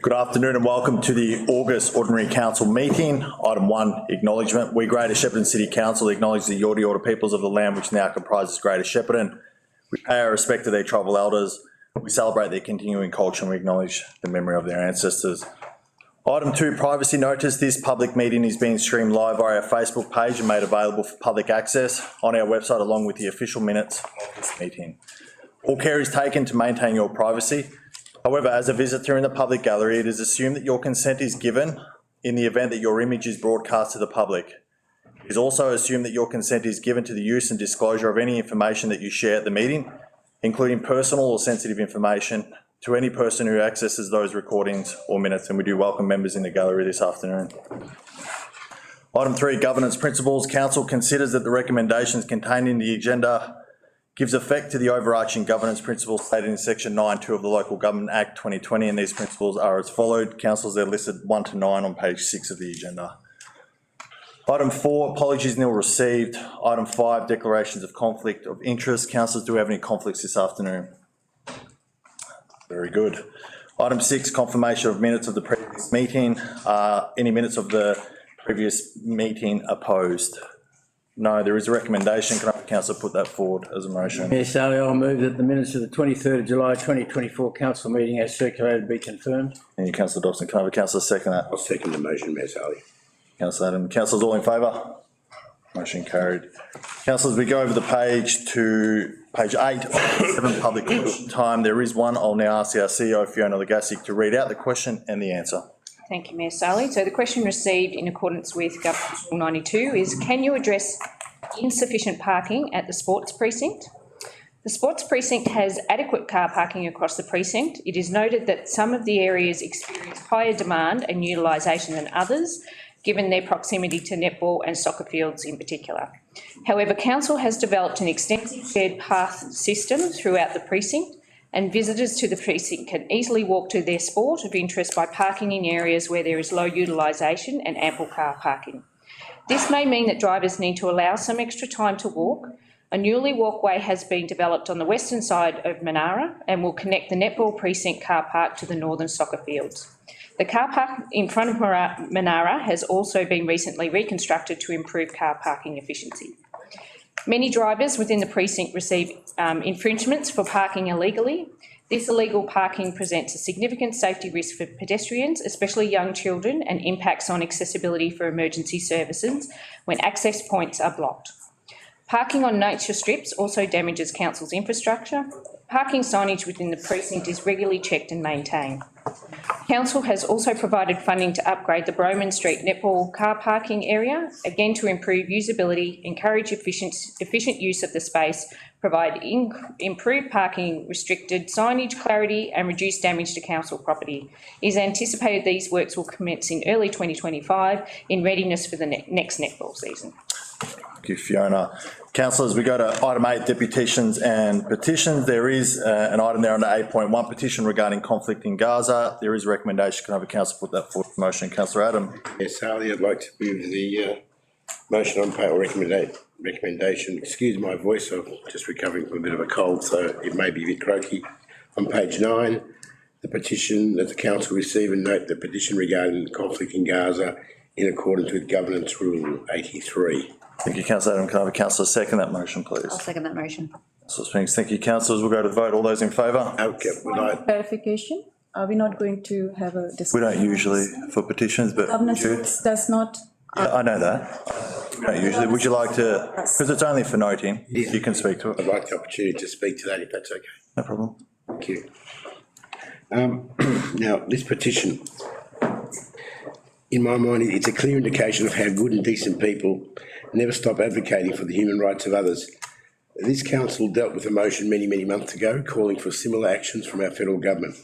Good afternoon and welcome to the August Ordinary Council meeting. Item 1, acknowledgement. We, Greater Shepparton City Council, acknowledge the Yorta Yorta peoples of the land which now comprises Greater Shepparton. We pay our respect to their tribal elders. We celebrate their continuing culture and we acknowledge the memory of their ancestors. Item 2, privacy notice. This public meeting is being streamed live via our Facebook page and made available for public access on our website along with the official minutes of this meeting. All care is taken to maintain your privacy. However, as a visitor in the public gallery, it is assumed that your consent is given in the event that your image is broadcast to the public. It is also assumed that your consent is given to the use and disclosure of any information that you share at the meeting, including personal or sensitive information, to any person who accesses those recordings or minutes, and we do welcome members in the gallery this afternoon. Item 3, governance principles. Council considers that the recommendations contained in the agenda gives effect to the overarching governance principles stated in section 9.2 of the Local Government Act 2020, and these principles are as followed. Councillors, they're listed 1 to 9 on page 6 of the agenda. Item 4, apologies nil received. Item 5, declarations of conflict of interest. Councillors, do we have any conflicts this afternoon? Very good. Item 6, confirmation of minutes of the previous meeting. Any minutes of the previous meeting opposed? No, there is a recommendation. Can I have Councillor put that forward as a motion? Mayor Sally, I'll move that the minutes of the 23rd of July 2024 council meeting as circulated be confirmed. Thank you, Councillor Dobson. Can I have a councillor second that? I'll second the motion, Mayor Sally. Councillor Adam. Councillors all in favour? Motion carried. Councillors, we go over the page to page 8, 7 public question time. There is one. I'll now ask our CEO, Fiona Legasic, to read out the question and the answer. Thank you, Mayor Sally. So the question received in accordance with Government Rule 92 is, can you address insufficient parking at the sports precinct? The sports precinct has adequate car parking across the precinct. It is noted that some of the areas experience higher demand and utilisation than others, given their proximity to netball and soccer fields in particular. However, Council has developed an extensive shared path system throughout the precinct, and visitors to the precinct can easily walk to their sport of interest by parking in areas where there is low utilisation and ample car parking. This may mean that drivers need to allow some extra time to walk. A newly walkway has been developed on the western side of Manara and will connect the netball precinct car park to the northern soccer fields. The car park in front of Manara has also been recently reconstructed to improve car parking efficiency. Many drivers within the precinct receive infringements for parking illegally. This illegal parking presents a significant safety risk for pedestrians, especially young children, and impacts on accessibility for emergency services when access points are blocked. Parking on nature strips also damages Council's infrastructure. Parking signage within the precinct is regularly checked and maintained. Council has also provided funding to upgrade the Broman Street netball car parking area, again to improve usability, encourage efficient use of the space, provide improved parking, restricted signage clarity and reduce damage to council property. It is anticipated these works will commence in early 2025 in readiness for the next netball season. Thank you, Fiona. Councillors, we go to item 8, deputations and petitions. There is an item there under 8.1, petition regarding conflict in Gaza. There is a recommendation. Can I have a councillor put that forward for motion? Councillor Adam. Yes, Sally, I'd like to move the motion on pay or recommendation. Excuse my voice, I'm just recovering from a bit of a cold, so it may be a bit croaky. On page 9, the petition that the council receive and note the petition regarding conflict in Gaza in accordance with Governance Rule 83. Thank you, Councillor Adam. Can I have a councillor second that motion, please? I'll second that motion. Councillor Spinks. Thank you, councillors. We'll go to the vote. All those in favour? Okay, Clarification. Are we not going to have a discussion? We don't usually for petitions, but Governance rules does not. Yeah, I know that. We don't usually. Would you like to, because it's only for noting, you can speak to it. I'd like the opportunity to speak to that if that's okay. No problem. Thank you. Now, this petition, in my mind, it's a clear indication of how good and decent people never stop advocating for the human rights of others. This council dealt with a motion many months ago calling for similar actions from our federal government.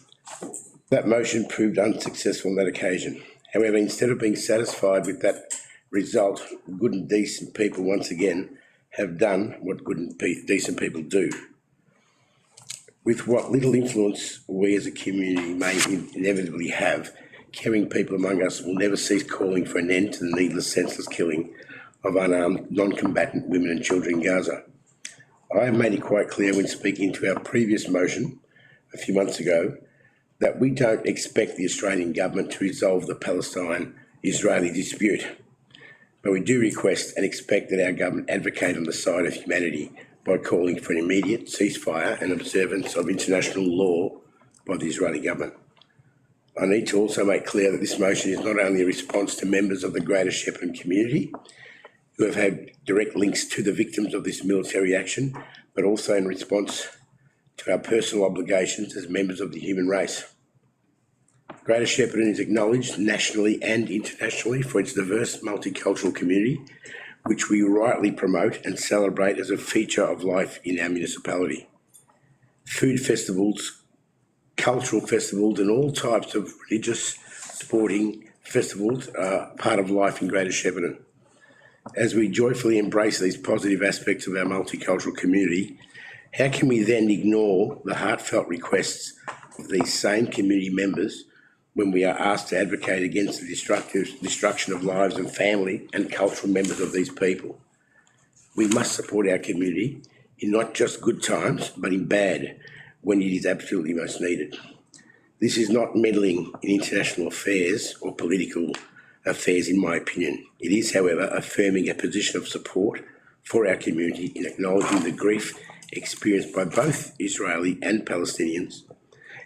That motion proved unsuccessful on that occasion. However, instead of being satisfied with that result, good and decent people once again have done what good and decent people do. With what little influence we as a community may inevitably have, caring people among us will never cease calling for an end to the needless, senseless killing of unarmed, non-combatant women and children in Gaza. I have made it quite clear when speaking to our previous motion a few months ago that we don't expect the Australian government to resolve the Palestine-Israeli dispute, but we do request and expect that our government advocate on the side of humanity by calling for an immediate ceasefire and observance of international law by the Israeli government. I need to also make clear that this motion is not only a response to members of the greater Shepparton community who have had direct links to the victims of this military action, but also in response to our personal obligations as members of the human race. Greater Shepparton is acknowledged nationally and internationally for its diverse multicultural community, which we rightly promote and celebrate as a feature of life in our municipality. Food festivals, cultural festivals and all types of religious sporting festivals are part of life in Greater Shepparton. As we joyfully embrace these positive aspects of our multicultural community, how can we then ignore the heartfelt requests of these same community members when we are asked to advocate against the destruction of lives and family and cultural members of these people? We must support our community in not just good times, but in bad, when it is absolutely most needed. This is not meddling in international affairs or political affairs, in my opinion. It is, however, affirming a position of support for our community in acknowledging the grief experienced by both Israeli and Palestinians,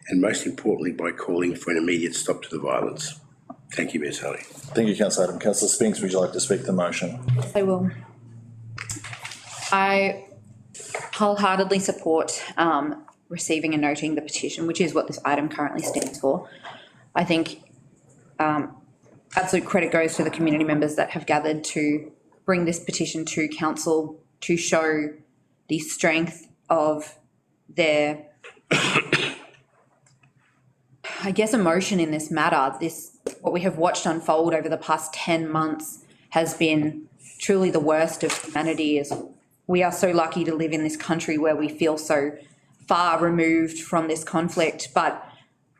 and most importantly, by calling for an immediate stop to the violence. Thank you, Ms. Hurley. Thank you, Councillor Adam. Councillor Spinks, would you like to speak to the motion? I will. I wholeheartedly support receiving and noting the petition, which is what this item currently stands for. I think absolute credit goes to the community members that have gathered to bring this petition to council to show the strength of their, I guess, emotion in this matter. What we have watched unfold over the past 10 months has been truly the worst of humanity. We are so lucky to live in this country where we feel so far removed from this conflict, but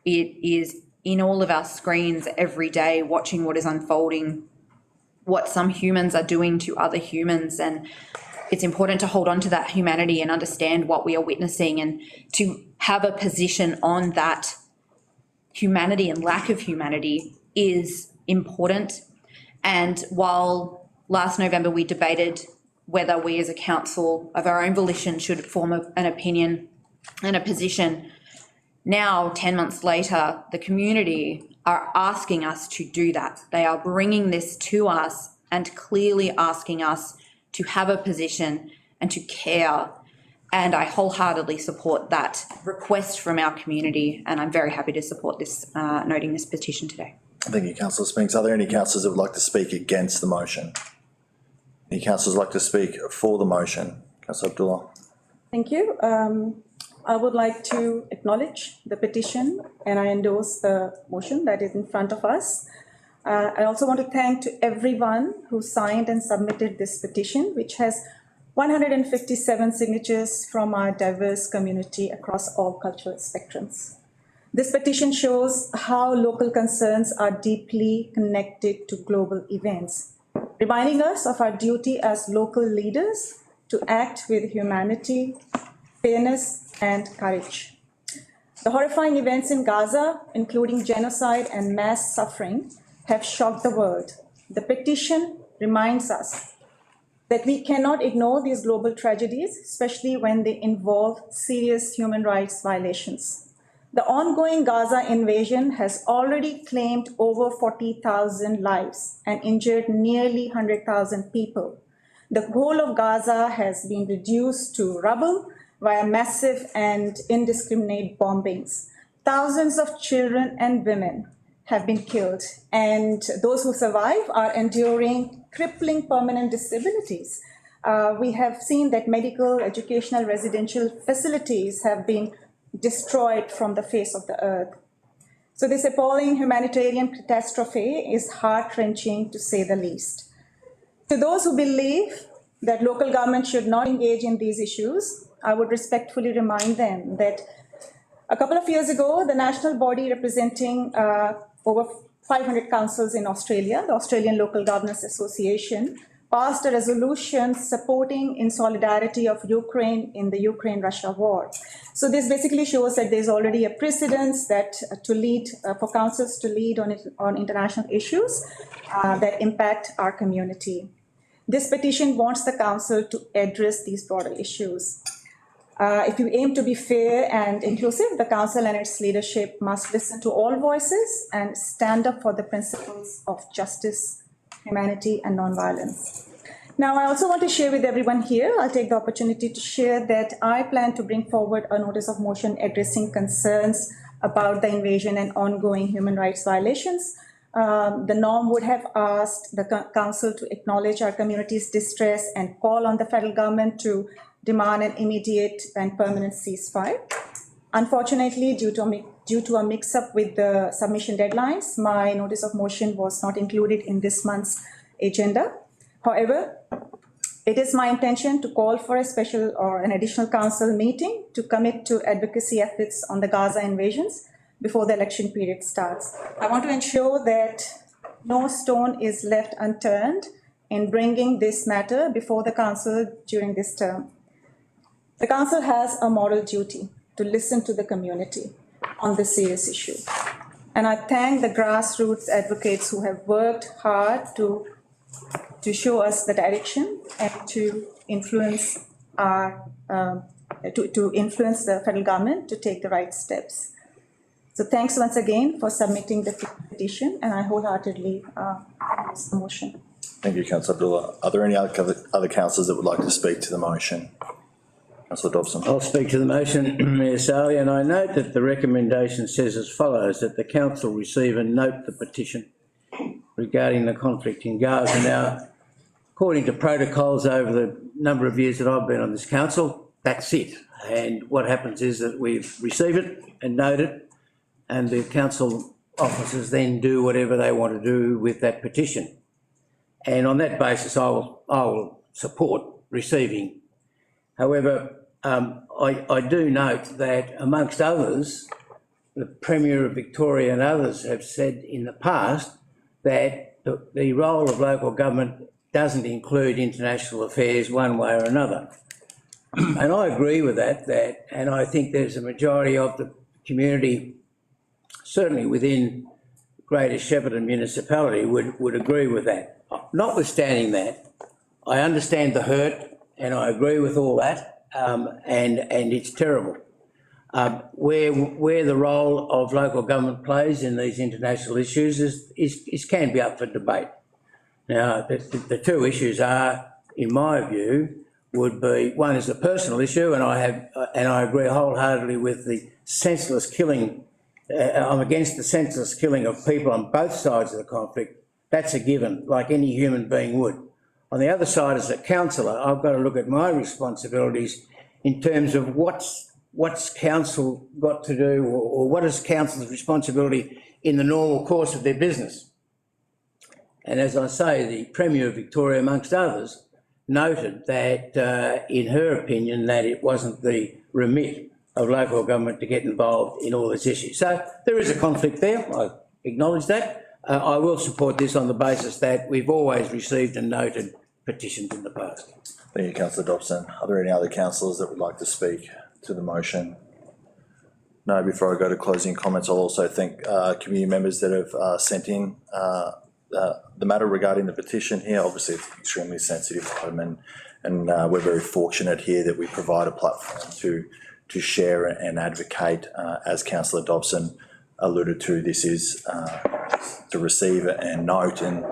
it is in all of our screens every day, watching what is unfolding, what some humans are doing to other humans. And it's important to hold on to that humanity and understand what we are witnessing, and to have a position on that humanity and lack of humanity is important. And while last November we debated whether we as a council of our own volition should form an opinion and a position, now 10 months later, the community are asking us to do that. They are bringing this to us and clearly asking us to have a position and to care. And I wholeheartedly support that request from our community, and I'm very happy to support this, noting this petition today. Thank you, Councillor Spinks. Are there any councillors that would like to speak against the motion? Any councillors like to speak for the motion? Councillor Abdullah. Thank you. I would like to acknowledge the petition and I endorse the motion that is in front of us. I also want to thank to everyone who signed and submitted this petition, which has 157 signatures from our diverse community across all cultural spectrums. This petition shows how local concerns are deeply connected to global events, reminding us of our duty as local leaders to act with humanity, fairness, and courage. The horrifying events in Gaza, including genocide and mass suffering, have shocked the world. The petition reminds us that we cannot ignore these global tragedies, especially when they involve serious human rights violations. The ongoing Gaza invasion has already claimed over 40,000 lives and injured nearly 100,000 people. The whole of Gaza has been reduced to rubble via massive and indiscriminate bombings. Thousands of children and women have been killed, and those who survive are enduring crippling permanent disabilities. We have seen that medical, educational, residential facilities have been destroyed from the face of the earth. So this appalling humanitarian catastrophe is heart-wrenching, to say the least. To those who believe that local government should not engage in these issues, I would respectfully remind them that a couple of years ago, the national body representing over 500 councils in Australia, the Australian Local Governance Association, passed a resolution supporting in solidarity of Ukraine in the Ukraine-Russia war. So this basically shows that there's already a precedence that for councils to lead on international issues that impact our community. This petition wants the council to address these broader issues. If you aim to be fair and inclusive, the council and its leadership must listen to all voices and stand up for the principles of justice, humanity, and non-violence. Now, I also want to share with everyone here, I'll take the opportunity to share that I plan to bring forward a notice of motion addressing concerns about the invasion and ongoing human rights violations. The norm would have asked the council to acknowledge our community's distress and call on the federal government to demand an immediate and permanent ceasefire. Unfortunately, due to a mix-up with the submission deadlines, my notice of motion was not included in this month's agenda. However, it is my intention to call for a special or an additional council meeting to commit to advocacy efforts on the Gaza invasions before the election period starts. I want to ensure that no stone is left unturned in bringing this matter before the council during this term. The council has a moral duty to listen to the community on this serious issue. And I thank the grassroots advocates who have worked hard to show us the direction and to influence to influence the federal government to take the right steps. So thanks once again for submitting the petition, and I wholeheartedly endorse the motion. Thank you, Councillor Abdullah. Are there any other councillors that would like to speak to the motion? Councillor Dobson. I'll speak to the motion, Mayor Sally, and I note that the recommendation says as follows, that the council receive and note the petition regarding the conflict in Gaza. Now, according to protocols over the number of years that I've been on this council, that's it. And what happens is that we receive it and note it, and the council officers then do whatever they want to do with that petition. And on that basis, I will support receiving. However, I do note that amongst others, the Premier of Victoria and others have said in the past that the role of local government doesn't include international affairs one way or another. And I agree with that, and I think there's a majority of the community, certainly within Greater Shepparton municipality, would agree with that. Notwithstanding that, I understand the hurt and I agree with all that, and it's terrible. Where the role of local government plays in these international issues can be up for debate. Now, the two issues are, in my view, would be, one is the personal issue, and I agree wholeheartedly with the senseless killing. I'm against the senseless killing of people on both sides of the conflict. That's a given, like any human being would. On the other side, as a councillor, I've got to look at my responsibilities in terms of what's council got to do, or what is council's responsibility in the normal course of their business. And as I say, the Premier of Victoria, amongst others, noted that, in her opinion, that it wasn't the remit of local government to get involved in all these issues. So there is a conflict there, I acknowledge that. I will support this on the basis that we've always received and noted petitions in the past. Thank you, Councillor Dobson. Are there any other councillors that would like to speak to the motion? No, before I go to closing comments, I'll also thank community members that have sent in the matter regarding the petition here. Obviously, it's an extremely sensitive item, and we're very fortunate here that we provide a platform to share and advocate. As Councillor Dobson alluded to, this is to receive and note, and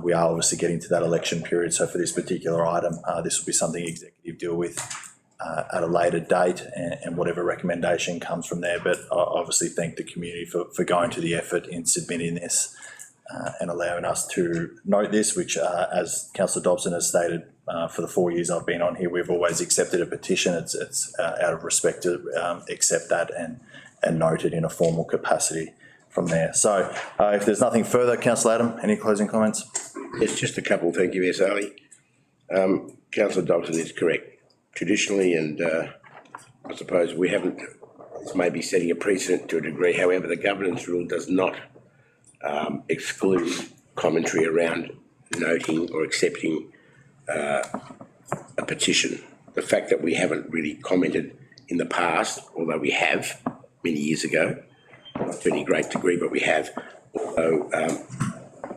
we are obviously getting to that election period. So for this particular item, this will be something executive deal with at a later date, and whatever recommendation comes from there. But I obviously thank the community for going to the effort in submitting this and allowing us to note this, which as Councillor Dobson has stated, for the 4 years I've been on here, we've always accepted a petition. It's out of respect to accept that and note it in a formal capacity from there. So if there's nothing further, Councillor Adam, any closing comments? It's just a couple. Thank you, Ms. Ali. Councillor Dobson is correct. Traditionally, and I suppose we haven't, this may be setting a precedent to a degree, however, the governance rule does not exclude commentary around noting or accepting a petition. The fact that we haven't really commented in the past, although we have many years ago, not to any great degree, but we have. Although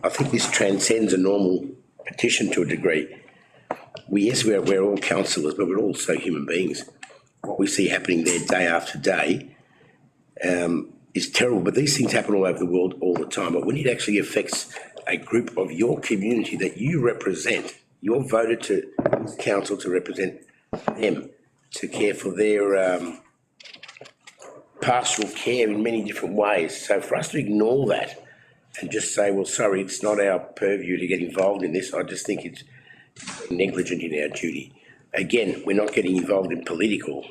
I think this transcends a normal petition to a degree. We're all councillors, but we're also human beings. What we see happening there day after day is terrible, but these things happen all over the world all the time. But when it actually affects a group of your community that you represent, you're voted to council to represent them, to care for their pastoral care in many different ways. So for us to ignore that and just say, well, sorry, it's not our purview to get involved in this, I just think it's negligent in our duty. Again, we're not getting involved in political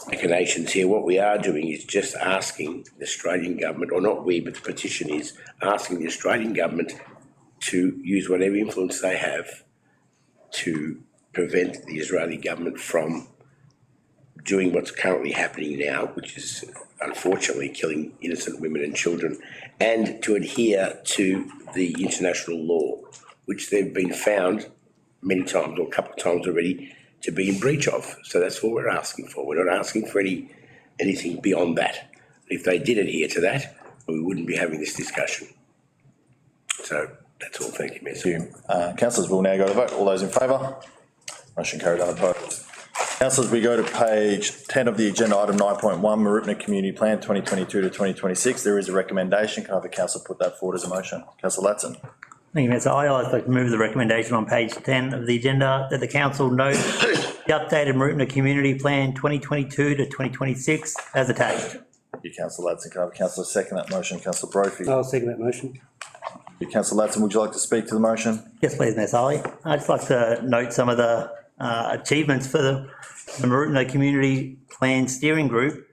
machinations here. What we are doing is just asking the Australian government, or not we, but the petition is asking the Australian government to use whatever influence they have to prevent the Israeli government from doing what's currently happening now, which is unfortunately killing innocent women and children, and to adhere to the international law, which they've been found many times, or a couple of times already, to be in breach of. So that's what we're asking for. We're not asking for anything beyond that. If they did adhere to that, we wouldn't be having this discussion. So that's all. Thank you, Mayor. Thank you. Councillors, we'll now go to vote. All those in favour? Motion carried, unopposed. Councillors, we go to page 10 of the agenda, item 9.1, Marupna Community Plan 2022 to 2026. There is a recommendation. Can I have a councillor put that forward as a motion? Councillor Latson. Thank you, Mr. I'd like to move the recommendation on page 10 of the agenda that the council note the updated Marupna Community Plan 2022 to 2026 as attached. Thank you, Councillor Latson. Can I have a councillor second that motion? Councillor Brophy. I'll second that motion. Thank you, Councillor Latson. Would you like to speak to the motion? Yes, please, Ms. Ali. I'd just like to note some of the achievements for the Marupna Community Plan Steering Group.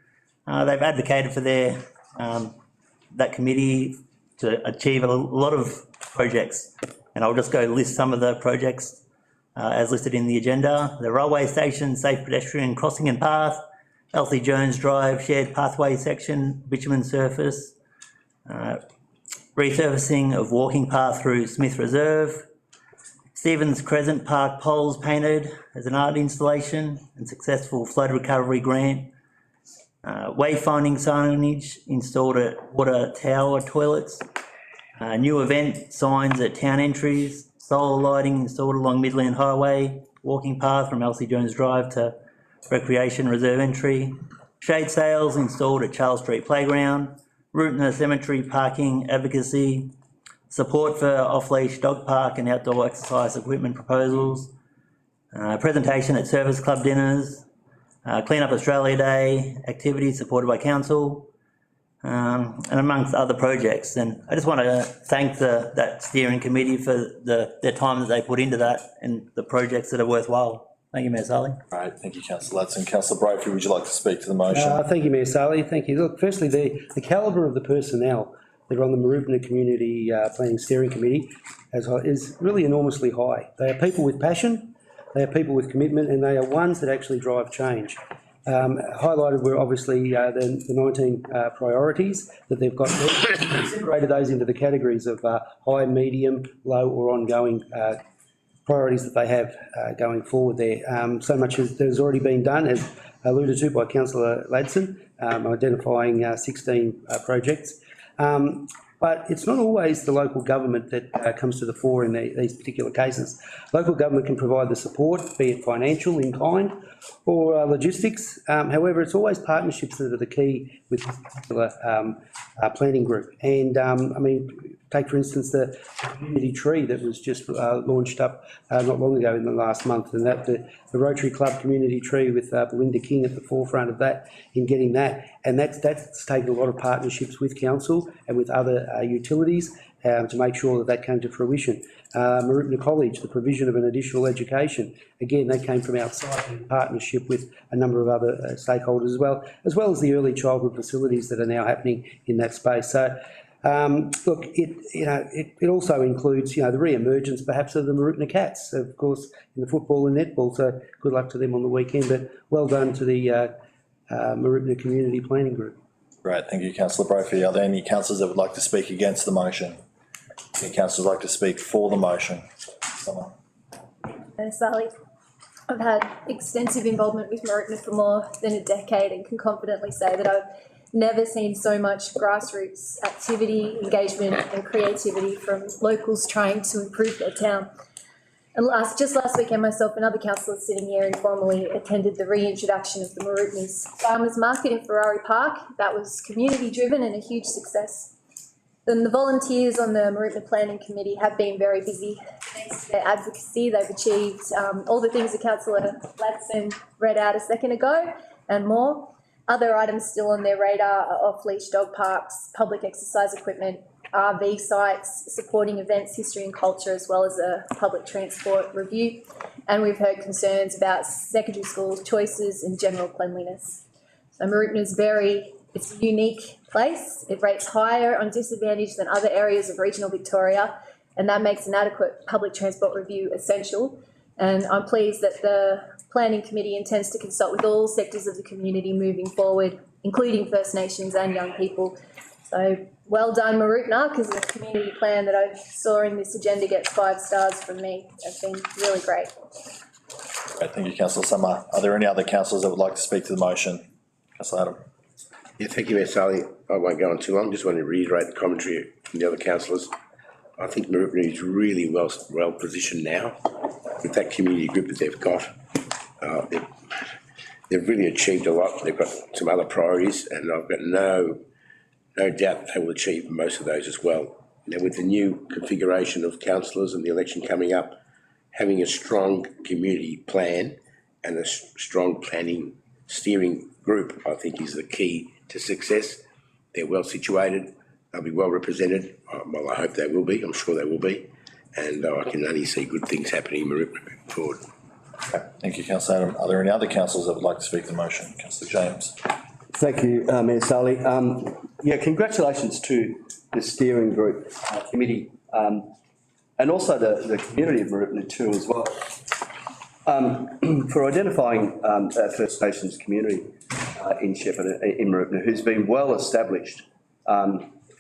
They've advocated for their that committee to achieve a lot of projects, and I'll just go list some of the projects as listed in the agenda. The railway station, safe pedestrian crossing and path, Elsie Jones Drive, shared pathway section, bitumen surface, resurfacing of walking path through Smith Reserve, Stevens Crescent Park poles painted as an art installation and successful flood recovery grant, wayfinding signage installed at water tower toilets, new event signs at town entries, solar lighting installed along Midland Highway, walking path from Elsie Jones Drive to Recreation Reserve entry, shade sails installed at Charles Street Playground, Rootner Cemetery parking advocacy, support for off-leash dog park and outdoor exercise equipment proposals, presentation at Service Club dinners, Clean Up Australia Day activities supported by council, and amongst other projects. And I just want to thank that steering committee for their time that they put into that and the projects that are worthwhile. Thank you, Mayor Sally. Great, thank you, Councillor Latson. Councillor Brophy, would you like to speak to the motion? Thank you, Mayor Sally. Thank you. Look, firstly, the calibre of the personnel that are on the Marupna Community Planning Steering Committee is really enormously high. They are people with passion, they are people with commitment, and they are ones that actually drive change. Highlighted were obviously the 19 priorities that they've got there. They've separated those into the categories of high, medium, low or ongoing priorities that they have going forward there. So much as has already been done, as alluded to by Councillor Ladson, identifying 16 projects. But it's not always the local government that comes to the fore in these particular cases. Local government can provide the support, be it financial in kind or logistics. However, it's always partnerships that are the key with this particular planning group. And I mean, take for instance the community tree that was just launched up not long ago in the last month, and that the Rotary Club community tree with Belinda King at the forefront of that in getting that. And that's taken a lot of partnerships with council and with other utilities to make sure that came to fruition. Marupna College, the provision of an additional education, again, that came from outside in partnership with a number of other stakeholders as well as the early childhood facilities that are now happening in that space. So, look, it also includes, the re-emergence perhaps of the Marupna Cats, of course, in the football and netball. So good luck to them on the weekend, but well done to the Marupna Community Planning Group. Great, thank you, Councillor Brophy. Are there any councillors that would like to speak against the motion? Any councillors like to speak for the motion? Someone? Sally, I've had extensive involvement with Mooroopna for more than a decade and can confidently say that I've never seen so much grassroots activity, engagement and creativity from locals trying to improve their town. And just last weekend, myself and other councillors sitting here informally attended the reintroduction of the Mooroopna's Farmers Market in Ferrari Park. That was community driven and a huge success. Then the volunteers on the Mooroopna Planning Committee have been very busy. Thanks to their advocacy, they've achieved all the things that Councillor Ladson read out a second ago and more. Other items still on their radar are off-leash dog parks, public exercise equipment, RV sites, supporting events, history and culture, as well as a public transport review. And we've heard concerns about secondary schools, choices and general cleanliness. So Mooroopna's it's a unique place. It rates higher on disadvantage than other areas of regional Victoria, and that makes an adequate public transport review essential. And I'm pleased that the Planning Committee intends to consult with all sectors of the community moving forward, including First Nations and young people. So well done, Mooroopna, because the community plan that I saw in this agenda gets 5 stars from me. It's been really great. Great, thank you, Councillor Summer. Are there any other councillors that would like to speak to the motion? Councillor Adam. Yeah, thank you, Mayor Sally. I won't go on too long. Just want to reiterate the commentary from the other councillors. I think Mooroopna is really well positioned now with that community group that they've got. They've really achieved a lot. They've got some other priorities, and I've got no doubt that they will achieve most of those as well. Now, with the new configuration of councillors and the election coming up, having a strong community plan and a strong planning steering group, I think, is the key to success. They're well situated. They'll be well represented. Well, I hope they will be. I'm sure they will be. And I can only see good things happening moving forward. Okay, thank you, Councillor Adam. Are there any other councillors that would like to speak to the motion? Councillor James. Thank you, Mayor Sally. Congratulations to the steering group committee and also the community of Mooroopna too as well for identifying our First Nations community in Shepparton, in Mooroopna, who's been well established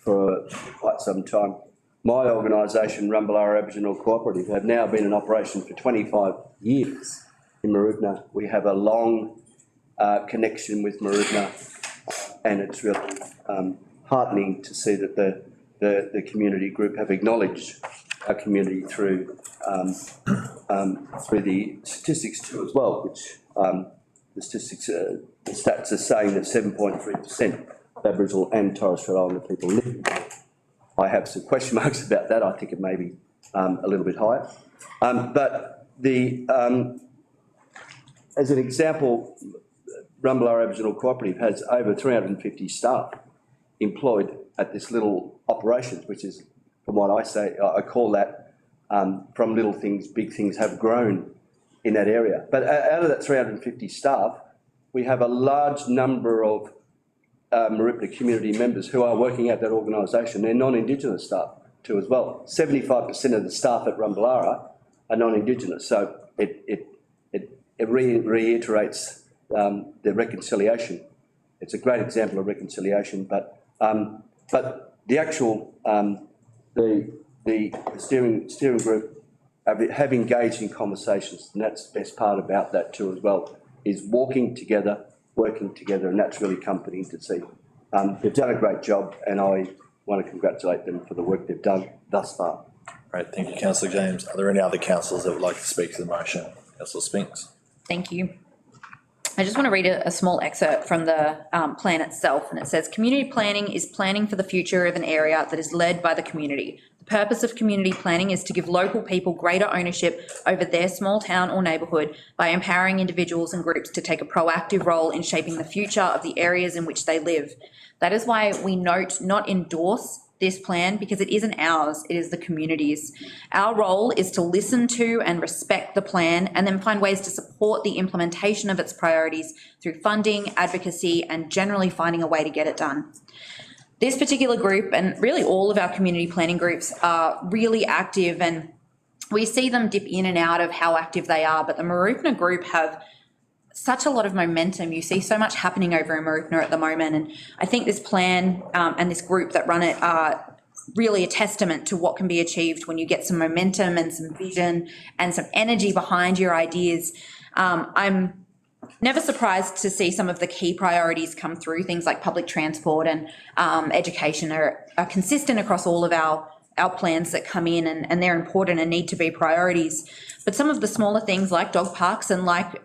for quite some time. My organisation, Rumballara Aboriginal Cooperative, have now been in operation for 25 years in Mooroopna. We have a long connection with Mooroopna, and it's really heartening to see that the community group have acknowledged our community through the statistics too as well, which the statistics, the stats are saying that 7.3% of Aboriginal and Torres Strait Islander people live. I have some question marks about that. I think it may be a little bit higher. But as an example, Rumballara Aboriginal Cooperative has over 350 staff employed at this little operation, which is, from what I say, I call that from little things, big things have grown in that area. But out of that 350 staff, we have a large number of Mooroopna community members who are working at that organisation. They're non-Indigenous staff too as well. 75% of the staff at Rumballara are non-Indigenous. So it reiterates the reconciliation. It's a great example of reconciliation, but the actual the steering group have engaged in conversations, and that's the best part about that too as well, is walking together, working together, and that's really comforting to see. They've done a great job, and I want to congratulate them for the work they've done thus far. Great, thank you, Councillor James. Are there any other councillors that would like to speak to the motion? Councillor Spinks. Thank you. I just want to read a small excerpt from the plan itself, and it says, community planning is planning for the future of an area that is led by the community. The purpose of community planning is to give local people greater ownership over their small town or neighbourhood by empowering individuals and groups to take a proactive role in shaping the future of the areas in which they live. That is why we note not endorse this plan, because it isn't ours, it is the community's. Our role is to listen to and respect the plan and then find ways to support the implementation of its priorities through funding, advocacy, and generally finding a way to get it done. This particular group, and really all of our community planning groups, are really active, and we see them dip in and out of how active they are, but the Mooroopna group have such a lot of momentum. You see so much happening over in Mooroopna at the moment, and I think this plan and this group that run it are really a testament to what can be achieved when you get some momentum and some vision and some energy behind your ideas. I'm never surprised to see some of the key priorities come through. Things like public transport and education are consistent across all of our plans that come in, and they're important and need to be priorities. But some of the smaller things like dog parks and like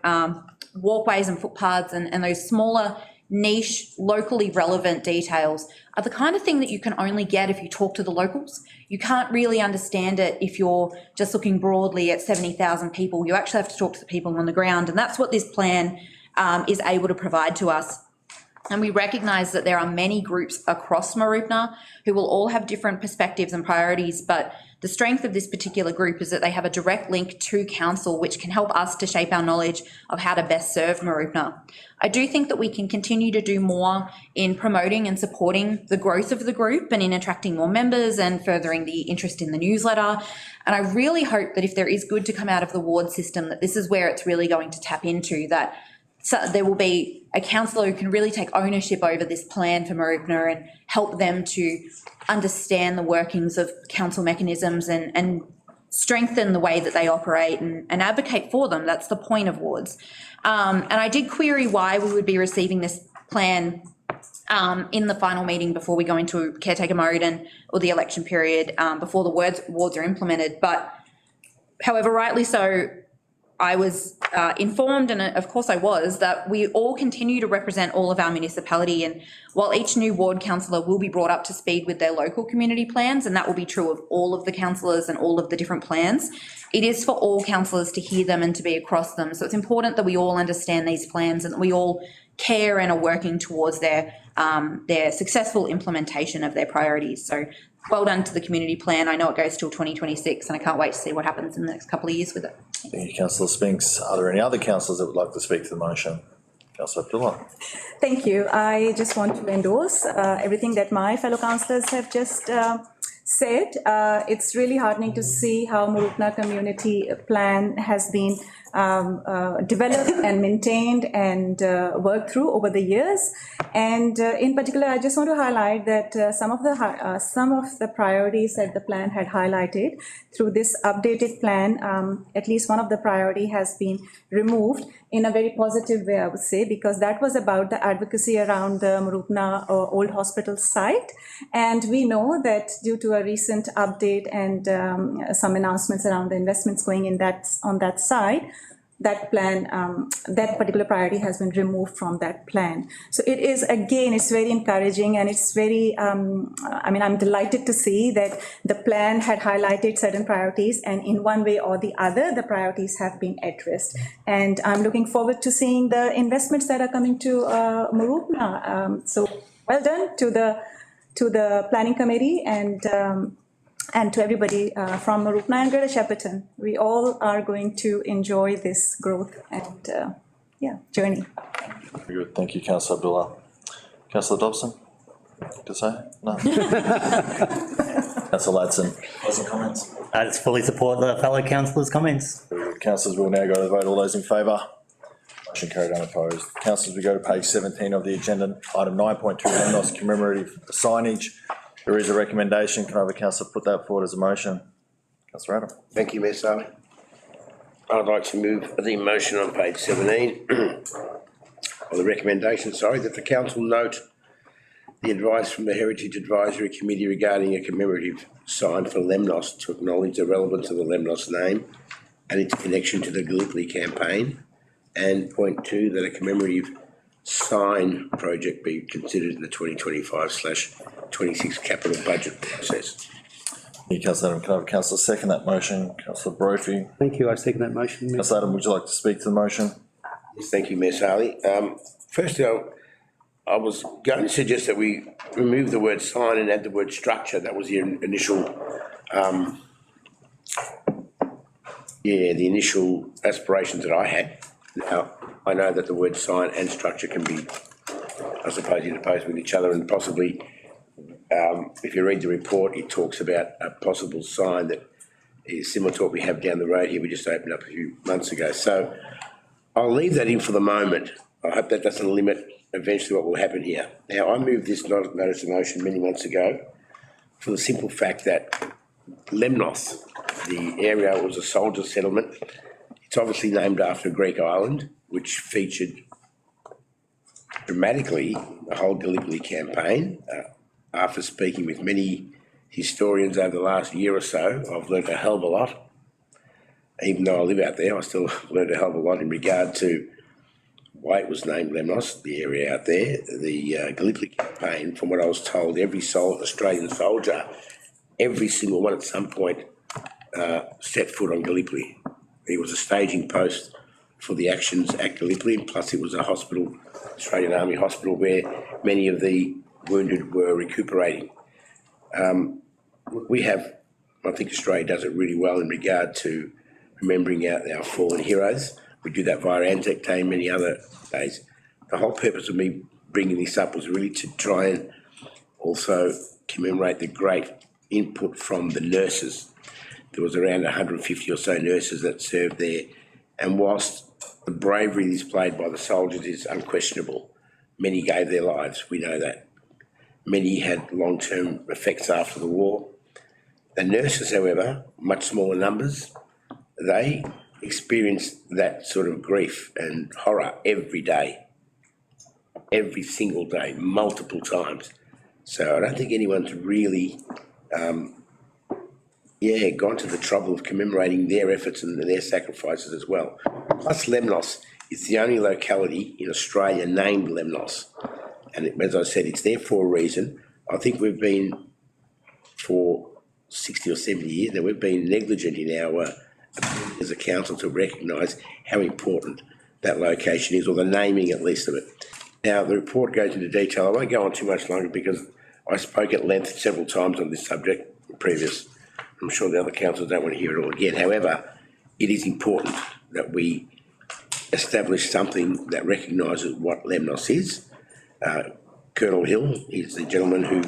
walkways and footpaths and those smaller niche, locally relevant details are the kind of thing that you can only get if you talk to the locals. You can't really understand it if you're just looking broadly at 70,000 people. You actually have to talk to the people on the ground, and that's what this plan is able to provide to us. And we recognise that there are many groups across Mooroopna who will all have different perspectives and priorities, but the strength of this particular group is that they have a direct link to council, which can help us to shape our knowledge of how to best serve Mooroopna. I do think that we can continue to do more in promoting and supporting the growth of the group and in attracting more members and furthering the interest in the newsletter. And I really hope that if there is good to come out of the ward system, that this is where it's really going to tap into, that so there will be a councillor who can really take ownership over this plan for Mooroopna and help them to understand the workings of council mechanisms and strengthen the way that they operate and advocate for them. That's the point of wards. And I did query why we would be receiving this plan in the final meeting before we go into caretaker mode or the election period, before the wards are implemented. But however, rightly so, I was informed, and of course I was, that we all continue to represent all of our municipality, and while each new ward councillor will be brought up to speed with their local community plans, and that will be true of all of the councillors and all of the different plans, it is for all councillors to hear them and to be across them. So it's important that we all understand these plans and that we all care and are working towards their successful implementation of their priorities. So well done to the community plan. I know it goes till 2026 and I can't wait to see what happens in the next couple of years with it. Thank you, councillor Spinks. Are there any other councillors that would like to speak to the motion? Councillor Abdullah. Thank you. I just want to endorse everything that my fellow councillors have just said. It's really heartening to see how Mooroopna community plan has been developed and maintained and worked through over the years. And in particular, I just want to highlight that some of the priorities that the plan had highlighted through this updated plan, at least one of the priority has been removed in a very positive way, I would say, because that was about the advocacy around the Mooroopna Old Hospital site. And we know that due to a recent update and some announcements around the investments going in on that side, that plan, that particular priority has been removed from that plan. So it is, again, it's very encouraging, and it's very, I mean, I'm delighted to see that the plan had highlighted certain priorities, and in one way or the other, the priorities have been addressed. And I'm looking forward to seeing the investments that are coming to Mooroopna. So well done to the planning committee and to everybody from Mooroopna and Greater Shepparton. We all are going to enjoy this growth and journey. Very good. Thank you, councillor Abdullah. Councillor Dobson, to say? No. Councillor Ladson, closing comments? I just fully support the fellow councillors' comments. Very good. Councillors, we'll now go to the vote. All those in favour? Motion carried, unopposed. Councillors, we go to page 17 of the agenda, item 9.2, Lemnos commemorative signage. There is a recommendation. Can I have a councillor put that forward as a motion? Councillor Adam. Thank you, Mayor Sally. I'd like to move the motion on page 17, or the recommendation, sorry, that the council note the advice from the Heritage Advisory Committee regarding a commemorative sign for Lemnos to acknowledge the relevance of the Lemnos name and its connection to the Gallipoli campaign. And point 2, that a commemorative sign project be considered in the 2025/26 capital budget process. Thank you, councillor Adam. Can I have a councillor second that motion? Councillor Brophy. Thank you, I second that motion. Mayor. Councillor Adam, would you like to speak to the motion? Yes, thank you, Mayor Sally. Firstly, I was going to suggest that we remove the word sign and add the word structure. That was the initial, the initial aspirations that I had. Now, I know that the word sign and structure can be, I suppose, interposed with each other, and possibly, if you read the report, it talks about a possible sign that is similar to what we have down the road here. We just opened up a few months ago. So I'll leave that in for the moment. I hope that doesn't limit eventually what will happen here. Now, I moved this notice of motion many months ago for the simple fact that Lemnos, the area was a soldier settlement. It's obviously named after a Greek island, which featured dramatically the whole Gallipoli campaign. After speaking with many historians over the last year or so, I've learnt a hell of a lot. Even though I live out there, I still learned a hell of a lot in regard to why it was named Lemnos, the area out there. The Gallipoli campaign, from what I was told, every Australian soldier, every single one at some point set foot on Gallipoli. It was a staging post for the actions at Gallipoli, and plus it was a hospital, Australian Army hospital, where many of the wounded were recuperating. We have, I think Australia does it really well in regard to remembering our fallen heroes. We do that via Anzac Day and many other days. The whole purpose of me bringing this up was really to try and also commemorate the great input from the nurses. There was around 150 or so nurses that served there, and whilst the bravery displayed by the soldiers is unquestionable, many gave their lives, we know that. Many had long-term effects after the war. The nurses, however, much smaller numbers, they experienced that sort of grief and horror every day, every single day, multiple times. So I don't think anyone's really, gone to the trouble of commemorating their efforts and their sacrifices as well. Plus, Lemnos is the only locality in Australia named Lemnos. And as I said, it's there for a reason. I think we've been, for 60 or 70 years now, we've been negligent in our as a council to recognise how important that location is, or the naming at least of it. Now, the report goes into detail. I won't go on too much longer because I spoke at length several times on this subject previous. I'm sure the other councils don't want to hear it all again. However, it is important that we establish something that recognises what Lemnos is. Colonel Hill is the gentleman who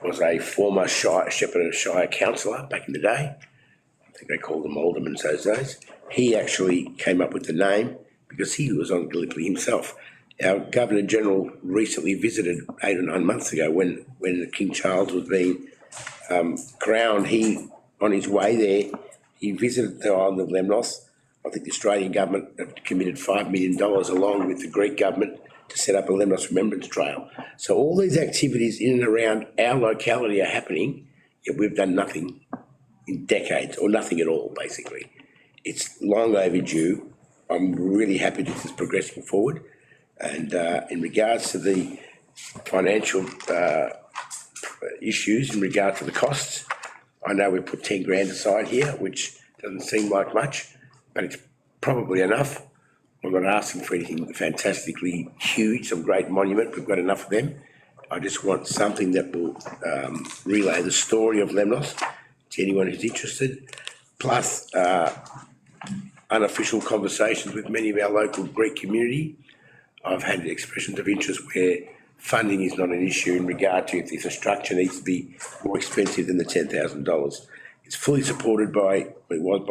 was a former Shepparton Shire councillor back in the day. I think they called them aldermen those days. He actually came up with the name because he was on Gallipoli himself. Our Governor-General recently visited 8 or 9 months ago when King Charles was being crowned. On his way there, he visited the island of Lemnos. I think the Australian government have committed $5 million along with the Greek government to set up a Lemnos Remembrance Trail. So all these activities in and around our locality are happening, yet we've done nothing in decades, or nothing at all, basically. It's long overdue. I'm really happy this is progressing forward. And in regards to the financial issues, in regard to the costs, I know we put 10 grand aside here, which doesn't seem like much, but it's probably enough. I'm not asking for anything fantastically huge, some great monument. We've got enough of them. I just want something that will relay the story of Lemnos to anyone who's interested, plus unofficial conversations with many of our local Greek community. I've had expressions of interest where funding is not an issue in regard to if a structure needs to be more expensive than the $10,000. It's fully supported by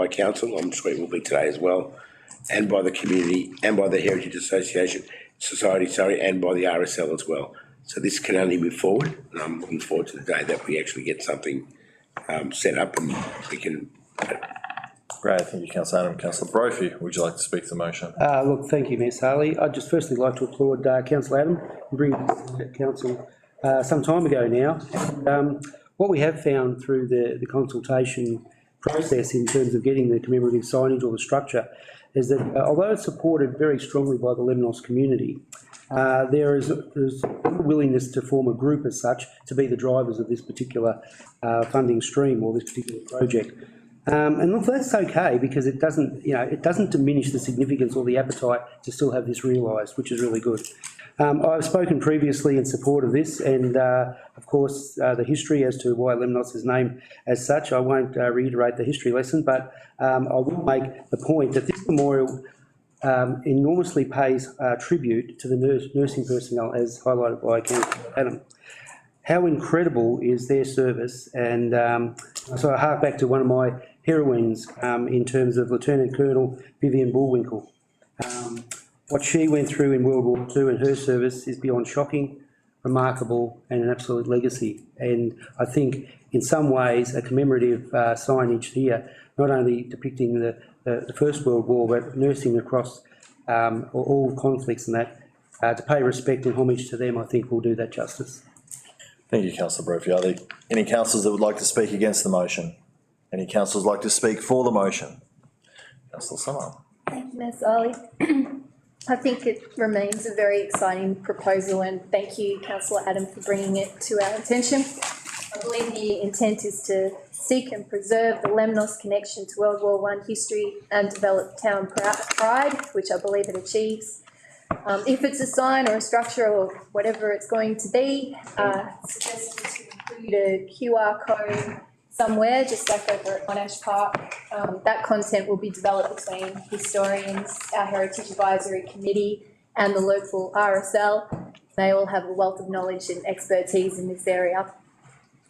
council, I'm sure it will be today as well, and by the community, and by the Heritage Society, and by the RSL as well. So this can only move forward, and I'm looking forward to the day that we actually get something set up and we can. Great, thank you, Councillor Adam. Councillor Brophy, would you like to speak to the motion? Look, thank you, Mayor Saley. I'd just firstly like to applaud Councillor Adam for bringing this to council some time ago now. What we have found through the consultation process in terms of getting the commemorative signage or the structure is that although it's supported very strongly by the Lemnos community, there's a willingness to form a group as such to be the drivers of this particular funding stream or this particular project. And look, that's okay because it doesn't diminish the significance or the appetite to still have this realised, which is really good. I've spoken previously in support of this, and of course the history as to why Lemnos is named as such. I won't reiterate the history lesson, but I will make the point that this memorial enormously pays tribute to the nursing personnel, as highlighted by Councillor Adam. How incredible is their service? And so I hark back to one of my heroines in terms of Lieutenant Colonel Vivian Bullwinkle. What she went through in World War II and her service is beyond shocking. remarkable and an absolute legacy. And I think in some ways a commemorative signage here, not only depicting the First World War, but nursing across all conflicts and that, to pay respect and homage to them, I think will do that justice. Thank you, councillor Murphy. Are there any councillors that would like to speak against the motion? Any councillors like to speak for the motion? Councillor Summer. Thank you, Mayor Sally. I think it remains a very exciting proposal, and thank you, councillor Adam, for bringing it to our attention. I believe the intent is to seek and preserve the Lemnos connection to World War I history and develop town pride, which I believe it achieves. If it's a sign or a structure or whatever it's going to be, suggested to include a QR code somewhere, just like over at Monash Park. That content will be developed between historians, our Heritage Advisory Committee and the local RSL. They all have a wealth of knowledge and expertise in this area.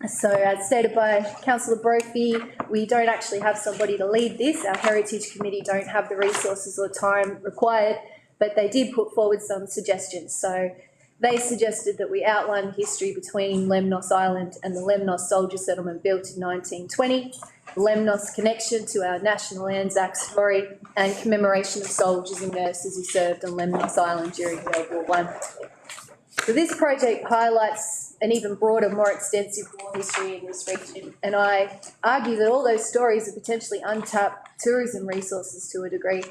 So as stated by councillor Brophy, we don't actually have somebody to lead this. Our Heritage Committee don't have the resources or time required, but they did put forward some suggestions. So they suggested that we outline the history between Lemnos Island and the Lemnos soldier settlement built in 1920, the Lemnos connection to our national Anzac story, and commemoration of soldiers and nurses who served on Lemnos Island during World War I. So this project highlights an even broader, more extensive war history in this region, and I argue that all those stories are potentially untapped tourism resources to a degree.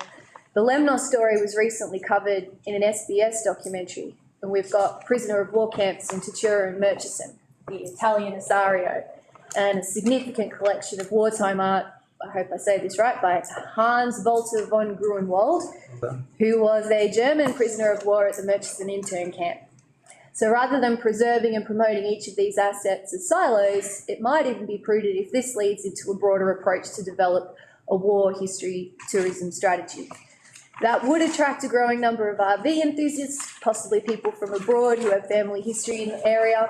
The Lemnos story was recently covered in an SBS documentary, and we've got prisoner of war camps in Tatura and Murchison, the Italian Osario, and a significant collection of wartime art, I hope I say this right, by Hans Walter von Gruenwald, who was a German prisoner of war at the Murchison intern camp. So rather than preserving and promoting each of these assets as silos, it might even be prudent if this leads into a broader approach to develop a war history tourism strategy. That would attract a growing number of RV enthusiasts, possibly people from abroad who have family history in the area,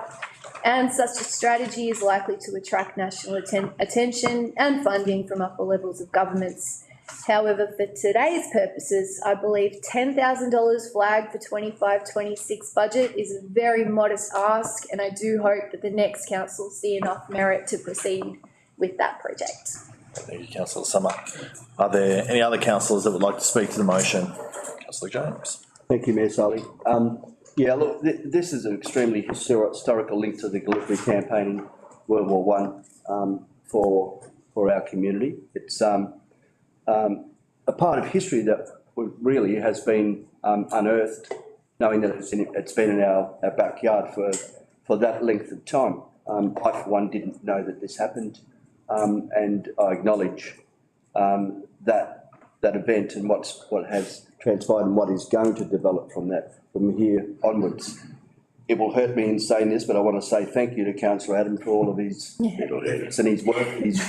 and such a strategy is likely to attract national attention and funding from upper levels of governments. However, for today's purposes, I believe $10,000 flagged for 25-26 budget is a very modest ask, and I do hope that the next council see enough merit to proceed with that project. Thank you, councillor Summer. Are there any other councillors that would like to speak to the motion? Councillor James. Thank you, Mayor Sully. Yeah, look, this is an extremely historical link to the Gallipoli campaign in World War I for our community. It's a part of history that really has been unearthed, knowing that it's been in our backyard for that length of time. I, for one, didn't know that this happened, and I acknowledge that event and what has transpired and what is going to develop from here onwards. It will hurt me in saying this, but I want to say thank you to Councillor Adam for all of his efforts and his work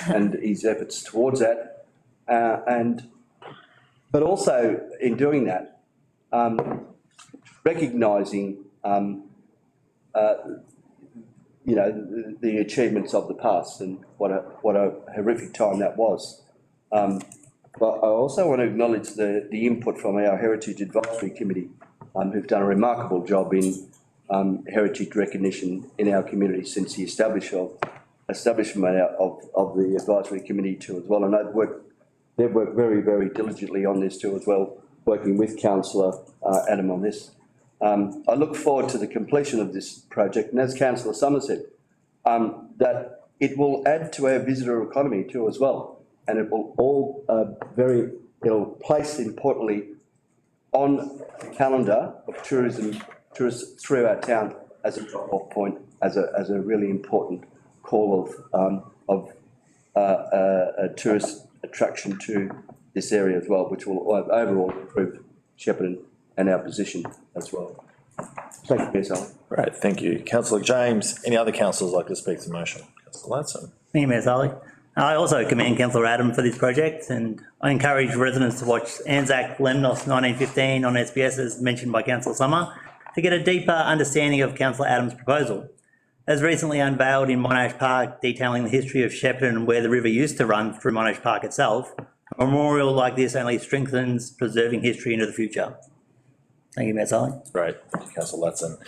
and his efforts towards that, but also in doing that, recognising the achievements of the past and what a horrific time that was. But I also want to acknowledge the input from our Heritage Advisory Committee, who've done a remarkable job in heritage recognition in our community since the establishment of the Advisory Committee too as well. And they've worked very, very diligently on this too as well, working with Councillor Adam on this. I look forward to the completion of this project, and as Councillor Summer said, that it will add to our visitor economy too as well. And it will all it'll place importantly on the calendar of tourists through our town as a drop-off point, as a really important call of a tourist attraction to this area as well, which will overall improve Shepparton and our position as well. Thank you, Mayor Sully. Great, thank you. Councillor James, any other councillors like to speak to the motion? Councillor Ladson. Thank you, Mayor Sully. I also commend Councillor Adam for this project, and I encourage residents to watch Anzac Lemnos 1915 on SBS, as mentioned by Councillor Summer, to get a deeper understanding of Councillor Adam's proposal. As recently unveiled in Monash Park, detailing the history of Shepparton and where the river used to run through Monash Park itself, a memorial like this only strengthens preserving history into the future. Thank you, Mayor Sally. Great, thank you, councillor Latson.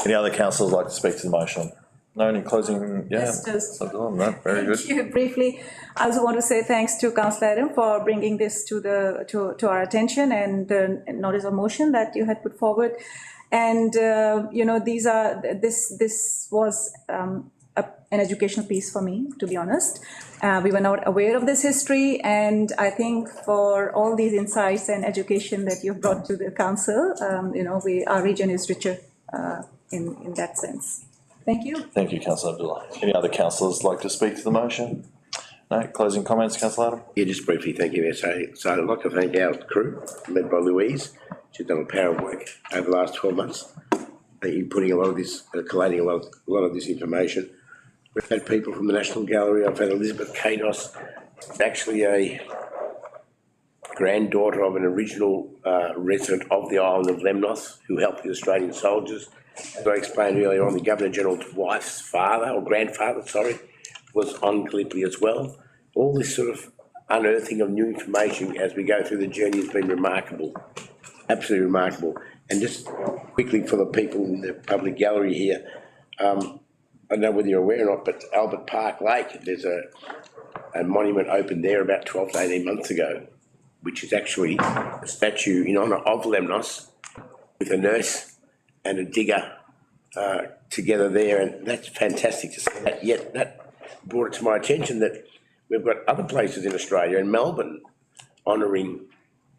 Any other councillors like to speak to the motion? No, any closing, yeah? Yes, just- No, very good. Thank you. Briefly, I also want to say thanks to councillor Adam for bringing this to our attention and the notice of motion that you had put forward. And, this was an educational piece for me, to be honest. We were not aware of this history, and I think for all these insights and education that you've brought to the council, our region is richer in that sense. Thank you. Thank you, councillor Abdullah. Any other councillors like to speak to the motion? No, closing comments, councillor Adam? Yeah, just briefly, thank you, Mayor. So I'd like to thank our crew, led by Louise. She's done a power of work over the last 12 months in putting a lot of this, collating a lot of this information. We've had people from the National Gallery. I've had Elizabeth Kados, actually a granddaughter of an original resident of the island of Lemnos, who helped the Australian soldiers. As I explained earlier on, the Governor-General's wife's father, or grandfather, sorry, was on Gallipoli as well. All this sort of unearthing of new information as we go through the journey has been remarkable, absolutely remarkable. And just quickly for the people in the public gallery here, I don't know whether you're aware or not, but Albert Park Lake, there's a monument opened there about 12 to 18 months ago, which is actually a statue in honour of Lemnos with a nurse and a digger together there, and that's fantastic to see that. Yet that brought it to my attention that we've got other places in Australia, in Melbourne, honouring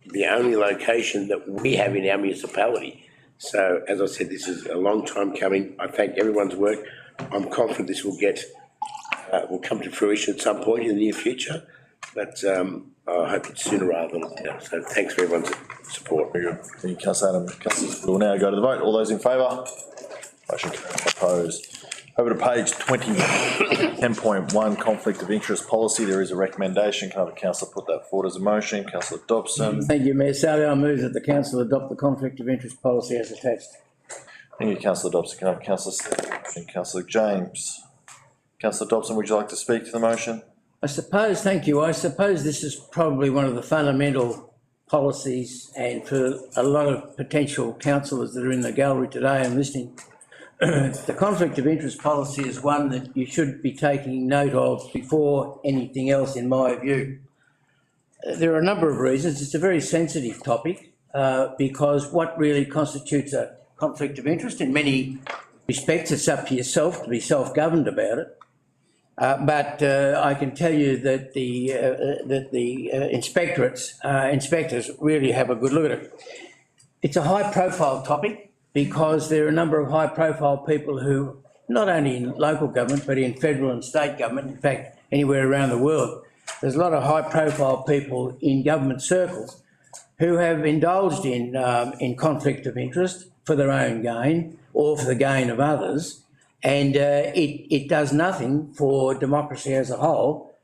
the only location that we have in our municipality. So, as I said, this is a long time coming. I thank everyone's work. I'm confident this will will come to fruition at some point in the near future, but I hope it's sooner rather than later. So thanks for everyone's support. Very good. Thank you, councillor Adam. Councillors, we'll now go to the vote. All those in favour? Motion carries. Opposed. Over to page 20, 10.1, conflict of interest policy. There is a recommendation. Can I have a councillor put that forward as a motion? Councillor Dobson. Thank you, Mayor Sally. I move that the council adopt the conflict of interest policy as attached. Thank you, councillor Dobson. Can I have councillor Stephen? Councillor James. Councillor Dobson, would you like to speak to the motion? I suppose, thank you. I suppose this is probably one of the fundamental policies, and for a lot of potential councillors that are in the gallery today and listening, the conflict of interest policy is one that you should be taking note of before anything else, in my view. There are a number of reasons. It's a very sensitive topic because what really constitutes a conflict of interest, in many respects, it's up to yourself to be self-governed about it. But I can tell you that the inspectors really have a good look at it. It's a high-profile topic because there are a number of high-profile people who, not only in local government, but in federal and state government, in fact, anywhere around the world, there's a lot of high-profile people in government circles who have indulged in conflict of interest for their own gain or for the gain of others. And it does nothing for democracy as a whole,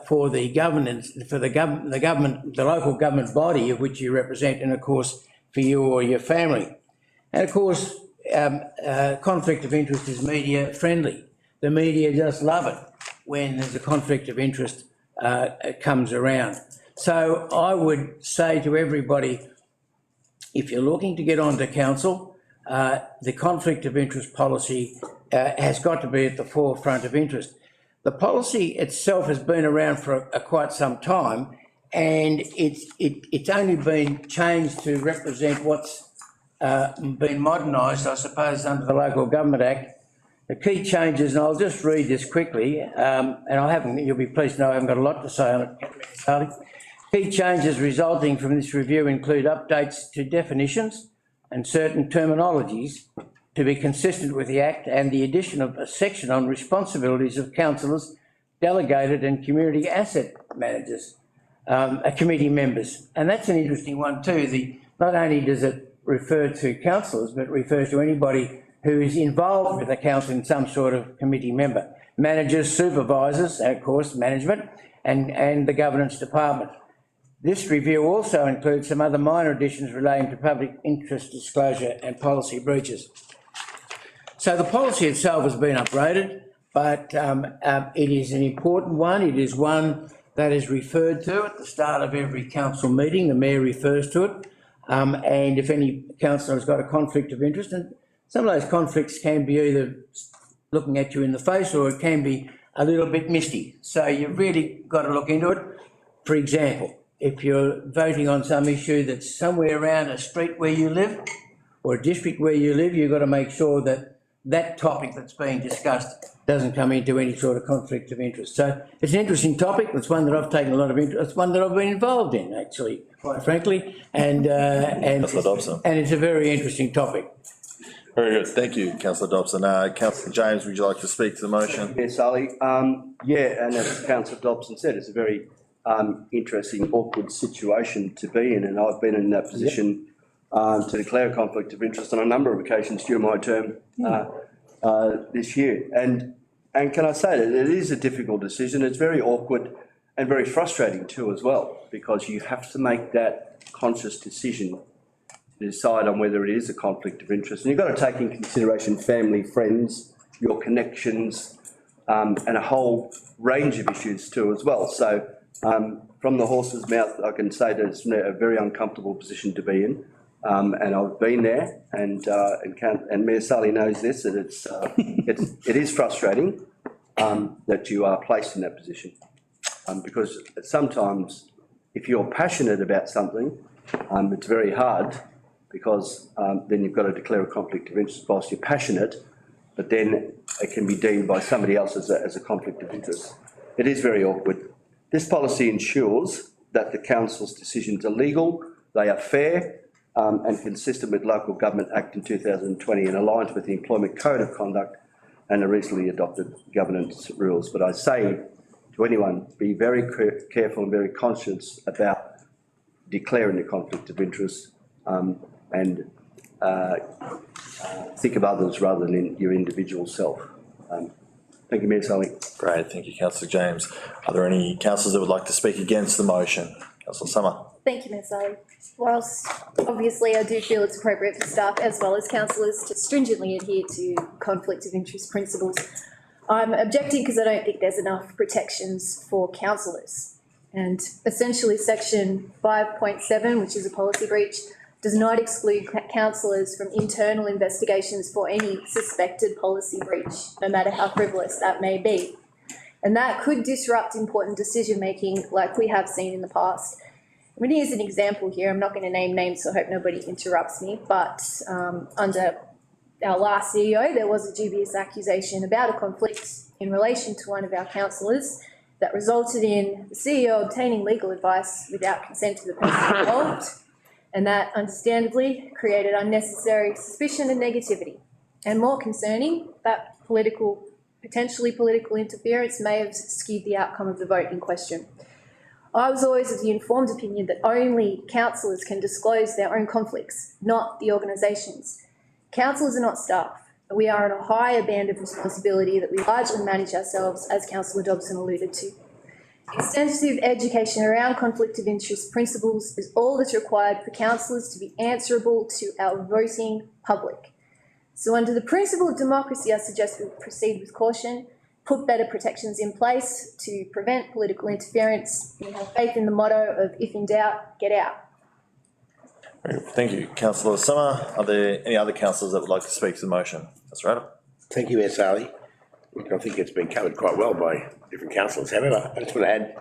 for the governance, for the government, the local government body of which you represent, and of course for you or your family. And of course, conflict of interest is media friendly. The media just love it when there's a conflict of interest comes around. So I would say to everybody, if you're looking to get onto council, the conflict of interest policy has got to be at the forefront of interest. The policy itself has been around for quite some time, and it's only been changed to represent what's been modernised, I suppose, under the Local Government Act. The key changes, and I'll just read this quickly, and you'll be pleased to know I haven't got a lot to say on it, Charlie. Key changes resulting from this review include updates to definitions and certain terminologies to be consistent with the Act, and the addition of a section on responsibilities of councillors, delegated and community asset managers, committee members. And that's an interesting one too. Not only does it refer to councillors, but it refers to anybody who is involved with the council in some sort of committee member. Managers, supervisors, and of course management, and the governance department. This review also includes some other minor additions relating to public interest disclosure and policy breaches. So the policy itself has been upgraded, but it is an important one. It is one that is referred to at the start of every council meeting. The mayor refers to it. And if any councillor has got a conflict of interest, and some of those conflicts can be either looking at you in the face or it can be a little bit misty. So you've really got to look into it. For example, if you're voting on some issue that's somewhere around a street where you live or a district where you live, you've got to make sure that that topic that's being discussed doesn't come into any sort of conflict of interest. So it's an interesting topic. It's one that I've taken a lot of interest. It's one that I've been involved in, actually, quite frankly, and Councillor Dobson. and it's a very interesting topic. Very good. Thank you, Councillor Dobson. Councillor James, would you like to speak to the motion? Yeah, Sally. Yeah, and as Councillor Dobson said, it's a very interesting, awkward situation to be in, and I've been in that position to declare a conflict of interest on a number of occasions during my term this year. And can I say that it is a difficult decision. It's very awkward and very frustrating too as well, because you have to make that conscious decision to decide on whether it is a conflict of interest. And you've got to take in consideration family, friends, your connections, and a whole range of issues too as well. So from the horse's mouth, I can say that it's a very uncomfortable position to be in. And I've been there, and Mayor Sully knows this, that it is frustrating that you are placed in that position, because sometimes if you're passionate about something, it's very hard, because then you've got to declare a conflict of interest whilst you're passionate, but then it can be deemed by somebody else as a conflict of interest. It is very awkward. This policy ensures that the council's decisions are legal, they are fair, and consistent with Local Government Act in 2020 and aligns with the Employment Code of Conduct and the recently adopted governance rules. But I say to anyone, be very careful and very conscious about declaring a conflict of interest, and think of others rather than your individual self. Thank you, Mayor Sully. Great, thank you, Councillor James. Are there any councillors that would like to speak against the motion? Councillor Summer. Thank you, Ms. Sally. Whilst obviously I do feel it's appropriate for staff as well as councillors to stringently adhere to conflict of interest principles, I'm objecting because I don't think there's enough protections for councillors. And essentially section 5.7, which is a policy breach, does not exclude councillors from internal investigations for any suspected policy breach, no matter how frivolous that may be. And that could disrupt important decision-making like we have seen in the past. I'm going to use an example here. I'm not going to name names, so I hope nobody interrupts me, but under our last CEO, there was a dubious accusation about a conflict in relation to one of our councillors that resulted in the CEO obtaining legal advice without consent to the person involved, and that understandably created unnecessary suspicion and negativity. And more concerning, that potentially political interference may have skewed the outcome of the vote in question. I was always of the informed opinion that only councillors can disclose their own conflicts, not the organisations. Councillors are not staff. We are on a higher band of responsibility that we largely manage ourselves, as Councillor Dobson alluded to. Extensive education around conflict of interest principles is all that's required for councillors to be answerable to our voting public. So under the principle of democracy, I suggest we proceed with caution, put better protections in place to prevent political interference, and have faith in the motto of if in doubt, get out. Thank you, Councillor Summer. Are there any other councillors that would like to speak to the motion? Councillor Adam. Thank you, Mayor Sully. Look, I think it's been covered quite well by different councillors. However, I just want to add,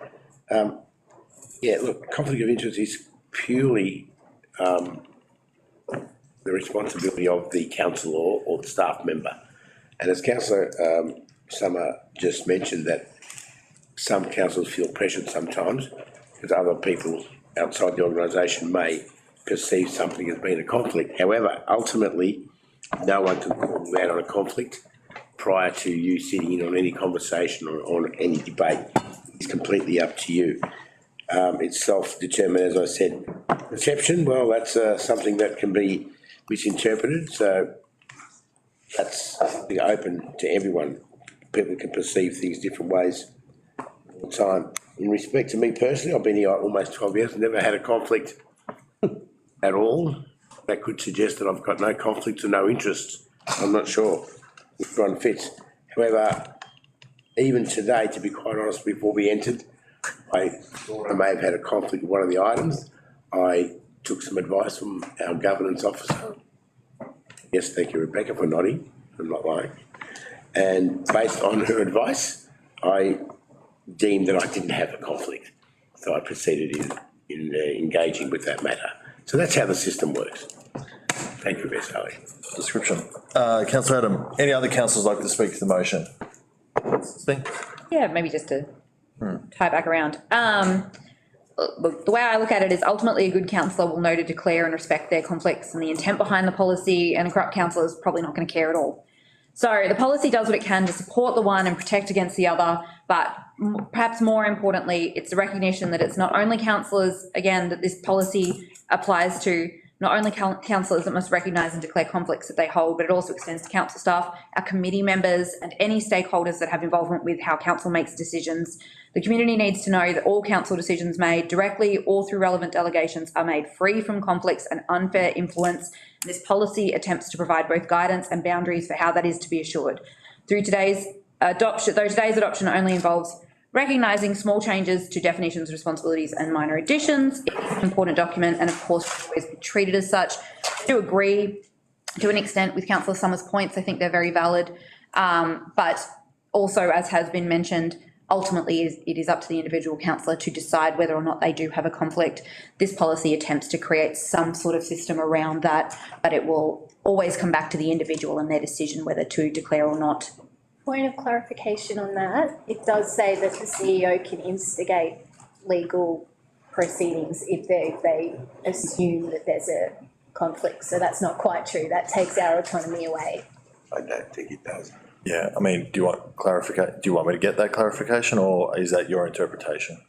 yeah, look, conflict of interest is purely the responsibility of the councillor or the staff member. And as Councillor Summer just mentioned, that some councillors feel pressured sometimes because other people outside the organisation may perceive something as being a conflict. However, ultimately, no one can call you out on a conflict prior to you sitting in on any conversation or on any debate. It's completely up to you. It's self-determined, as I said. Perception, well, that's something that can be misinterpreted, so that's something open to everyone. People can perceive things different ways all the time. In respect to me personally, I've been here almost 12 years, never had a conflict at all. That could suggest that I've got no conflicts or no interests. I'm not sure which one fits. However, even today, to be quite honest, before we entered, I thought I may have had a conflict with one of the items. I took some advice from our governance officer. Yes, thank you, Rebecca, for nodding. I'm not lying. And based on her advice, I deemed that I didn't have a conflict. So I proceeded in engaging with that matter. So that's how the system works. Thank you, Ms. Sally. Description. Councillor Adam, any other councillors like to speak to the motion? Yeah, maybe just to tie back around. Look, the way I look at it is ultimately a good councillor will know to declare and respect their conflicts and the intent behind the policy, and a corrupt councillor is probably not going to care at all. So the policy does what it can to support the one and protect against the other, but perhaps more importantly, it's the recognition that it's not only councillors, again, that this policy applies to, not only councillors that must recognise and declare conflicts that they hold, but it also extends to council staff, our committee members and any stakeholders that have involvement with how council makes decisions. The community needs to know that all council decisions made directly or through relevant delegations are made free from conflicts and unfair influence. This policy attempts to provide both guidance and boundaries for how that is to be assured. Through today's adoption, though today's adoption only involves recognising small changes to definitions, responsibilities and minor additions, it is an important document and of course should always be treated as such. I do agree to an extent with Councillor Summers' points. I think they're very valid, but also, as has been mentioned, ultimately it is up to the individual councillor to decide whether or not they do have a conflict. This policy attempts to create some sort of system around that, but it will always come back to the individual and their decision whether to declare or not. Point of clarification on that, it does say that the CEO can instigate legal proceedings if they assume that there's a conflict. So that's not quite true. That takes our autonomy away. I don't think it does. Yeah, I mean, do you want clarification? Do you want me to get that clarification, or is that your interpretation?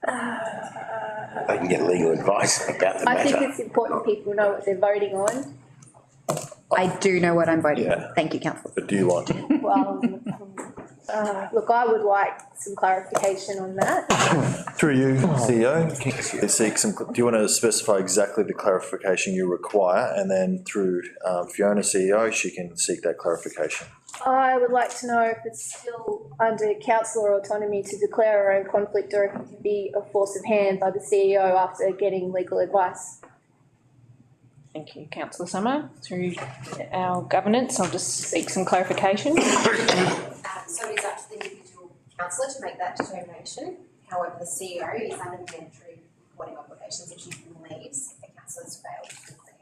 They can get legal advice about the matter. I think it's important people know what they're voting on. I do know what I'm voting Yeah. for. Thank you, councillor. But do you want? Well, look, I would like some clarification on that. Through you, CEO, can you seek some, do you want to specify exactly the clarification you require, and then through Fiona, CEO, she can seek that clarification? I would like to know if it's still under councillor autonomy to declare our own conflict, or if it can be a force of hand by the CEO after getting legal advice. Thank you, Councillor Summer. Through our governance, I'll just seek some clarification. So it is up to the individual councillor to make that determination. However, the CEO is under mandatory reporting obligations if she believes the councillor has failed to declare.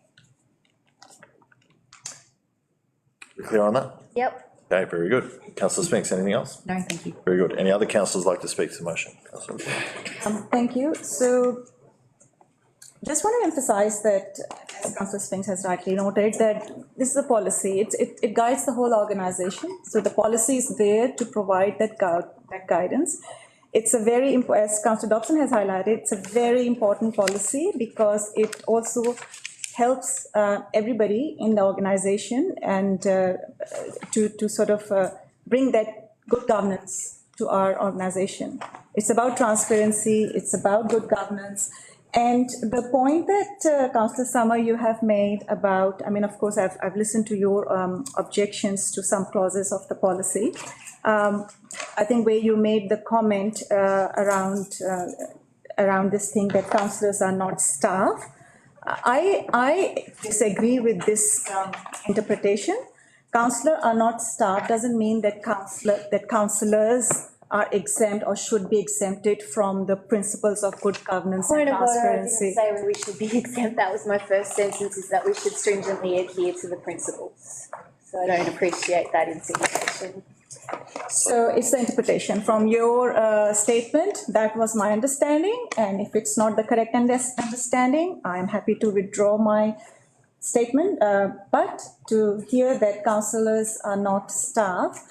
You clear on that? Yep. Okay, very good. Councillor Spinks, anything else? No, thank you. Very good. Any other councillors like to speak to the motion? Councillor. Thank you. So just want to emphasize that, as Councillor Spinks has rightly noted, that this is a policy. It guides the whole organisation. So the policy is there to provide that guidance. It's a very, as Councillor Dobson has highlighted, it's a very important policy because it also helps everybody in the organisation and to sort of bring that good governance to our organisation. It's about transparency, it's about good governance. And the point that Councillor Summer you have made about, I mean, of course, I've listened to your objections to some clauses of the policy. I think where you made the comment around this thing that councillors are not staff, I disagree with this interpretation. Councillors are not staff doesn't mean that councillors are exempt or should be exempted from the principles of good governance and transparency. Point of order, I didn't say we should be exempt. That was my first sentence, is that we should stringently adhere to the principles. So I don't appreciate that insinuation. So it's the interpretation. From your statement, that was my understanding, and if it's not the correct understanding, I'm happy to withdraw my statement. But to hear that councillors are not staff,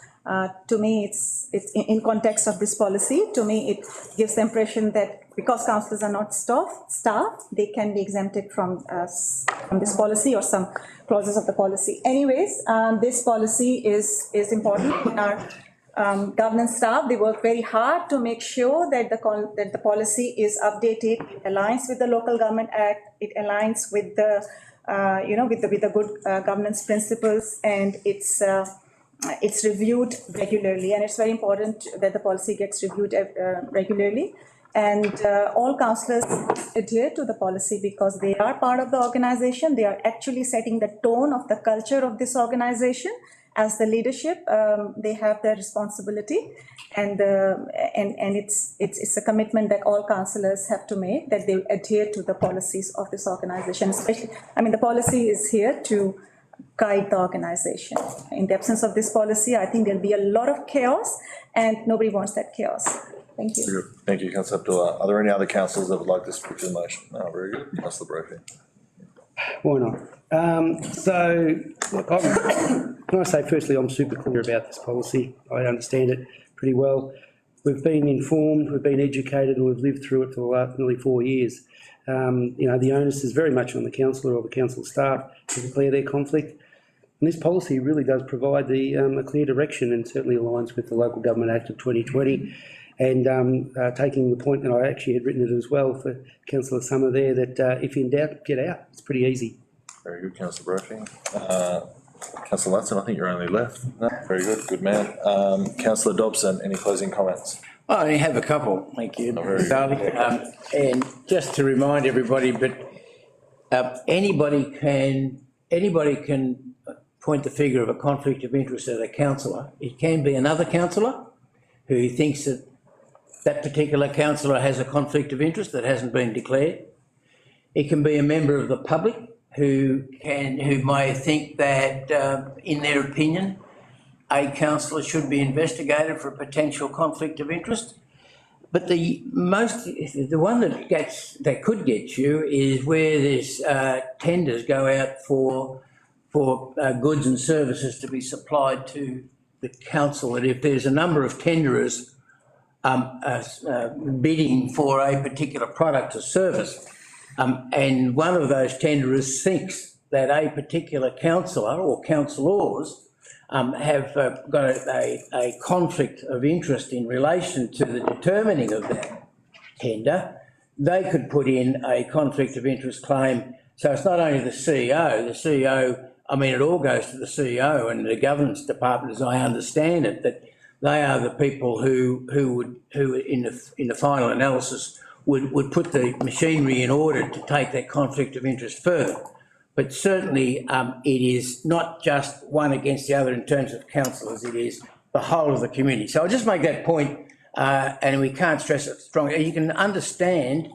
to me, it's in context of this policy, to me, it gives the impression that because councillors are not staff, they can be exempted from this policy or some clauses of the policy. Anyways, this policy is important in our governance staff. They work very hard to make sure that the policy is updated, it aligns with the Local Government Act, it aligns with the with the good governance principles, and it's reviewed regularly, and it's very important that the policy gets reviewed regularly. And all councillors adhere to the policy because they are part of the organisation. They are actually setting the tone of the culture of this organisation. As the leadership, they have their responsibility, and it's a commitment that all councillors have to make, that they adhere to the policies of this organisation. Especially, I mean, the policy is here to guide the organisation. In the absence of this policy, I think there'll be a lot of chaos, and nobody wants that chaos. Thank you. Very good. Thank you, Councillor Abdullah. Are there any other councillors that would like to speak to the motion? No, very good. Councillor Brophy. Why not? So, look, can I say firstly, I'm super clear about this policy. I understand it pretty well. We've been informed, we've been educated, and we've lived through it for the last nearly 4 years. You know, the onus is very much on the councillor or the council staff to declare their conflict. And this policy really does provide a clear direction and certainly aligns with the Local Government Act of 2020. And taking the point that I actually had written it as well for Councillor Summer there, that if in doubt, get out. It's pretty easy. Very good, Councillor Brophy. Councillor Latson, I think you're only left. No, very good, good man. Councillor Dobson, any closing comments? I only have a couple, thank you, very Charlie. And just to remind everybody, but anybody can point the figure of a conflict of interest at a councillor. It can be another councillor who thinks that that particular councillor has a conflict of interest that hasn't been declared. It can be a member of the public who may think that, in their opinion, a councillor should be investigated for a potential conflict of interest. But the one that could get you is where there's tenders go out for goods and services to be supplied to the council. And if there's a number of tenderers bidding for a particular product or service, and one of those tenderers thinks that a particular councillor or councillors have got a conflict of interest in relation to the determining of that tender, they could put in a conflict of interest claim. So it's not only the CEO, I mean, it all goes to the CEO and the governance department, as I understand it, that they are the people who in the final analysis would put the machinery in order to take that conflict of interest further. But certainly it is not just one against the other in terms of councillors, it is the whole of the community. So I'll just make that point, and we can't stress it strongly. You can understand,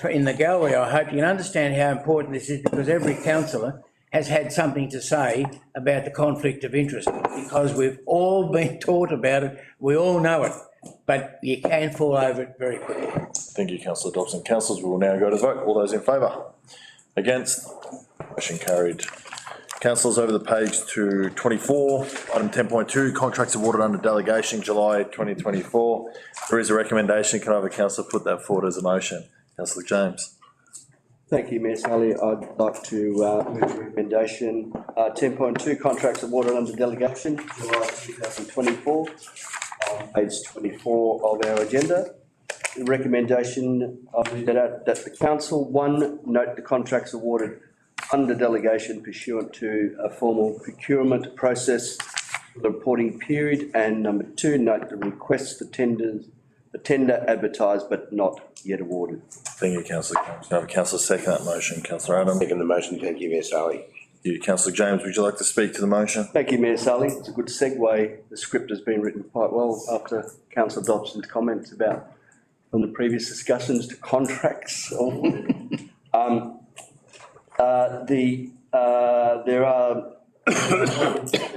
in the gallery, I hope you can understand how important this is, because every councillor has had something to say about the conflict of interest, because we've all been taught about it, we all know it, but you can fall over it very quickly. Thank you, Councillor Dobson. Councillors, we will now go to vote. All those in favour? Against? Motion carried. Councillors, over the page to 24, item 10.2, contracts awarded under delegation, July 2024. There is a recommendation. Can I have a councillor put that forward as a motion? Councillor James. Thank you, Mayor Sally. I'd like to move the recommendation 10.2, contracts awarded under delegation, July 2024, on page 24 of our agenda. The recommendation that the council, 1, note the contracts awarded under delegation pursuant to a formal procurement process for the reporting period, and number 2, note the request for tender advertised but not yet awarded. Thank you, Councillor James. Can I have a councillor second that motion? Councillor Adam. Second the motion. Thank you, Mayor Sally. Thank you. Councillor James, would you like to speak to the motion? Thank you, Mayor Sally. It's a good segue. The script has been written quite well after Councillor Dobson's comments about from the previous discussions to contracts. There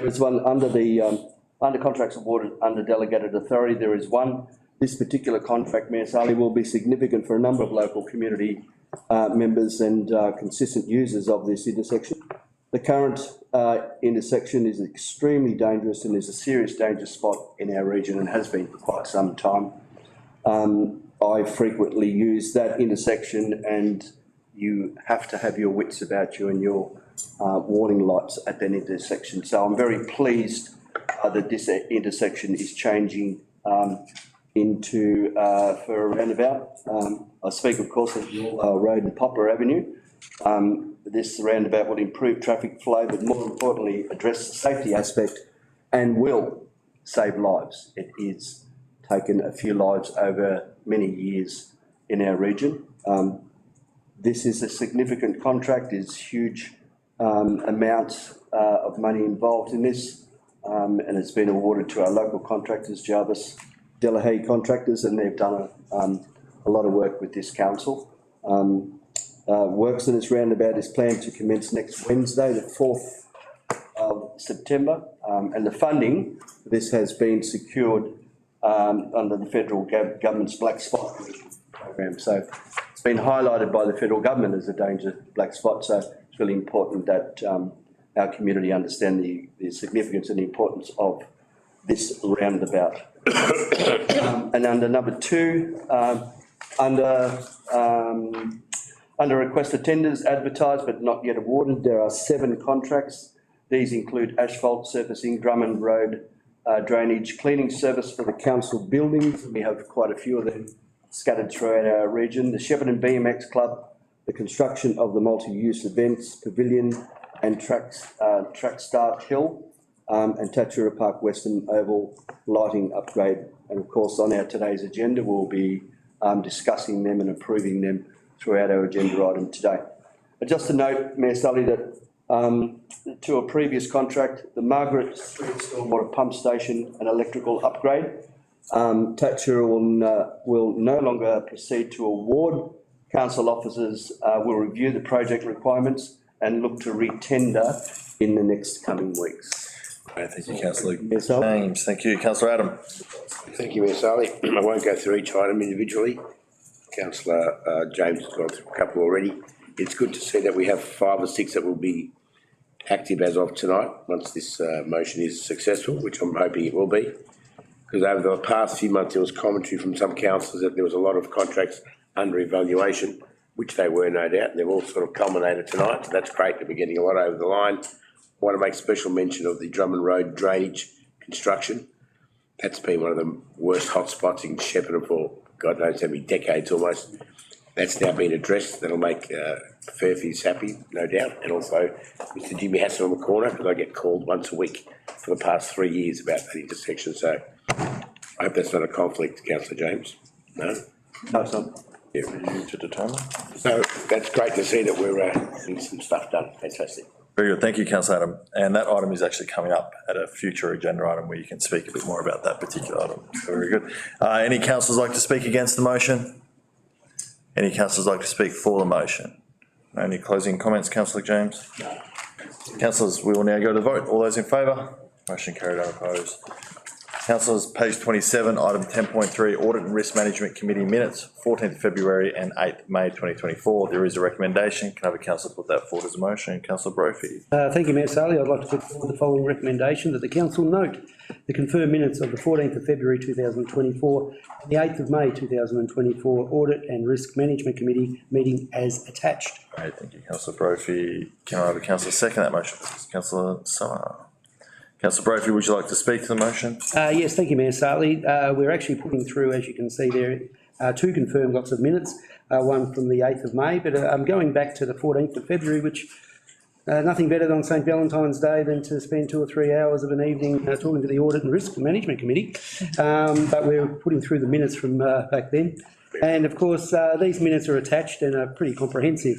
is one under contracts awarded under delegated authority. There is one. This particular contract, Mayor Sally, will be significant for a number of local community members and consistent users of this intersection. The current intersection is extremely dangerous and is a serious danger spot in our region and has been for quite some time. I frequently use that intersection, and you have to have your wits about you and your warning lights at that intersection. So I'm very pleased that this intersection is changing into for a roundabout. I speak, of course, of Yule Road and Poplar Avenue. This roundabout will improve traffic flow, but more importantly, address the safety aspect and will save lives. It is taken a few lives over many years in our region. This is a significant contract, there's huge amounts of money involved in this, and it's been awarded to our local contractors, Jarvis Delahaye Contractors, and they've done a lot of work with this council. Works in this roundabout is planned to commence next Wednesday, the 4th of September, and the funding for this has been secured under the federal government's black spot program. So it's been highlighted by the federal government as a danger black spot. So it's really important that our community understand the significance and the importance of this roundabout. And under number 2, under requested tenders advertised but not yet awarded, there are 7 contracts. These include asphalt surfacing, Drummond Road drainage, cleaning service for the council buildings. We have quite a few of them scattered throughout our region. The Shepparton BMX Club, the construction of the multi-use events pavilion and track start hill, and Tatura Park Western Oval lighting upgrade. And of course, on our today's agenda, we'll be discussing them and approving them throughout our agenda item today. But just to note, Mayor Sully, that to a previous contract, the Margaret Street Stormwater Pump Station and electrical upgrade, Tatura will no longer proceed to award. Council officers will review the project requirements and look to re-tender in the next coming weeks. Great, thank you, councillor Yes, Al. James. Thank you, councillor Adam. Thank you, Mayor Sally. I won't go through each item individually. Councillor James has gone through a couple already. It's good to see that we have 5 or 6 that will be active as of tonight, once this motion is successful, which I'm hoping it will be. Because over the past few months, there was commentary from some councillors that there was a lot of contracts under evaluation, which they were, no doubt, and they've all sort of culminated tonight. So that's great that we're getting a lot over the line. I want to make special mention of the Drummond Road drainage construction. That's been one of the worst hotspots in Shepparton for God knows how many decades almost. That's now been addressed. That'll make Fairfields happy, no doubt. And also Mr Jimmy Hassan on the corner, because I get called once a week for the past 3 years about that intersection. So I hope that's not a conflict, Councillor James. No? No, it's not. Yeah, review to determine. So that's great to see that we're getting some stuff done. Fantastic. Very good, thank you, councillor Adam. And that item is actually coming up at a future agenda item where you can speak a bit more about that particular item. So very good. Any councillors like to speak against the motion? Any councillors like to speak for the motion? Any closing comments, councillor James? No. Councillors, we will now go to the vote. All those in favour? Motion carried, unopposed. Councillors, page 27, item 10.3, Audit and Risk Management Committee minutes, 14th February and 8th May 2024. There is a recommendation. Can I have a councillor put that forward as a motion? Councillor Brophy. Thank you, Mayor Sally. I'd like to put forward the following recommendation, that the council note the confirmed minutes of the 14th of February 2024 and the 8th of May 2024 Audit and Risk Management Committee meeting as attached. Great, thank you, councillor Brophy. Can I have a councillor second that motion, please? Councillor Summer. Councillor Brophy, would you like to speak to the motion? Yes, thank you, Mayor Sartley. We're actually putting through, as you can see there, 2 confirmed lots of minutes, one from the 8th of May, but I'm going back to the 14th of February, which nothing better on St Valentine's Day than to spend 2 or 3 hours of an evening talking to the Audit and Risk Management Committee. But we're putting through the minutes from back then. And of course, these minutes are attached and are pretty comprehensive.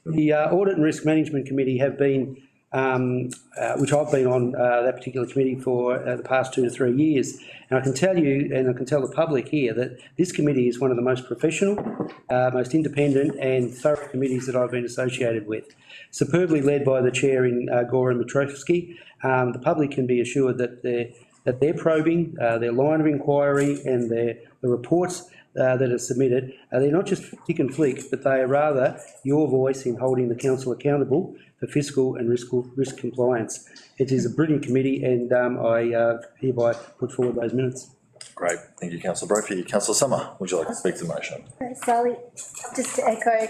The Audit and Risk Management Committee have been which I've been on that particular committee for the past 2 to 3 years. And I can tell you, and I can tell the public here, that this committee is one of the most professional, most independent and thorough committees that I've been associated with. Superbly led by the chair in Gora Mitrovsky. The public can be assured that they're probing, their line of inquiry and the reports that are submitted, they're not just tick and flick, but they are rather your voice in holding the council accountable for fiscal and risk compliance. It is a brilliant committee, and I hereby put forward those minutes. Great, thank you, councillor Brophy. Councillor Summer, would you like to speak to the motion? Sally, just to echo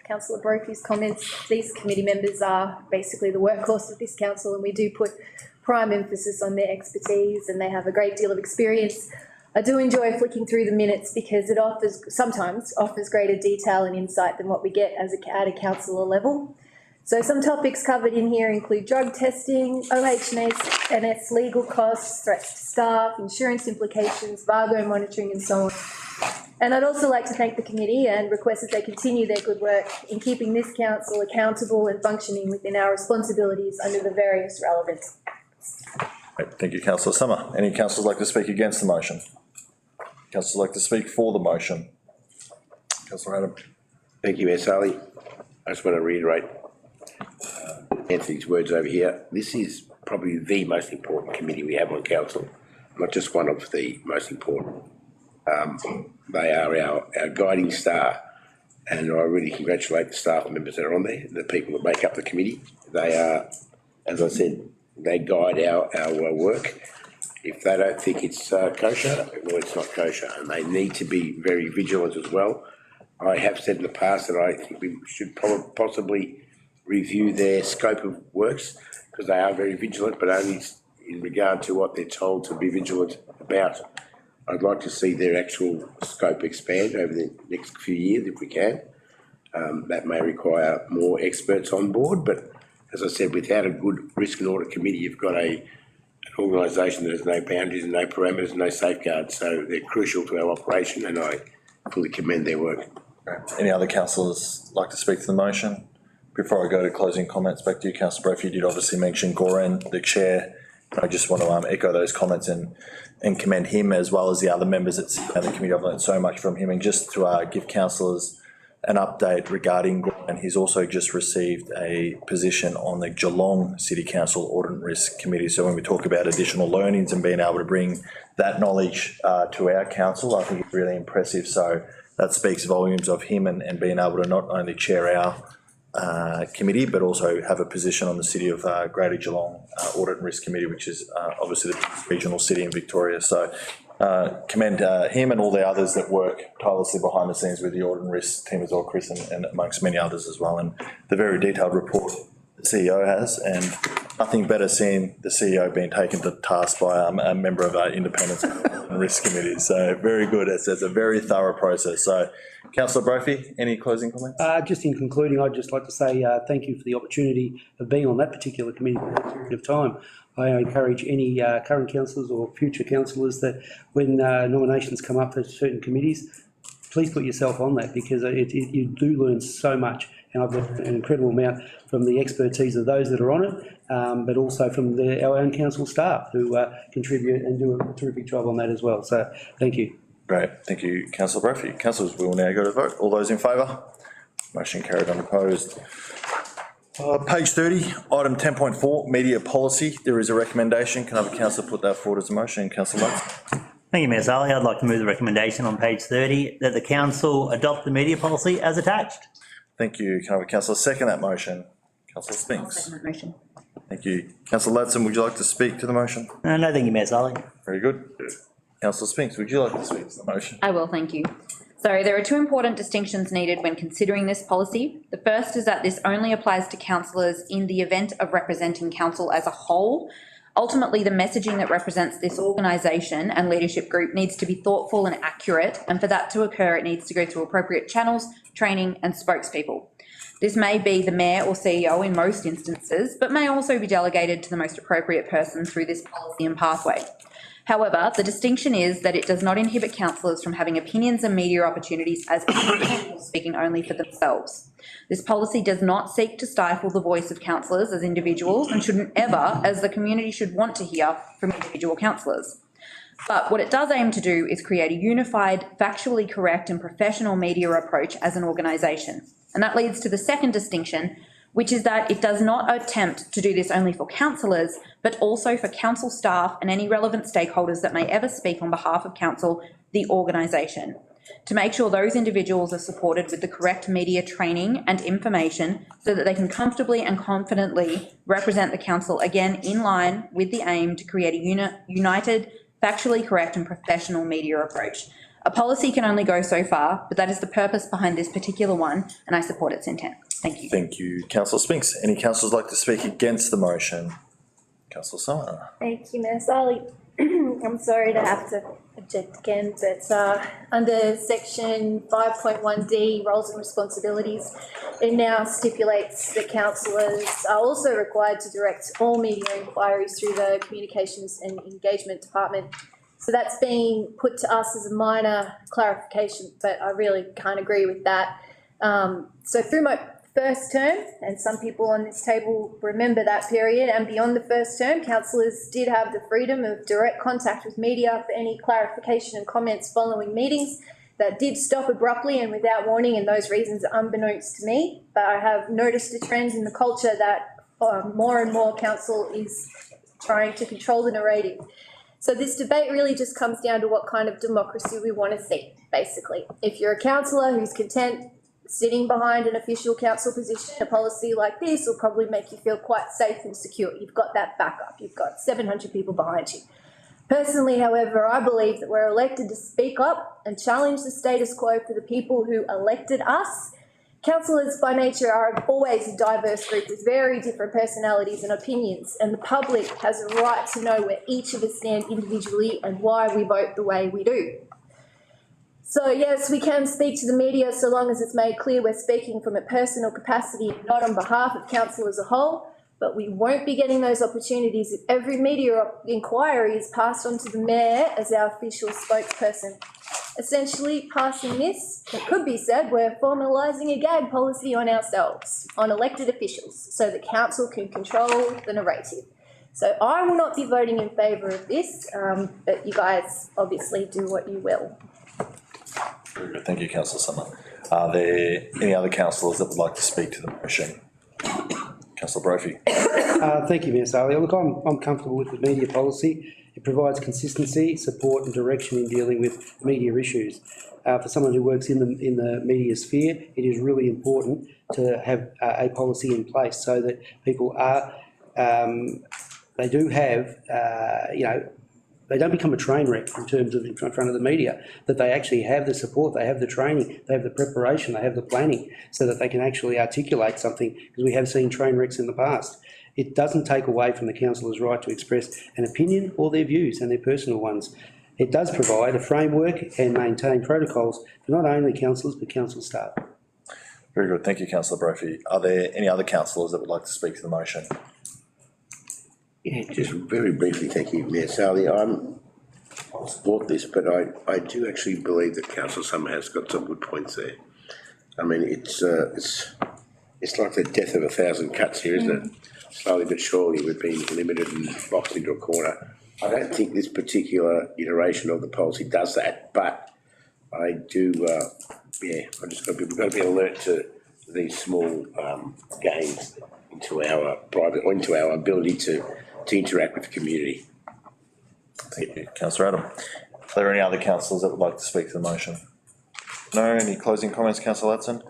Councillor Brophy's comments, these committee members are basically the workhorse of this council, and we do put prime emphasis on their expertise, and they have a great deal of experience. I do enjoy flicking through the minutes because it sometimes offers greater detail and insight than what we get at a councillor level. So some topics covered in here include drug testing, OH&S legal costs, threats to staff, insurance implications, VARGO monitoring and so on. And I'd also like to thank the committee and request that they continue their good work in keeping this council accountable and functioning within our responsibilities under the various relevant acts. Right, thank you, councillor Summer. Any councillors like to speak against the motion? Councillors like to speak for the motion? Councillor Adam. Thank you, Mayor Sally. I just want to reiterate Anthony's words over here. This is probably the most important committee we have on council, not just one of the most important. They are our guiding star, and I really congratulate the staff members that are on there, the people that make up the committee. They are, as I said, they guide our work. If they don't think it's kosher, well, it's not kosher, and they need to be very vigilant as well. I have said in the past that I think we should possibly review their scope of works, because they are very vigilant, but only in regard to what they're told to be vigilant about. I'd like to see their actual scope expand over the next few years if we can. That may require more experts on board, but as I said, without a good risk and audit committee, you've got an organisation that has no boundaries and no parameters and no safeguards, so they're crucial to our operation, and I fully commend their work. Any other councillors like to speak to the motion? Before I go to closing comments, back to you, councillor Brophy. You did obviously mention Goran, the chair. I just want to echo those comments and commend him as well as the other members at the committee. I've learned so much from him. And just to give councillors an update regarding Goran, he's also just received a position on the Geelong City Council Audit and Risk Committee. So when we talk about additional learnings and being able to bring that knowledge to our council, I think it's really impressive. So that speaks volumes of him and being able to not only chair our committee, but also have a position on the City of Greater Geelong Audit and Risk Committee, which is obviously the regional city in Victoria. So commend him and all the others that work tirelessly behind the scenes with the Audit and Risk team as well, Chris, and amongst many others as well. And the very detailed report the CEO has, and nothing better seeing the CEO being taken to task by a member of our Independence and Risk Committee. So very good. It's a very thorough process. So councillor Brophy, any closing comments? Just in concluding, I'd just like to say thank you for the opportunity of being on that particular committee for a period of time. I encourage any current councillors or future councillors that when nominations come up for certain committees, please put yourself on that, because you do learn so much, and I've learned an incredible amount from the expertise of those that are on it, but also from our own council staff who contribute and do a terrific job on that as well. So thank you. Great, thank you, councillor Brophy. Councillors, we will now go to vote. All those in favour? Motion carried, unopposed. Page 30, item 10.4, media policy. There is a recommendation. Can I have a councillor put that forward as a motion? Councillor Lutz. Thank you, Mayor Sally. I'd like to move the recommendation on page 30 that the council adopt the media policy as attached. Thank you. Can I have a councillor second that motion? Councillor I'll Spinks. second that motion. Thank you. Councillor Ladson, would you like to speak to the motion? No, thank you, Mayor Sally. Very good. Councillor Spinks, would you like to speak to the motion? I will, thank you. So there are two important distinctions needed when considering this policy. The first is that this only applies to councillors in the event of representing council as a whole. Ultimately, the messaging that represents this organisation and leadership group needs to be thoughtful and accurate, and for that to occur, it needs to go through appropriate channels, training and spokespeople. This may be the mayor or CEO in most instances, but may also be delegated to the most appropriate person through this policy and pathway. However, the distinction is that it does not inhibit councillors from having opinions and media opportunities as individuals speaking only for themselves. This policy does not seek to stifle the voice of councillors as individuals and shouldn't ever, as the community should want to hear from individual councillors. But what it does aim to do is create a unified, factually correct and professional media approach as an organisation. And that leads to the second distinction, which is that it does not attempt to do this only for councillors, but also for council staff and any relevant stakeholders that may ever speak on behalf of council, the organisation, to make sure those individuals are supported with the correct media training and information so that they can comfortably and confidently represent the council, again in line with the aim to create a united, factually correct and professional media approach. A policy can only go so far, but that is the purpose behind this particular one, and I support its intent. Thank you. Thank you, councillor Spinks. Any councillors like to speak against the motion? Councillor Summer. Thank you, Mayor Sally. I'm sorry to have to object again, but under section 5.1D, roles and responsibilities, it now stipulates that councillors are also required to direct all media inquiries through the Communications and Engagement Department So that's being put to us as a minor clarification, but I really can't agree with that. So through my first term, and some people on this table remember that period, and beyond the first term, councillors did have the freedom of direct contact with media for any clarification and comments following meetings. That did stop abruptly and without warning, and those reasons are unbeknownst to me. But I have noticed a trend in the culture that more and more council is trying to control the narrative. So this debate really just comes down to what kind of democracy we want to see, basically. If you're a councillor who's content sitting behind an official council position, a policy like this will probably make you feel quite safe and secure. You've got that backup. You've got 700 people behind you. Personally, however, I believe that we're elected to speak up and challenge the status quo for the people who elected us. Councillors by nature are always a diverse group with very different personalities and opinions, and the public has a right to know where each of us stand individually and why we vote the way we do. So yes, we can speak to the media so long as it's made clear we're speaking from a personal capacity and not on behalf of council as a whole. But we won't be getting those opportunities if every media inquiry is passed on to the mayor as our official spokesperson. Essentially, passing this, it could be said, we're formalising a gag policy on ourselves, on elected officials, so the council can control the narrative. So I will not be voting in favour of this, but you guys obviously do what you will. Very good. Thank you, Councillor Summer. Are there any other councillors that would like to speak to the motion? Councillor Brophy. Thank you, Mayor Saleh. Look, I'm comfortable with the media policy. It provides consistency, support and direction in dealing with media issues. For someone who works in the media sphere, it is really important to have a policy in place so that people are, they do have, they don't become a train wreck in terms of in front of the media, that they actually have the support, they have the training, they have the preparation, they have the planning, so that they can actually articulate something, because we have seen train wrecks in the past. It doesn't take away from the councillor's right to express an opinion or their views and their personal ones. It does provide a framework and maintain protocols for not only councillors but council staff. Very good. Thank you, Councillor Brophy. Are there any other councillors that would like to speak to the motion? Yeah, just very briefly, thank you, Mayor Saleh. I'll support this, but I do actually believe that Councillor Summer has got some good points there. I mean, it's like the death of 1,000 cuts here, isn't it? Slowly but surely we've been limited and boxed into a corner. I don't think this particular iteration of the policy does that, but I do, we've got to be alert to these small gains into our private, or into our ability to interact with the community. Thank you. Councillor Adam. Are there any other councillors that would like to speak to the motion? No? Any closing comments, Councillor Latson?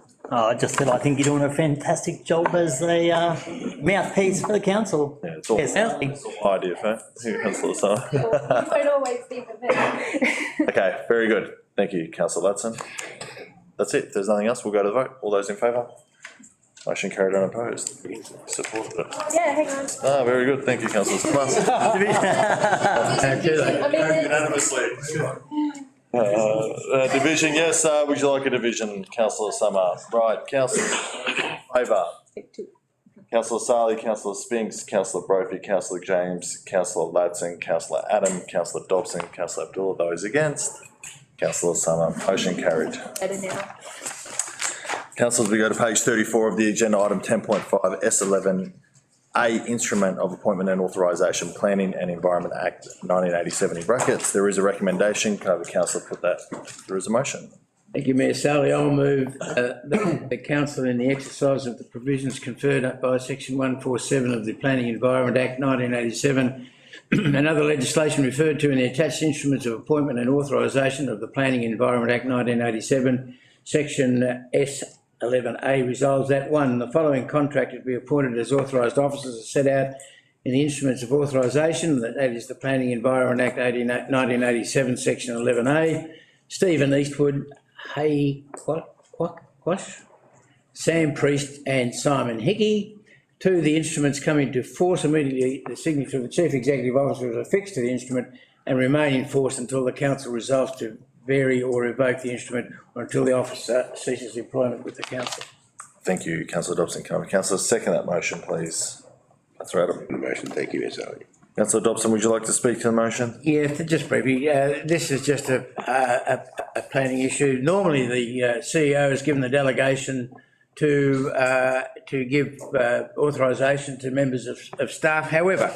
Just that I think you're doing a fantastic job as a mouthpiece for the council. Yeah, it's all, Yes, it's all idea, fair. Councillor Summer. You won't always be prepared. Okay, very good. Thank you, Councillor Latson. That's it. If there's nothing else, we'll go to the vote. All those in favour? Motion carried unopposed. Support it. Yeah, hang on. Ah, very good. Thank you, Councillor Summer. Unanimously. Division, yes. Would you like a division, Councillor Summer? Right, Councillor favour. Councillor Saleh, Councillor Spinks, Councillor Brophy, Councillor James, Councillor Latson, Councillor Adam, Councillor Dobson, Councillor Abdullah. Those against? Councillor Summer. Motion carried. Better now. Councillors, we go to page 34 of the agenda, item 10.5, S11A, Instrument of Appointment and Authorisation, Planning and Environment Act 1987 in brackets. There is a recommendation. Can I have the councillor put that through as a motion? Thank you, Mayor Saleh. I'll move that the council, in the exercise of the provisions conferred by section 147 of the Planning and Environment Act 1987 and other legislation referred to in the attached instruments of appointment and authorisation of the Planning and Environment Act 1987, section S11A, resolves that 1, the following contractor to be appointed as authorised officers as set out in the instruments of authorisation, that is the Planning and Environment Act 1987, section 11A, Stephen Eastwood, Quash, Sam Priest and Simon Hickey. 2, the instruments come into force immediately. The signature of the Chief Executive Officer is affixed to the instrument and remain in force until the council resolves to vary or revoke the instrument or until the officer ceases employment with the council. Thank you, Councillor Dobson. Can I have a councillor second that motion, please? Councillor Adam. The motion, thank you, Ms. Ali. Councillor Dobson, would you like to speak to the motion? Yeah, just briefly, this is just a planning issue. Normally, the CEO is given the delegation to give authorisation to members of staff. However,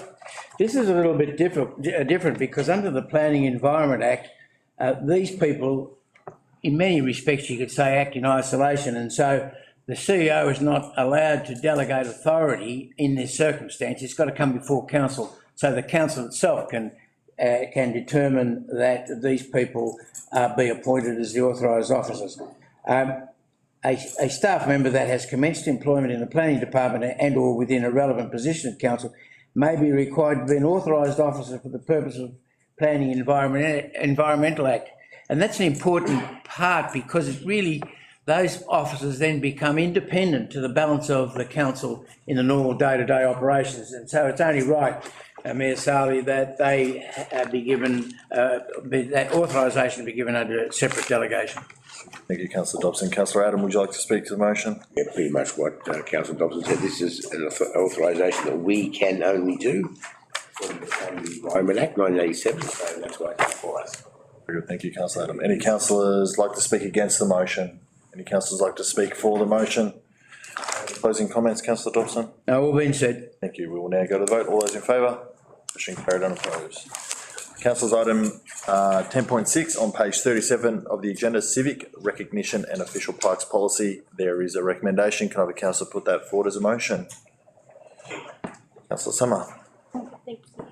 this is a little bit different because under the Planning Environment Act, these people, in many respects, you could say, act in isolation, and so the CEO is not allowed to delegate authority in this circumstance. It's got to come before council, so the council itself can determine that these people be appointed as the authorised officers. A staff member that has commenced employment in the planning department and or within a relevant position at council may be required to be an authorised officer for the purpose of Planning Environmental Act. And that's an important part because it really, those officers then become independent to the balance of the council in the normal day-to-day operations. And so it's only right, Mayor Sali, that they be given, that authorisation be given under a separate delegation. Thank you, councillor Dobson. Councillor Adam, would you like to speak to the motion? Yeah, pretty much what councillor Dobson said. This is an authorisation that we can only do from the Environment Act 1987, so that's why it's for us. Very good. Thank you, councillor Adam. Any councillors like to speak against the motion? Any councillors like to speak for the motion? Closing comments, councillor Dobson? No, all been said. Thank you. We will now go to the vote. All those in favour? Motion carried, unopposed. Councillors, item 10.6 on page 37 of the agenda, civic recognition and official parks policy. There is a recommendation. Can I have a councillor put that forward as a motion? Councillor Summer. Thank you.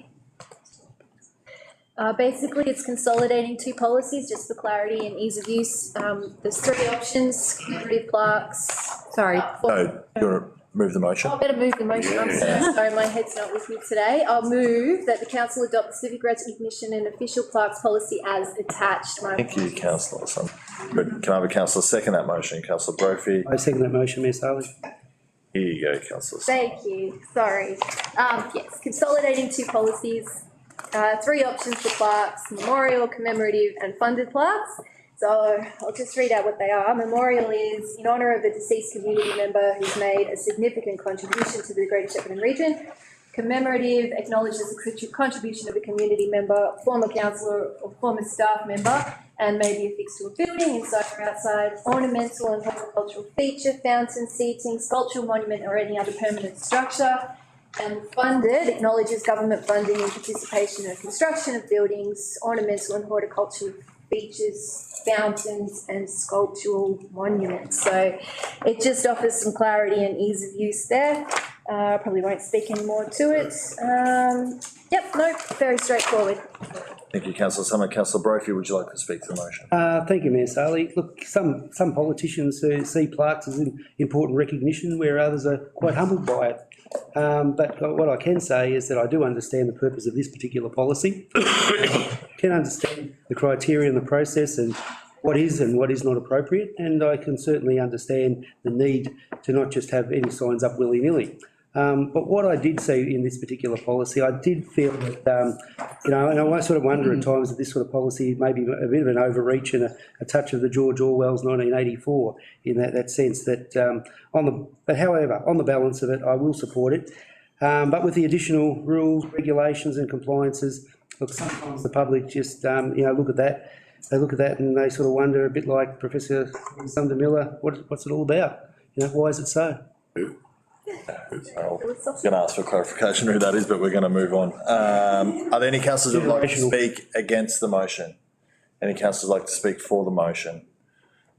Basically, it's consolidating two policies just for clarity and ease of use. There's three options: commemorative plaques. Sorry. No, you want to move the motion? I better move the motion. I'm sorry, my head's not with me today. I'll move that the council adopt the civic recognition and official plaques policy as attached. Thank you, councillor Summer. Good. Can I have a councillor second that motion? Councillor Brophy. I second that motion, Mayor Sali. Here you go, councillor. Thank you. Sorry. Yes, consolidating two policies. Three options for plaques: memorial, commemorative and funded plaques. So I'll just read out what they are. Memorial is in honour of a deceased community member who's made a significant contribution to the Greater Shepparton region. Commemorative acknowledges the contribution of a community member, former councillor or former staff member, and may be affixed to a building inside or outside. Ornamental and horticultural feature, fountain, seating, sculptural monument or any other permanent structure. And funded acknowledges government funding and participation in construction of buildings, ornamental and horticultural features, fountains and sculptural monuments. So it just offers some clarity and ease of use there. Probably won't speak any more to it. Yep, no, very straightforward. Thank you, councillor Summer. Councillor Brophy, would you like to speak to the motion? Thank you, Mayor Sali. Look, some politicians see plaques as important recognition, where others are quite humbled by it. But what I can say is that I do understand the purpose of this particular policy. Can understand the criteria and the process and what is and what is not appropriate, and I can certainly understand the need to not just have any signs up willy-nilly. But what I did see in this particular policy, I did feel that, and I sort of wonder at times that this sort of policy may be a bit of an overreach and a touch of the George Orwell's 1984 in that sense that, but however, on the balance of it, I will support it. But with the additional rules, regulations and compliances, look, sometimes the public just, look at that. They look at that and they sort of wonder, a bit like Professor Sumner Miller, what's it all about? Why is it so? I'm going to ask for clarification who that is, but we're going to move on. Are there any councillors who would like to speak against the motion? Any councillors like to speak for the motion?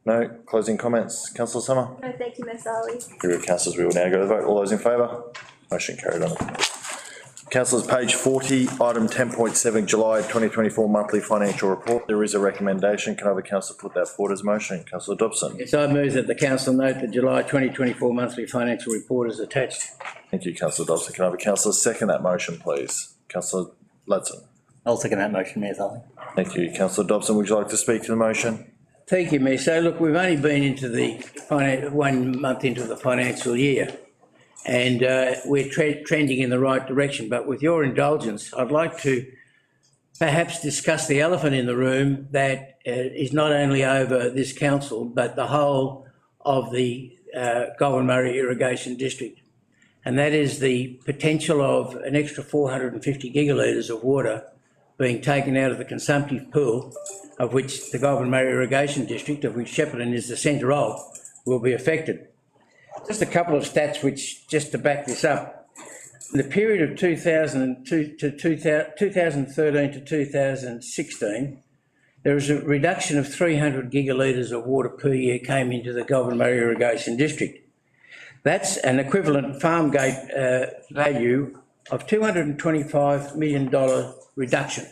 No? Closing comments? Councillor Summer? No, thank you, Ms. Ali. Very good, councillors. We will now go to the vote. All those in favour? Motion carried on. Councillors, page 40, item 10.7, July 2024 monthly financial report. There is a recommendation. Can I have a councillor put that forward as a motion? Councillor Dobson. Yes, I move that the council note the July 2024 monthly financial report is attached. Thank you, councillor Dobson. Can I have a councillor second that motion, please? Councillor Ladson. I'll second that motion, Mayor Sali. Thank you. Councillor Dobson, would you like to speak to the motion? Thank you, Mayor. So look, we've only been into the 1 month into the financial year, and we're trending in the right direction. But with your indulgence, I'd like to perhaps discuss the elephant in the room that is not only over this council, but the whole of the Goulburn Murray Irrigation District. and that is the potential of an extra 450 gigalitres of water being taken out of the consumptive pool, of which the Goulburn Murray Irrigation District, of which Shepparton is the centre of, will be affected. Just a couple of stats which, just to back this up, in the period of 2013 to 2016, there was a reduction of 300 gigalitres of water per year came into the Goulburn Murray Irrigation District. That's an equivalent farm gate value of $225 million reduction.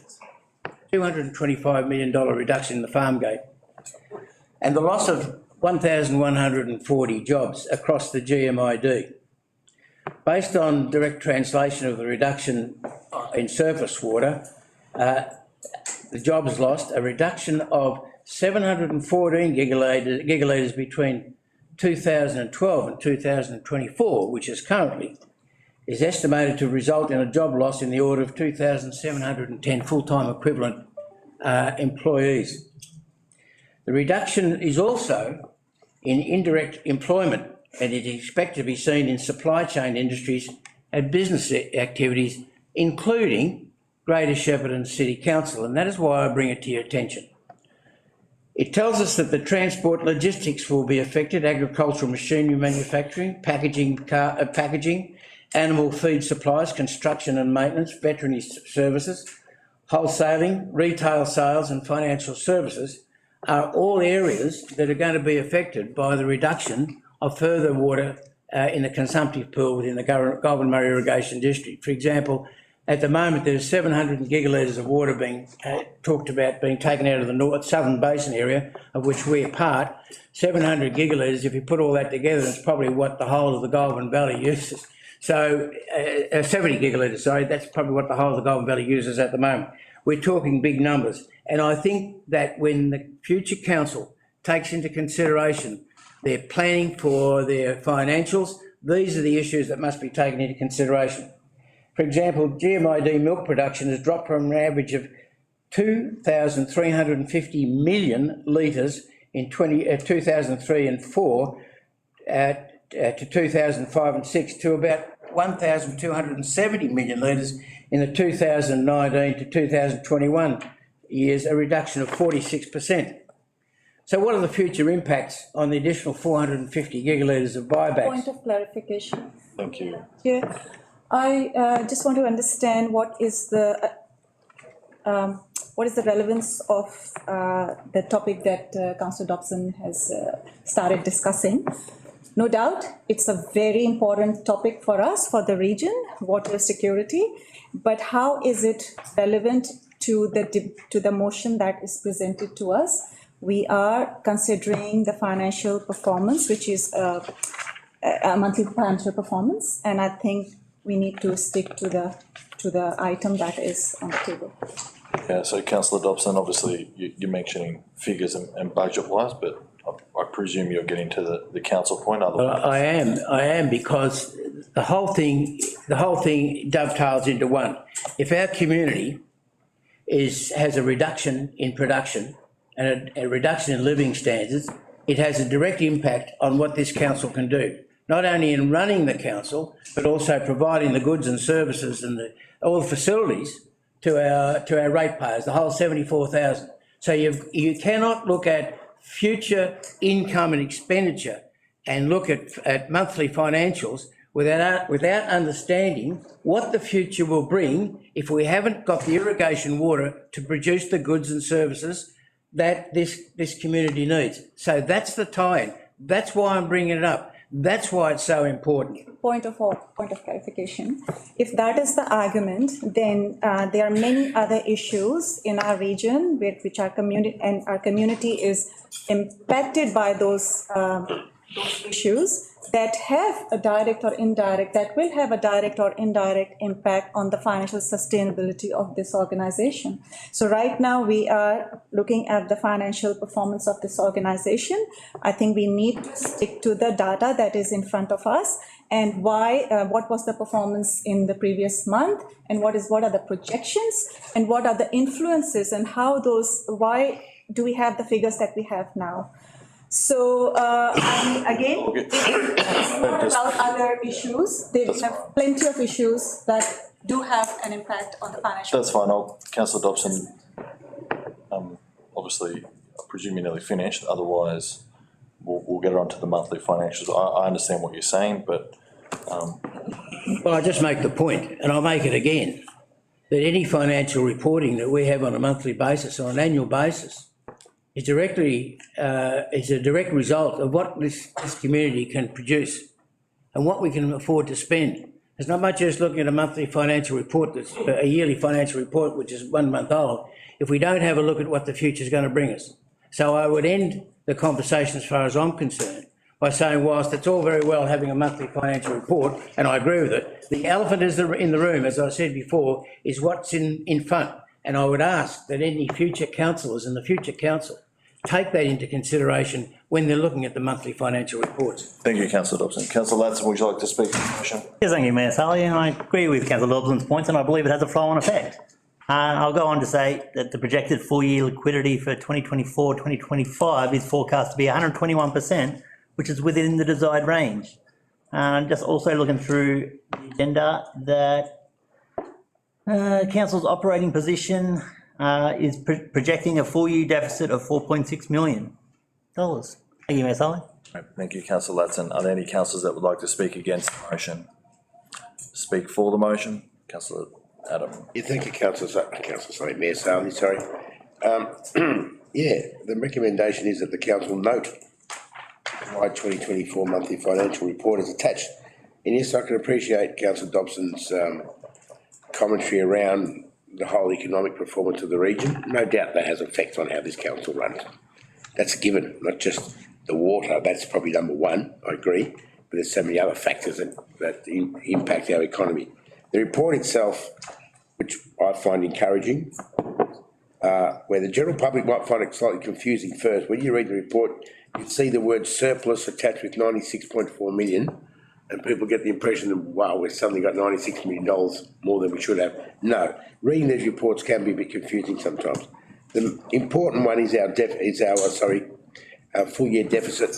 $225 million reduction in the farm gate. And the loss of 1,140 jobs across the GMID. Based on direct translation of the reduction in surface water, the jobs lost, a reduction of 714 gigalitres between 2012 and 2024, which is currently, is estimated to result in a job loss in the order of 2,710 full-time equivalent employees. The reduction is also in indirect employment, and it is expected to be seen in supply chain industries and business activities, including Greater Shepparton City Council, and that is why I bring it to your attention. It tells us that the transport logistics will be affected, agricultural machinery manufacturing, packaging, animal feed supplies, construction and maintenance, veterinary services, wholesaling, retail sales and financial services are all areas that are going to be affected by the reduction of further water in the consumptive pool within the Goulburn Murray Irrigation District. For example, at the moment there's 700 gigalitres of water being talked about being taken out of the southern basin area, of which we're part. 700 gigalitres, if you put all that together, it's probably what the whole of the Goulburn Valley uses. So 70 gigalitres, sorry, that's probably what the whole of the Goulburn Valley uses at the moment. We're talking big numbers. And I think that when the future council takes into consideration their planning for their financials, these are the issues that must be taken into consideration. For example, GMID milk production has dropped from an average of 2,350 million litres in 2003 and 4 to 2005 and 6 to about 1,270 million litres in the 2019 to 2021 years, a reduction of 46%. So what are the future impacts on the additional 450 gigalitres of buybacks? Point of clarification. Thank you. Yeah, I just want to understand what is the relevance of the topic that Councillor Dobson has started discussing. No doubt, it's a very important topic for us, for the region, water security, but how is it relevant to the motion that is presented to us? We are considering the financial performance, which is a monthly financial performance, and I think we need to stick to the item that is on the table. Yeah, so Councillor Dobson, obviously you're mentioning figures and budget-wise, but I presume you're getting to the council point. Otherwise, I am, because the whole thing dovetails into one. If our community has a reduction in production and a reduction in living standards, it has a direct impact on what this council can do, not only in running the council, but also providing the goods and services and all the facilities to our ratepayers, the whole 74,000. So you cannot look at future income and expenditure and look at monthly financials without understanding what the future will bring if we haven't got the irrigation water to produce the goods and services that this community needs. So that's the tie-in. That's why I'm bringing it up. That's why it's so important. Point of clarification. If that is the argument, then there are many other issues in our region which our community is impacted by those issues that have a direct or indirect, that will have a direct or indirect impact on the financial sustainability of this organization. So right now we are looking at the financial performance of this organization. I think we need to stick to the data that is in front of us and what was the performance in the previous month, and what are the projections, and what are the influences, and why do we have the figures that we have now. So, and again, about other issues, they have plenty of issues that do have an impact on the financial. That's fine. Councillor Dobson, obviously, I presume you're nearly finished, otherwise we'll get on to the monthly financials. I understand what you're saying, but. Well, I just make the point, and I'll make it again, that any financial reporting that we have on a monthly basis or an annual basis is is a direct result of what this community can produce and what we can afford to spend. It's not much just looking at a monthly financial report, that's a yearly financial report, which is 1 month old, if we don't have a look at what the future is going to bring us. So I would end the conversation, as far as I'm concerned, by saying whilst it's all very well having a monthly financial report, and I agree with it, the elephant in the room, as I said before, is what's in front. And I would ask that any future councillors in the future council take that into consideration when they're looking at the monthly financial reports. Thank you, Councillor Dobson. Councillor Ladson, would you like to speak to the motion? Yes, thank you, Mayor Sally, and I agree with Councillor Dobson's points, and I believe it has a flow-on effect. I'll go on to say that the projected full-year liquidity for 2024-2025 is forecast to be 121%, which is within the desired range. Just also looking through the agenda, that council's operating position is projecting a full-year deficit of $4.6 million. Thank you, Mayor Sully. Thank you, Councillor Ladson. Are there any councillors that would like to speak against the motion? Speak for the motion? Councillor Adam. Yeah, thank you, Mayor Sally, sorry. Yeah, the recommendation is that the council note July 2024 monthly financial report is attached. And yes, I can appreciate Councillor Dobson's commentary around the whole economic performance of the region. No doubt that has effect on how this council runs. That's a given, not just the water. That's probably number one, I agree. But there's so many other factors that impact our economy. The report itself, which I find encouraging, where the general public might find it slightly confusing first, when you read the report, you see the word surplus attached with 96.4 million, and people get the impression that, wow, we've suddenly got $96 million more than we should have. No, reading these reports can be a bit confusing sometimes. The important one is our full year deficit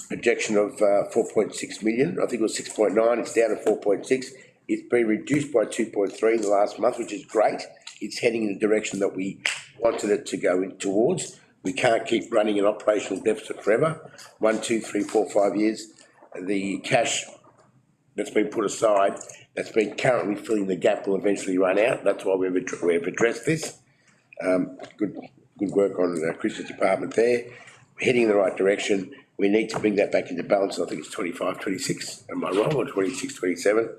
projection of 4.6 million. I think it was 6.9, it's down to 4.6. It's been reduced by 2.3 in the last month, which is great. It's heading in the direction that we wanted it to go towards. We can't keep running an operational deficit forever. 1, 2, 3, 4, 5 years. The cash that's been put aside, that's been currently filling the gap, will eventually run out. That's why we've addressed this. Good work on Chris's department there. We're heading in the right direction. We need to bring that back into balance. I think it's 25, 26, am I wrong, or 26, 27?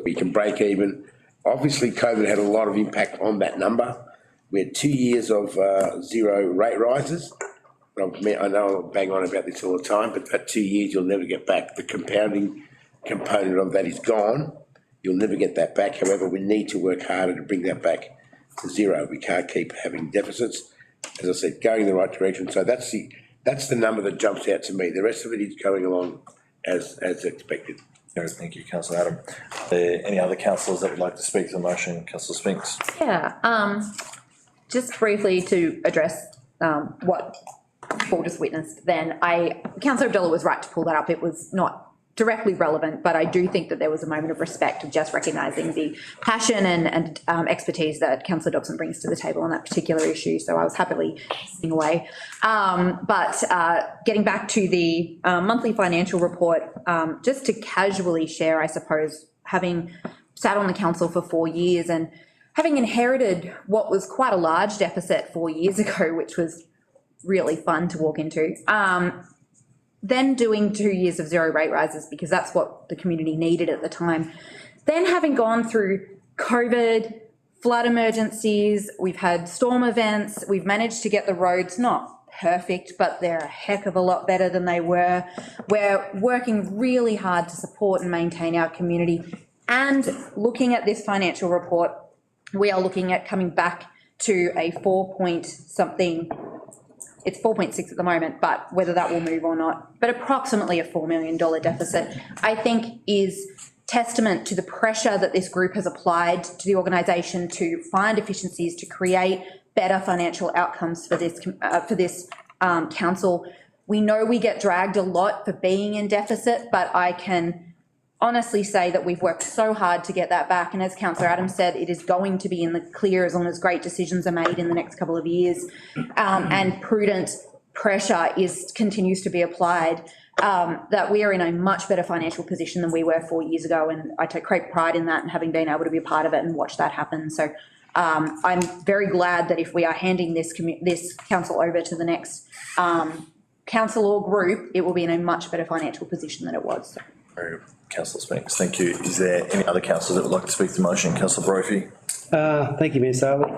We can break even. Obviously, COVID had a lot of impact on that number. We had 2 years of zero rate rises. I know I bang on about this all the time, but that 2 years you'll never get back. The compounding component of that is gone. You'll never get that back. However, we need to work harder to bring that back to zero. We can't keep having deficits. As I said, going in the right direction. So that's the number that jumps out to me. The rest of it is going along as expected. Thank you, Councillor Adam. Are there any other councillors that would like to speak to the motion? Councillor Spinks. Yeah, just briefly to address what Paul just witnessed then, Councillor Abdullah was right to pull that up. It was not directly relevant, but I do think that there was a moment of respect of just recognising the passion and expertise that Councillor Dobson brings to the table on that particular issue. So I was happily sitting away. But getting back to the monthly financial report, just to casually share, I suppose, having sat on the council for 4 years and having inherited what was quite a large deficit 4 years ago, which was really fun to walk into. Then doing 2 years of zero rate rises because that's what the community needed at the time. Then having gone through COVID, flood emergencies, we've had storm events, we've managed to get the roads not perfect, but they're a heck of a lot better than they were. We're working really hard to support and maintain our community. And looking at this financial report, we are looking at coming back to a 4 point something. It's 4.6 at the moment, but whether that will move or not, but approximately a $4 million deficit, I think is testament to the pressure that this group has applied to the organisation to find efficiencies, to create better financial outcomes for this council, We know we get dragged a lot for being in deficit, but I can honestly say that we've worked so hard to get that back. And as Councillor Adams said, it is going to be in the clear as long as great decisions are made in the next couple of years, and prudent pressure continues to be applied. That we are in a much better financial position than we were 4 years ago, and I take great pride in that and having been able to be a part of it and watch that happen. So I'm very glad that if we are handing this council over to the next council or group, it will be in a much better financial position than it was. So. Very good. Councillor Spinks, thank you. Is there any other councillors that would like to speak to the motion? Councillor Brophy. Thank you, Mayor Saley.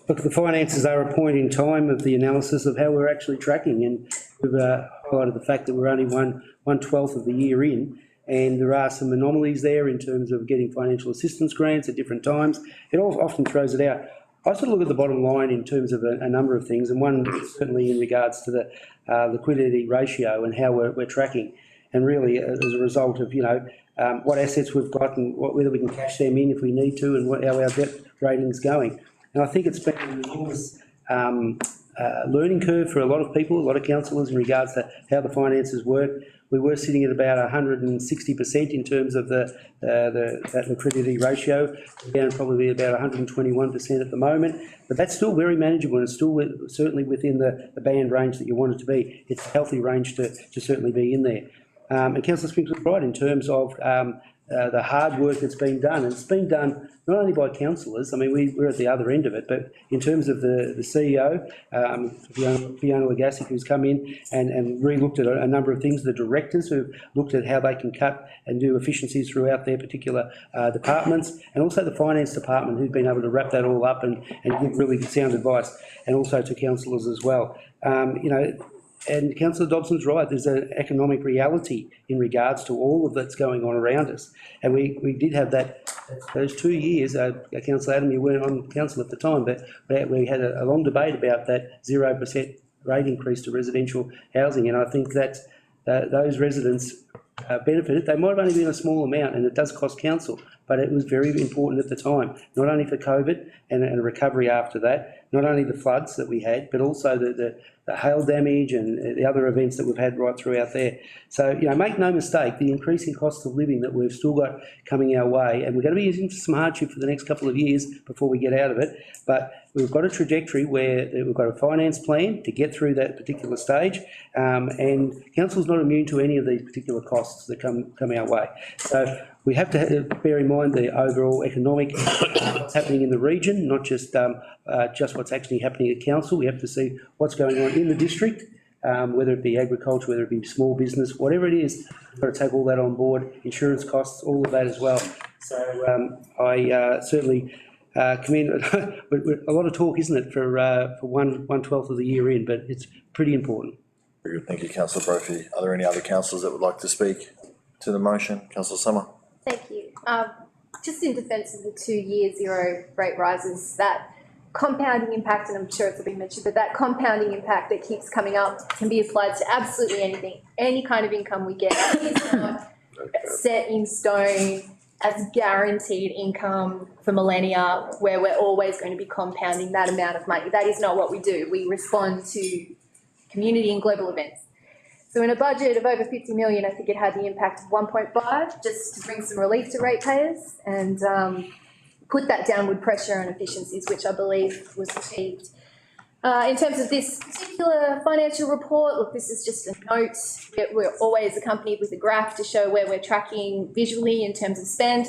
Look, the finances are a point in time of the analysis of how we're actually tracking, and we've highlighted the fact that we're only 1/12 of the year in, and there are some anomalies there in terms of getting financial assistance grants at different times. It often throws it out. I sort of look at the bottom line in terms of a number of things, and one certainly in regards to the liquidity ratio and how we're tracking, and really as a result of, what assets we've got and whether we can cash them in if we need to, and how our debt rating's going. And I think it's been an enormous learning curve for a lot of people, a lot of councillors in regards to how the finances work. We were sitting at about 160% in terms of that liquidity ratio, down probably about 121% at the moment. But that's still very manageable, and it's still certainly within the band range that you want it to be. It's a healthy range to certainly be in there. And Councillor Spinks was right in terms of the hard work that's been done. And it's been done not only by councillors, I mean, we're at the other end of it, but in terms of the CEO, Fiona Legassi, who's come in and re-looked at a number of things, the directors who've looked at how they can cut and do efficiencies throughout their particular departments, and also the finance department, who've been able to wrap that all up and give really sound advice, and also to councillors as well. And Councillor Dobson's right, there's an economic reality in regards to all of that's going on around us. And we did have those 2 years, Councillor Adam, you weren't on council at the time, but we had a long debate about that 0% rate increase to residential housing. And I think that those residents benefited. They might have only been a small amount, and it does cost council, but it was very important at the time, not only for COVID and a recovery after that, not only the floods that we had, but also the hail damage and the other events that we've had right throughout there. So, make no mistake, the increasing cost of living that we've still got coming our way, and we're going to be using some hardship for the next couple of years before we get out of it, but we've got a trajectory where we've got a finance plan to get through that particular stage, and council's not immune to any of these particular costs that come our way. So we have to bear in mind the overall economic what's happening in the region, not just what's actually happening at council. We have to see what's going on in the district, whether it be agriculture, whether it be small business, whatever it is. We've got to take all that on board, insurance costs, all of that as well. So I certainly commend. A lot of talk, isn't it, for 1/12 of the year in, but it's pretty important. Very good. Thank you, Councillor Brophy. Are there any other councillors that would like to speak to the motion? Councillor Summer. Thank you. Just in defence of the 2-year zero rate rises, that compounding impact, and I'm sure it's been mentioned, but that compounding impact that keeps coming up can be applied to absolutely anything. Any kind of income we get is not set in stone as guaranteed income for millennia, where we're always going to be compounding that amount of money. That is not what we do. We respond to community and global events. So in a budget of over 50 million, I think it had the impact of 1.5, just to bring some relief to ratepayers and put that downward pressure on efficiencies, which I believe was achieved. In terms of this particular financial report, look, this is just a note. We're always accompanied with a graph to show where we're tracking visually in terms of spend.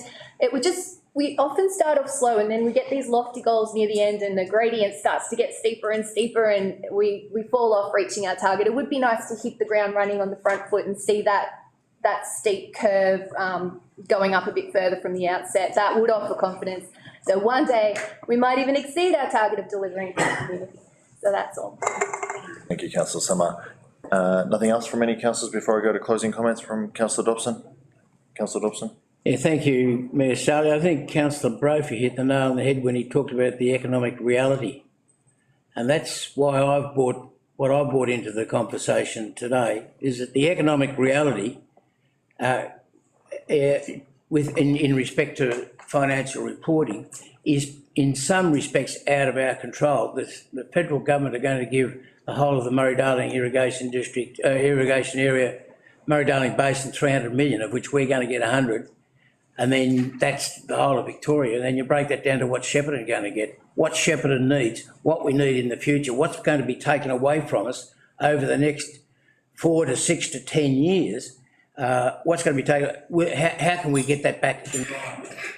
We often start off slow, and then we get these lofty goals near the end, and the gradient starts to get steeper and steeper, and we fall off reaching our target. It would be nice to hit the ground running on the front foot and see that steep curve going up a bit further from the outset. That would offer confidence that one day we might even exceed our target of delivering for the community. So that's all. Thank you, Councillor Summer. Nothing else from any councillors before I go to closing comments from Councillor Dobson? Councillor Dobson? Yeah, thank you, Mayor Saley. I think Councillor Brophy hit the nail on the head when he talked about the economic reality. And that's why what I brought into the conversation today is that the economic reality in respect to financial reporting is in some respects out of our control. The federal government are going to give the whole of the Murray-Darling irrigation district, irrigation area, Murray-Darling Basin, 300 million, of which we're going to get 100. And then that's the whole of Victoria. And then you break that down to what Shepparton are going to get, what Shepparton needs, what we need in the future, what's going to be taken away from us over the next 4 to 6 to 10 years. What's going to be taken, how can we get that back?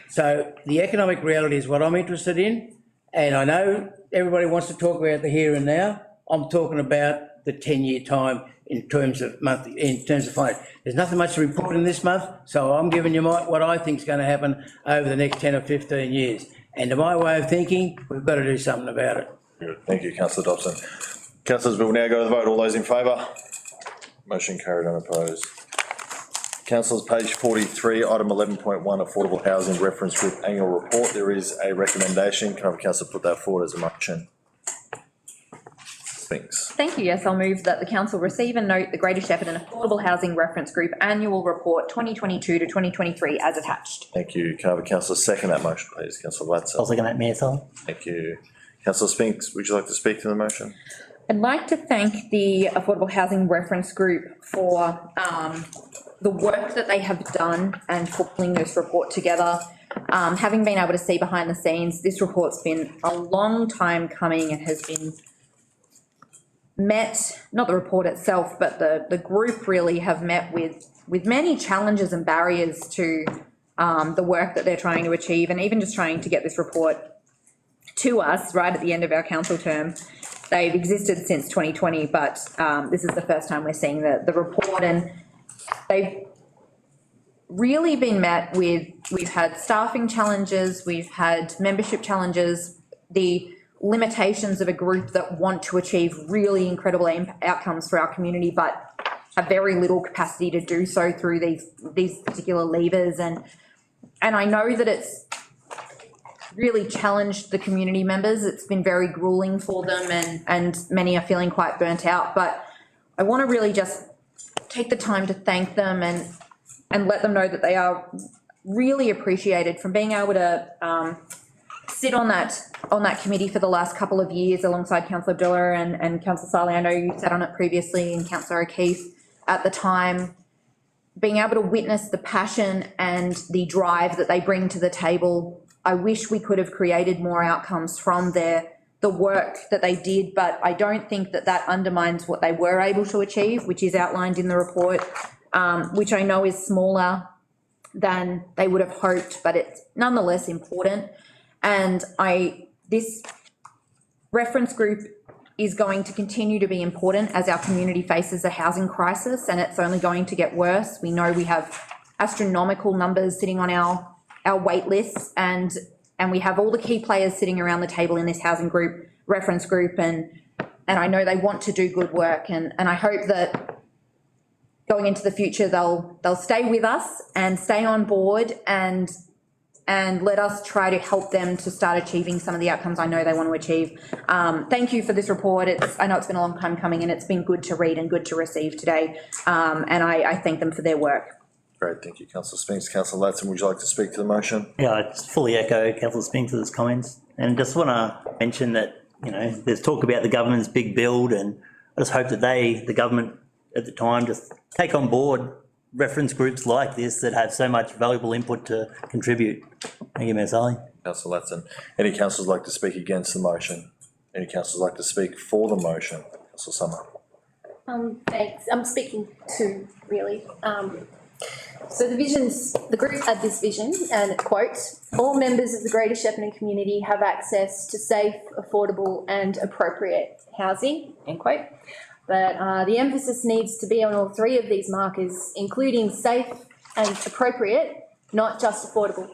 So the economic reality is what I'm interested in. And I know everybody wants to talk about the here and now. I'm talking about the 10-year time in terms of finance. There's nothing much to report in this month, so I'm giving you what I think is going to happen over the next 10 or 15 years. And to my way of thinking, we've got to do something about it. Good. Thank you, councillor Dobson. Councillors, we will now go to the vote. All those in favour? Motion carried unopposed. Councillors, page 43, item 11.1, Affordable Housing Reference Group Annual Report. There is a recommendation. Can I have a councillor put that forward as a motion? Thanks. Thank you. Yes, I'll move that the council receive and note the Greater Shepparton Affordable Housing Reference Group Annual Report 2022 to 2023 as attached. Thank you. Can I have a councillor second that motion, please? Councillor Latzer. I'll second that, Mayor Sully. Thank you. Councillor Spinks, would you like to speak to the motion? I'd like to thank the Affordable Housing Reference Group for the work that they have done and for pulling this report together. Having been able to see behind the scenes, this report's been a long time coming. It has been met, not the report itself, but the group really have met with many challenges and barriers to the work that they're trying to achieve, and even just trying to get this report to us right at the end of our council term. They've existed since 2020, but this is the first time we're seeing the report, and they've really been met with, we've had staffing challenges, we've had membership challenges, the limitations of a group that want to achieve really incredible outcomes for our community, but have very little capacity to do so through these particular levers. And I know that it's really challenged the community members. It's been very grueling for them, and many are feeling quite burnt out. But I want to really just take the time to thank them and let them know that they are really appreciated from being able to sit on that committee for the last couple of years alongside Councillor Abdullah and Councillor Saleh. I know you sat on it previously, and Councillor O'Keefe at the time. Being able to witness the passion and the drive that they bring to the table. I wish we could have created more outcomes from the work that they did, but I don't think that undermines what they were able to achieve, which is outlined in the report, which I know is smaller than they would have hoped, but it's nonetheless important. And this reference group is going to continue to be important as our community faces a housing crisis, and it's only going to get worse. We know we have astronomical numbers sitting on our wait lists, and we have all the key players sitting around the table in this housing group, reference group, and I know they want to do good work, and I hope that going into the future they'll stay with us and stay on board and let us try to help them to start achieving some of the outcomes I know they want to achieve. Thank you for this report. I know it's been a long time coming, and it's been good to read and good to receive today, and I thank them for their work. Great, thank you, councillor Spinks. Councillor Latson, would you like to speak to the motion? Yeah, I just fully echo Councillor Spinks' comments, and just want to mention that, you know, there's talk about the government's big build, and I just hope that the government at the time, just take on board reference groups like this that have so much valuable input to contribute. Thank you, Mayor Sully. Councillor Latson. Any councillors like to speak against the motion? Any councillors like to speak for the motion? Councillor Summer. Thanks. I'm speaking to really. So the group had this vision, and quote, all members of the Greater Shepparton community have access to safe, affordable and appropriate housing, end quote. But the emphasis needs to be on all three of these markers, including safe and appropriate, not just affordable.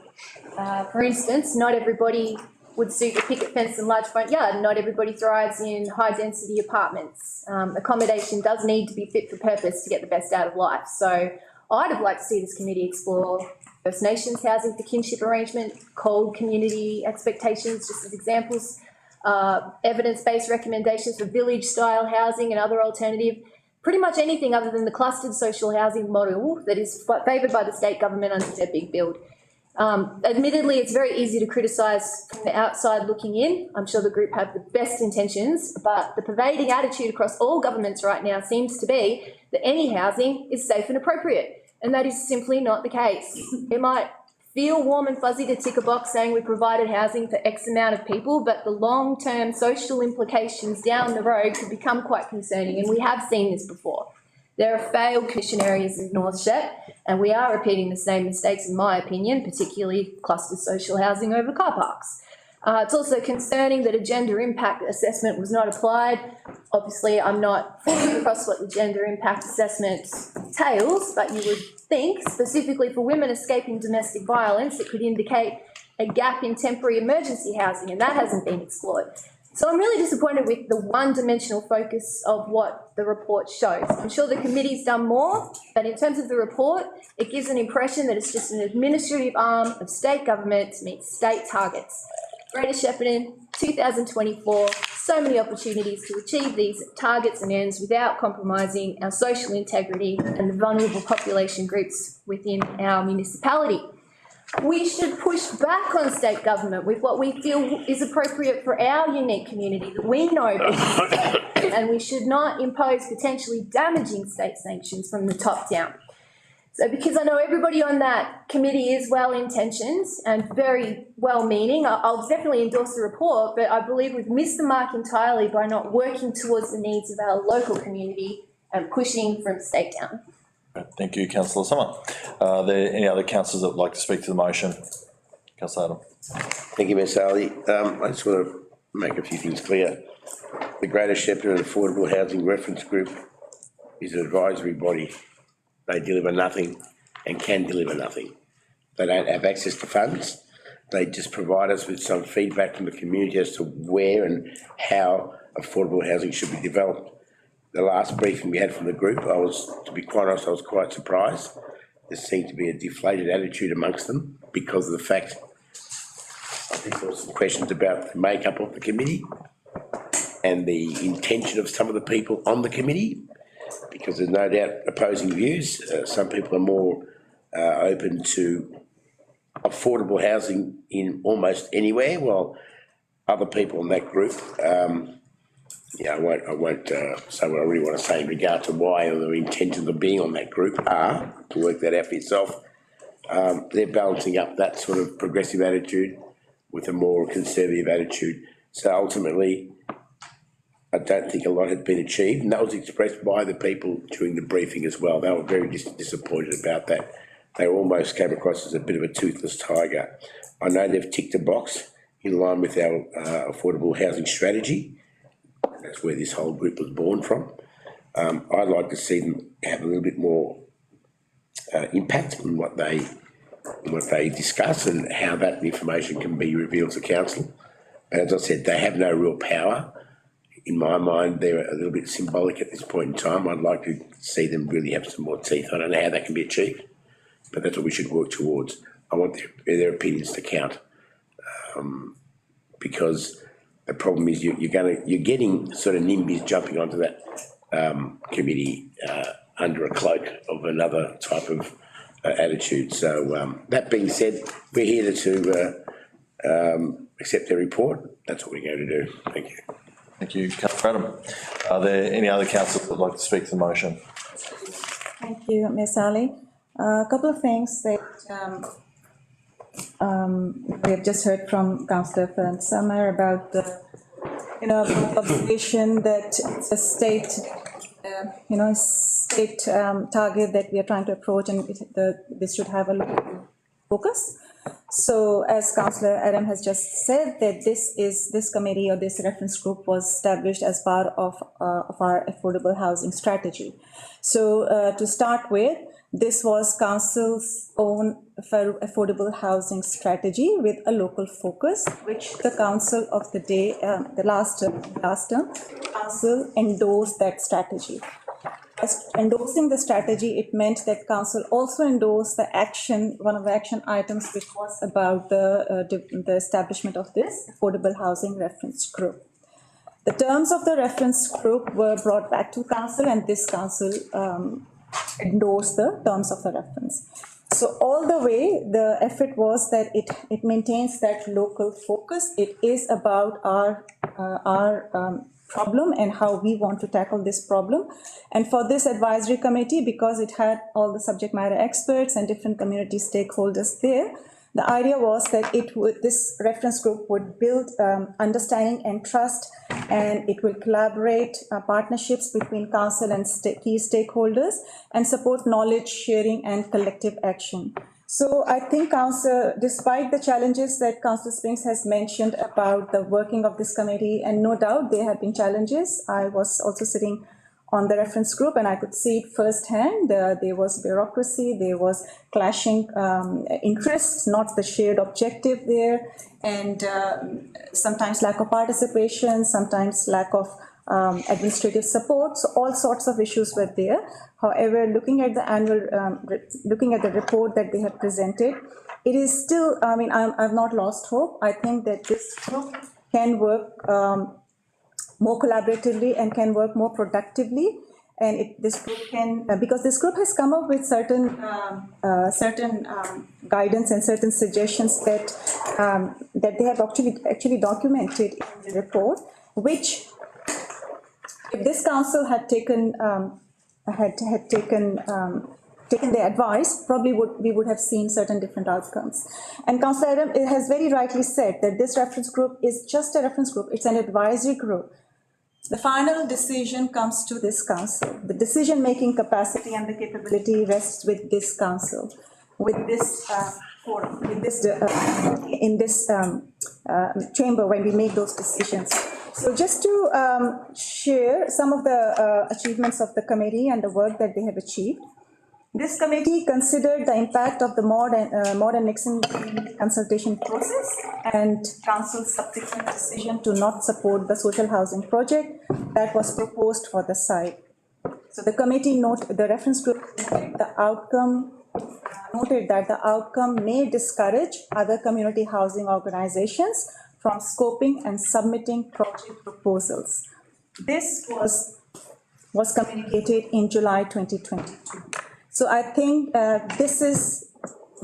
For instance, not everybody would suit a picket fence and large front yard. Not everybody thrives in high density apartments. Accommodation does need to be fit for purpose to get the best out of life. So I'd have liked to see this committee explore First Nations housing for kinship arrangement, cold community expectations, just as examples, evidence-based recommendations for village-style housing and other alternative, pretty much anything other than the clustered social housing model that is favoured by the state government under their big build. Admittedly, it's very easy to criticise from the outside looking in. I'm sure the group have the best intentions, but the pervading attitude across all governments right now seems to be that any housing is safe and appropriate, and that is simply not the case. It might feel warm and fuzzy to tick a box saying we provided housing for X amount of people, but the long-term social implications down the road could become quite concerning, and we have seen this before. There are failed commission areas in North Shep, and we are repeating the same mistakes, in my opinion, particularly cluster social housing over car parks. It's also concerning that a gender impact assessment was not applied. Obviously, I'm not fully across what the gender impact assessment entails, but you would think, specifically for women escaping domestic violence, it could indicate a gap in temporary emergency housing, and that hasn't been explored. So I'm really disappointed with the one-dimensional focus of what the report shows. I'm sure the committee's done more, but in terms of the report, it gives an impression that it's just an administrative arm of state government to meet state targets. Greater Shepparton, 2024, so many opportunities to achieve these targets and ends without compromising our social integrity and the vulnerable population groups within our municipality. We should push back on state government with what we feel is appropriate for our unique community that we know best, and we should not impose potentially damaging state sanctions from the top down. So because I know everybody on that committee is well-intentioned and very well-meaning, I'll definitely endorse the report, but I believe we've missed the mark entirely by not working towards the needs of our local community and pushing from state down. Thank you, councillor Summer. Are there any other councillors that would like to speak to the motion? Councillor Adam. Thank you, Ms. Ali. I just want to make a few things clear. The Greater Shepparton Affordable Housing Reference Group is an advisory body. They deliver nothing and can deliver nothing. They don't have access to funds. They just provide us with some feedback from the community as to where and how affordable housing should be developed. The last briefing we had from the group, to be quite honest, I was quite surprised. There seemed to be a deflated attitude amongst them because of the fact, I think there were some questions about the makeup of the committee and the intention of some of the people on the committee, because there's no doubt opposing views. Some people are more open to affordable housing in almost anywhere, while other people in that group, I won't say what I really want to say in regard to why or the intentions of being on that group are, to work that out for yourself. They're balancing up that sort of progressive attitude with a more conservative attitude. So ultimately, I don't think a lot had been achieved, and that was expressed by the people during the briefing as well. They were very disappointed about that. They almost came across as a bit of a toothless tiger. I know they've ticked a box in line with our affordable housing strategy. That's where this whole group was born from. I'd like to see them have a little bit more impact in what they discuss and how that information can be revealed to council. As I said, they have no real power. In my mind, they're a little bit symbolic at this point in time. I'd like to see them really have some more teeth. I don't know how that can be achieved, but that's what we should work towards. I want their opinions to count, because the problem is you're getting sort of NIMBYs jumping onto that committee under a cloak of another type of attitude. So that being said, we're here to accept their report. That's what we're going to do. Thank you. Thank you, councillor Adam. Are there any other councillors that would like to speak to the motion? Thank you, Ms. Ali. A couple of things that we have just heard from Councillor Summer about the, observation that it's a state, target that we are trying to approach, and this should have a local focus. So as Councillor Adam has just said, that this committee or this reference group was established as part of our affordable housing strategy. So to start with, this was council's own affordable housing strategy with a local focus, which the council of the day, the last term, council endorsed that strategy. As endorsing the strategy, it meant that council also endorsed the action, one of the action items, which was about the establishment of this affordable housing reference group. The terms of the reference group were brought back to council, and this council endorsed the terms of the reference. So all the way, the effort was that it maintains that local focus. It is about our problem and how we want to tackle this problem. And for this advisory committee, because it had all the subject matter experts and different community stakeholders there, the idea was that this reference group would build understanding and trust, and it will collaborate partnerships between council and key stakeholders and support knowledge sharing and collective action. So I think council, despite the challenges that Councillor Springs has mentioned about the working of this committee, and no doubt there have been challenges. I was also sitting on the reference group and I could see it firsthand. There was bureaucracy, there was clashing interests, not the shared objective there, and sometimes lack of participation, sometimes lack of administrative support. So all sorts of issues were there. However, looking at the looking at the report that they have presented, it is still, I mean, I've not lost hope. I think that this group can work more collaboratively and can work more productively. And this group can, because this group has come up with certain guidance and certain suggestions that that they have actually documented in the report, which if this council had taken taken their advice, probably we would have seen certain different outcomes. And Councillor Adam has very rightly said that this reference group is just a reference group, it's an advisory group. The final decision comes to this council. The decision-making capacity and the capability rests with this council, with this forum, with this in this chamber when we make those decisions. So just to share some of the achievements of the committee and the work that they have achieved. This committee considered the impact of the modern Nixon consultation process and council's subsequent decision to not support the social housing project that was proposed for the site. So the committee the reference group noted that the outcome may discourage other community housing organizations from scoping and submitting project proposals. This was communicated in July 2022. So I think this is,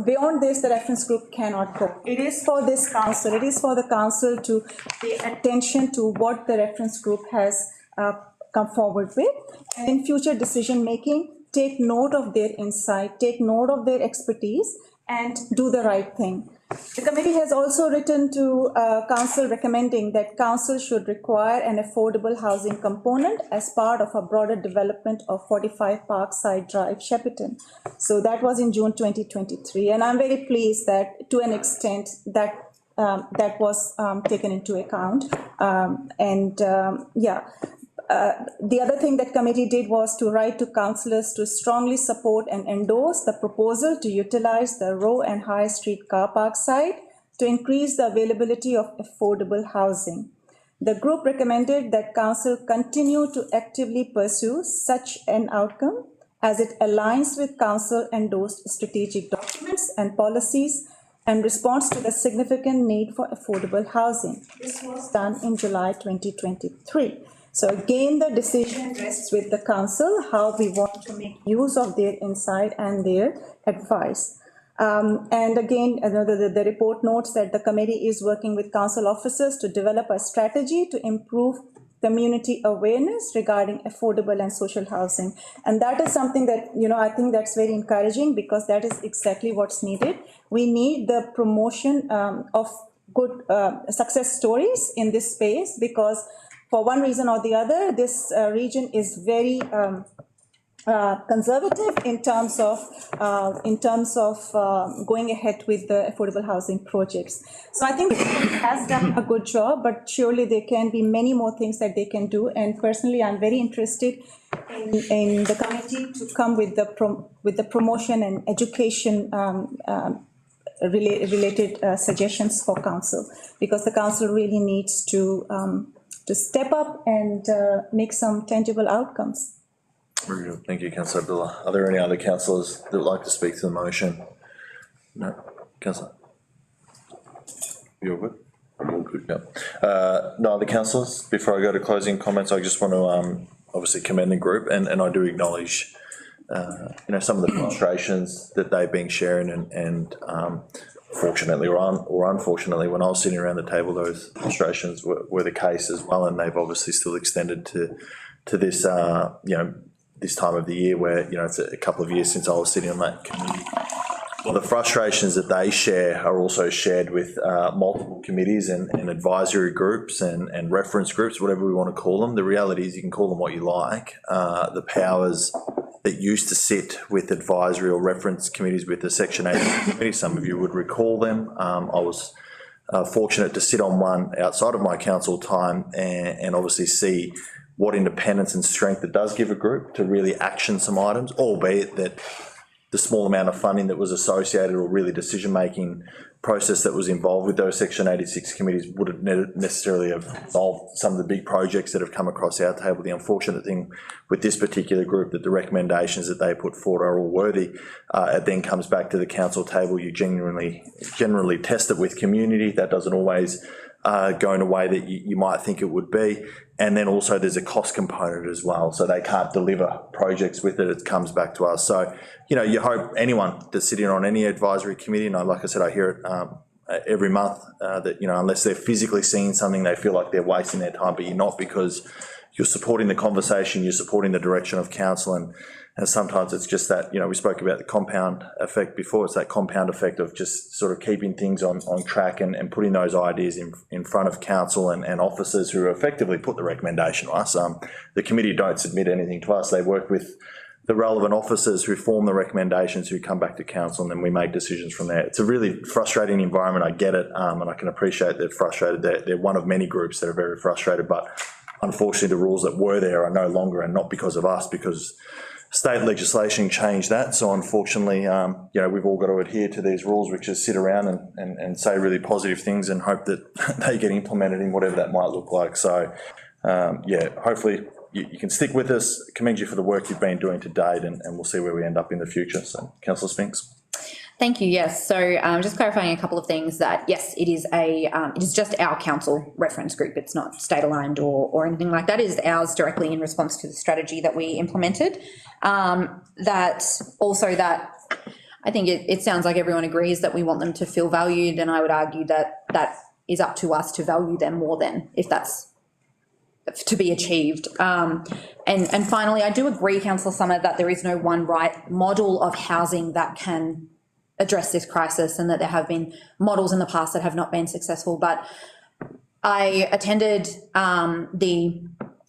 beyond this, the reference group cannot go. It is for this council, it is for the council to pay attention to what the reference group has come forward with. And in future decision making, take note of their insight, take note of their expertise, and do the right thing. The committee has also written to council recommending that council should require an affordable housing component as part of a broader development of 45 Parkside Drive, Shepparton. So that was in June 2023, and I'm very pleased that to an extent that that was taken into account. The other thing that committee did was to write to councillors to strongly support and endorse the proposal to utilize the Row and High Street car park site to increase the availability of affordable housing. The group recommended that council continue to actively pursue such an outcome as it aligns with council endorsed strategic documents and policies and responds to the significant need for affordable housing. This was done in July 2023. So again, the decision rests with the council, how we want to make use of their insight and their advice. And again, the report notes that the committee is working with council officers to develop a strategy to improve community awareness regarding affordable and social housing. And that is something that, I think that's very encouraging, because that is exactly what's needed. We need the promotion of good success stories in this space, because for one reason or the other, this region is very conservative in terms of going ahead with the affordable housing projects. So I think it has done a good job, but surely there can be many more things that they can do. And personally, I'm very interested in the committee to come with the promotion and education related suggestions for council, because the council really needs to step up and make some tangible outcomes. Very good. Thank you, Councillor Abdullah. Are there any other councillors that would like to speak to the motion? No? Councillor? You're good? I'm all good, yeah. No other councillors? Before I go to closing comments, I just want to obviously commend the group, and I do acknowledge some of the frustrations that they've been sharing and fortunately or unfortunately, when I was sitting around the table, those frustrations were the case as well, and they've obviously still extended to this, this time of the year where, it's a couple of years since I was sitting on that committee. Well, the frustrations that they share are also shared with multiple committees and advisory groups and reference groups, whatever we want to call them. The reality is you can call them what you like. The powers that used to sit with advisory or reference committees with the Section 80 committee, some of you would recall them. I was fortunate to sit on one outside of my council time and obviously see what independence and strength it does give a group to really action some items, albeit that the small amount of funding that was associated or really decision-making process that was involved with those Section 86 committees wouldn't necessarily have solved some of the big projects that have come across our table. The unfortunate thing with this particular group that the recommendations that they put forward are all worthy. It then comes back to the council table. You generally test it with community. That doesn't always go in a way that you might think it would be. And then also there's a cost component as well. So they can't deliver projects with it. It comes back to us. So, you hope anyone that's sitting on any advisory committee, and like I said, I hear it every month, that, unless they're physically seeing something, they feel like they're wasting their time, but you're not, because you're supporting the conversation, you're supporting the direction of council, and sometimes it's just that, we spoke about the compound effect before, it's that compound effect of just sort of keeping things on track and putting those ideas in front of council and officers who effectively put the recommendation to us. The committee don't submit anything to us, they work with the relevant officers who form the recommendations who come back to council, and then we make decisions from there. It's a really frustrating environment, I get it, and I can appreciate they're frustrated. They're one of many groups that are very frustrated, but unfortunately the rules that were there are no longer, and not because of us, because state legislation changed that. So unfortunately, we've all got to adhere to these rules, which is sit around and say really positive things and hope that they get implemented in whatever that might look like. So hopefully you can stick with us. Commend you for the work you've been doing to date, and we'll see where we end up in the future. So, Councillor Spinks. Thank you. Yes. So just clarifying a couple of things that, yes, it is just our council reference group. It's not state aligned or anything like that. It is ours directly in response to the strategy that we implemented. That I think it sounds like everyone agrees that we want them to feel valued, and I would argue that is up to us to value them more than if that's to be achieved. And finally, I do agree, Councillor Summer, that there is no one right model of housing that can address this crisis, and that there have been models in the past that have not been successful. But I attended the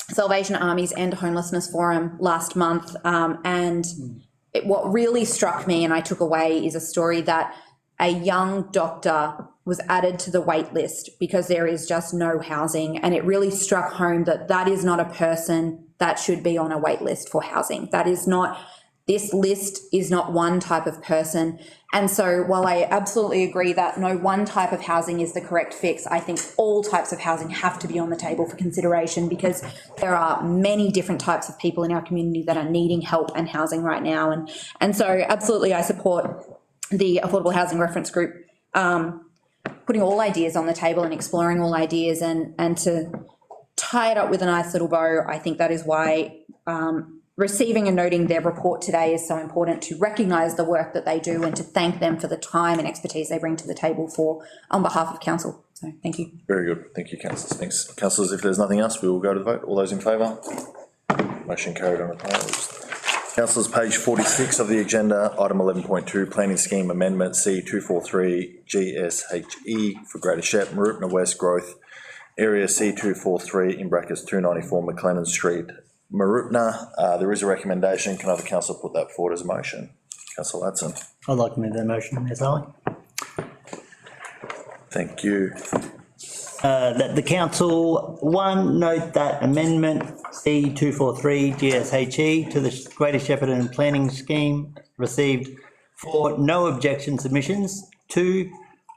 Salvation Army's End Homelessness Forum last month, and what really struck me and I took away is a story that a young doctor was added to the wait list because there is just no housing, and it really struck home that is not a person that should be on a wait list for housing. This list is not one type of person. And so while I absolutely agree that no one type of housing is the correct fix, I think all types of housing have to be on the table for consideration, because there are many different types of people in our community that are needing help and housing right now. And so absolutely I support the Affordable Housing Reference Group putting all ideas on the table and exploring all ideas, and to tie it up with a nice little bow. I think that is why receiving and noting their report today is so important, to recognise the work that they do and to thank them for the time and expertise they bring to the table on behalf of council. So thank you. Very good. Thank you, councillors. Thanks. Councillors, if there's nothing else, we will go to the vote. All those in favour? Motion carried on opposed. Councillors, page 46 of the agenda, item 11.2, Planning Scheme Amendment C243 GSHE for Greater Shepparton, Marupna West Growth Area C243 in brackets 294 McLennan Street, Marupna. There is a recommendation. Can other councillor put that forward as a motion? Councillor Ladson. I'd like to move that motion, Ms. Ali. Thank you. That the council, note that amendment C243 GSHE to the Greater Shepparton Planning Scheme received 4 no objection submissions. 2,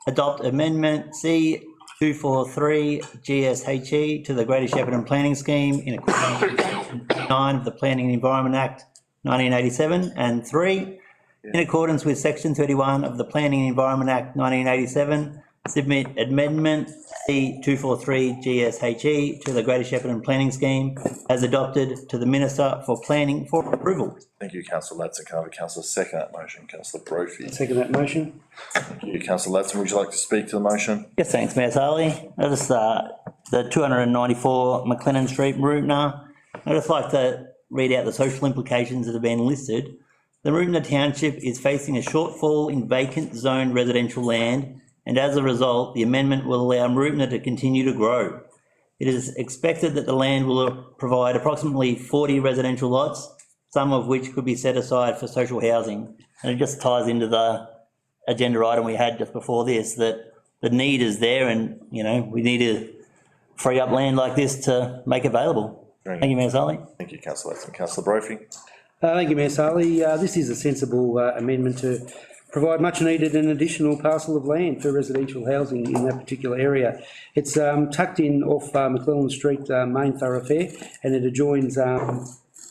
adopt amendment C243 GSHE to the Greater Shepparton Planning Scheme in accordance with Section 9 of the Planning and Environment Act 1987, and 3, in accordance with Section 31 of the Planning and Environment Act 1987, submit amendment C243 GSHE to the Greater Shepparton Planning Scheme as adopted to the Minister for Planning for approval. Thank you, councillor Ladson. Can I have a councillor second that motion? Councillor Brophy. Second that motion. Thank you, councillor Ladson. Would you like to speak to the motion? Yes, thanks, Mayor Sally. I just, the 294 McLennan Street, Maroopna. I'd just like to read out the social implications that have been listed. The Maroopna Township is facing a shortfall in vacant zone residential land, and as a result, the amendment will allow Maroopna to continue to grow. It is expected that the land will provide approximately 40 residential lots, some of which could be set aside for social housing. And it just ties into the agenda item we had just before this, that the need is there and, you know, we need to free up land like this to make available. Thank you, Mayor Sally. Thank you, councillor Ladson. Councillor Brophy. Thank you, Mayor Sally. This is a sensible amendment to provide much needed an additional parcel of land for residential housing in that particular area. It's tucked in off McLellan Street main thoroughfare, and it adjoins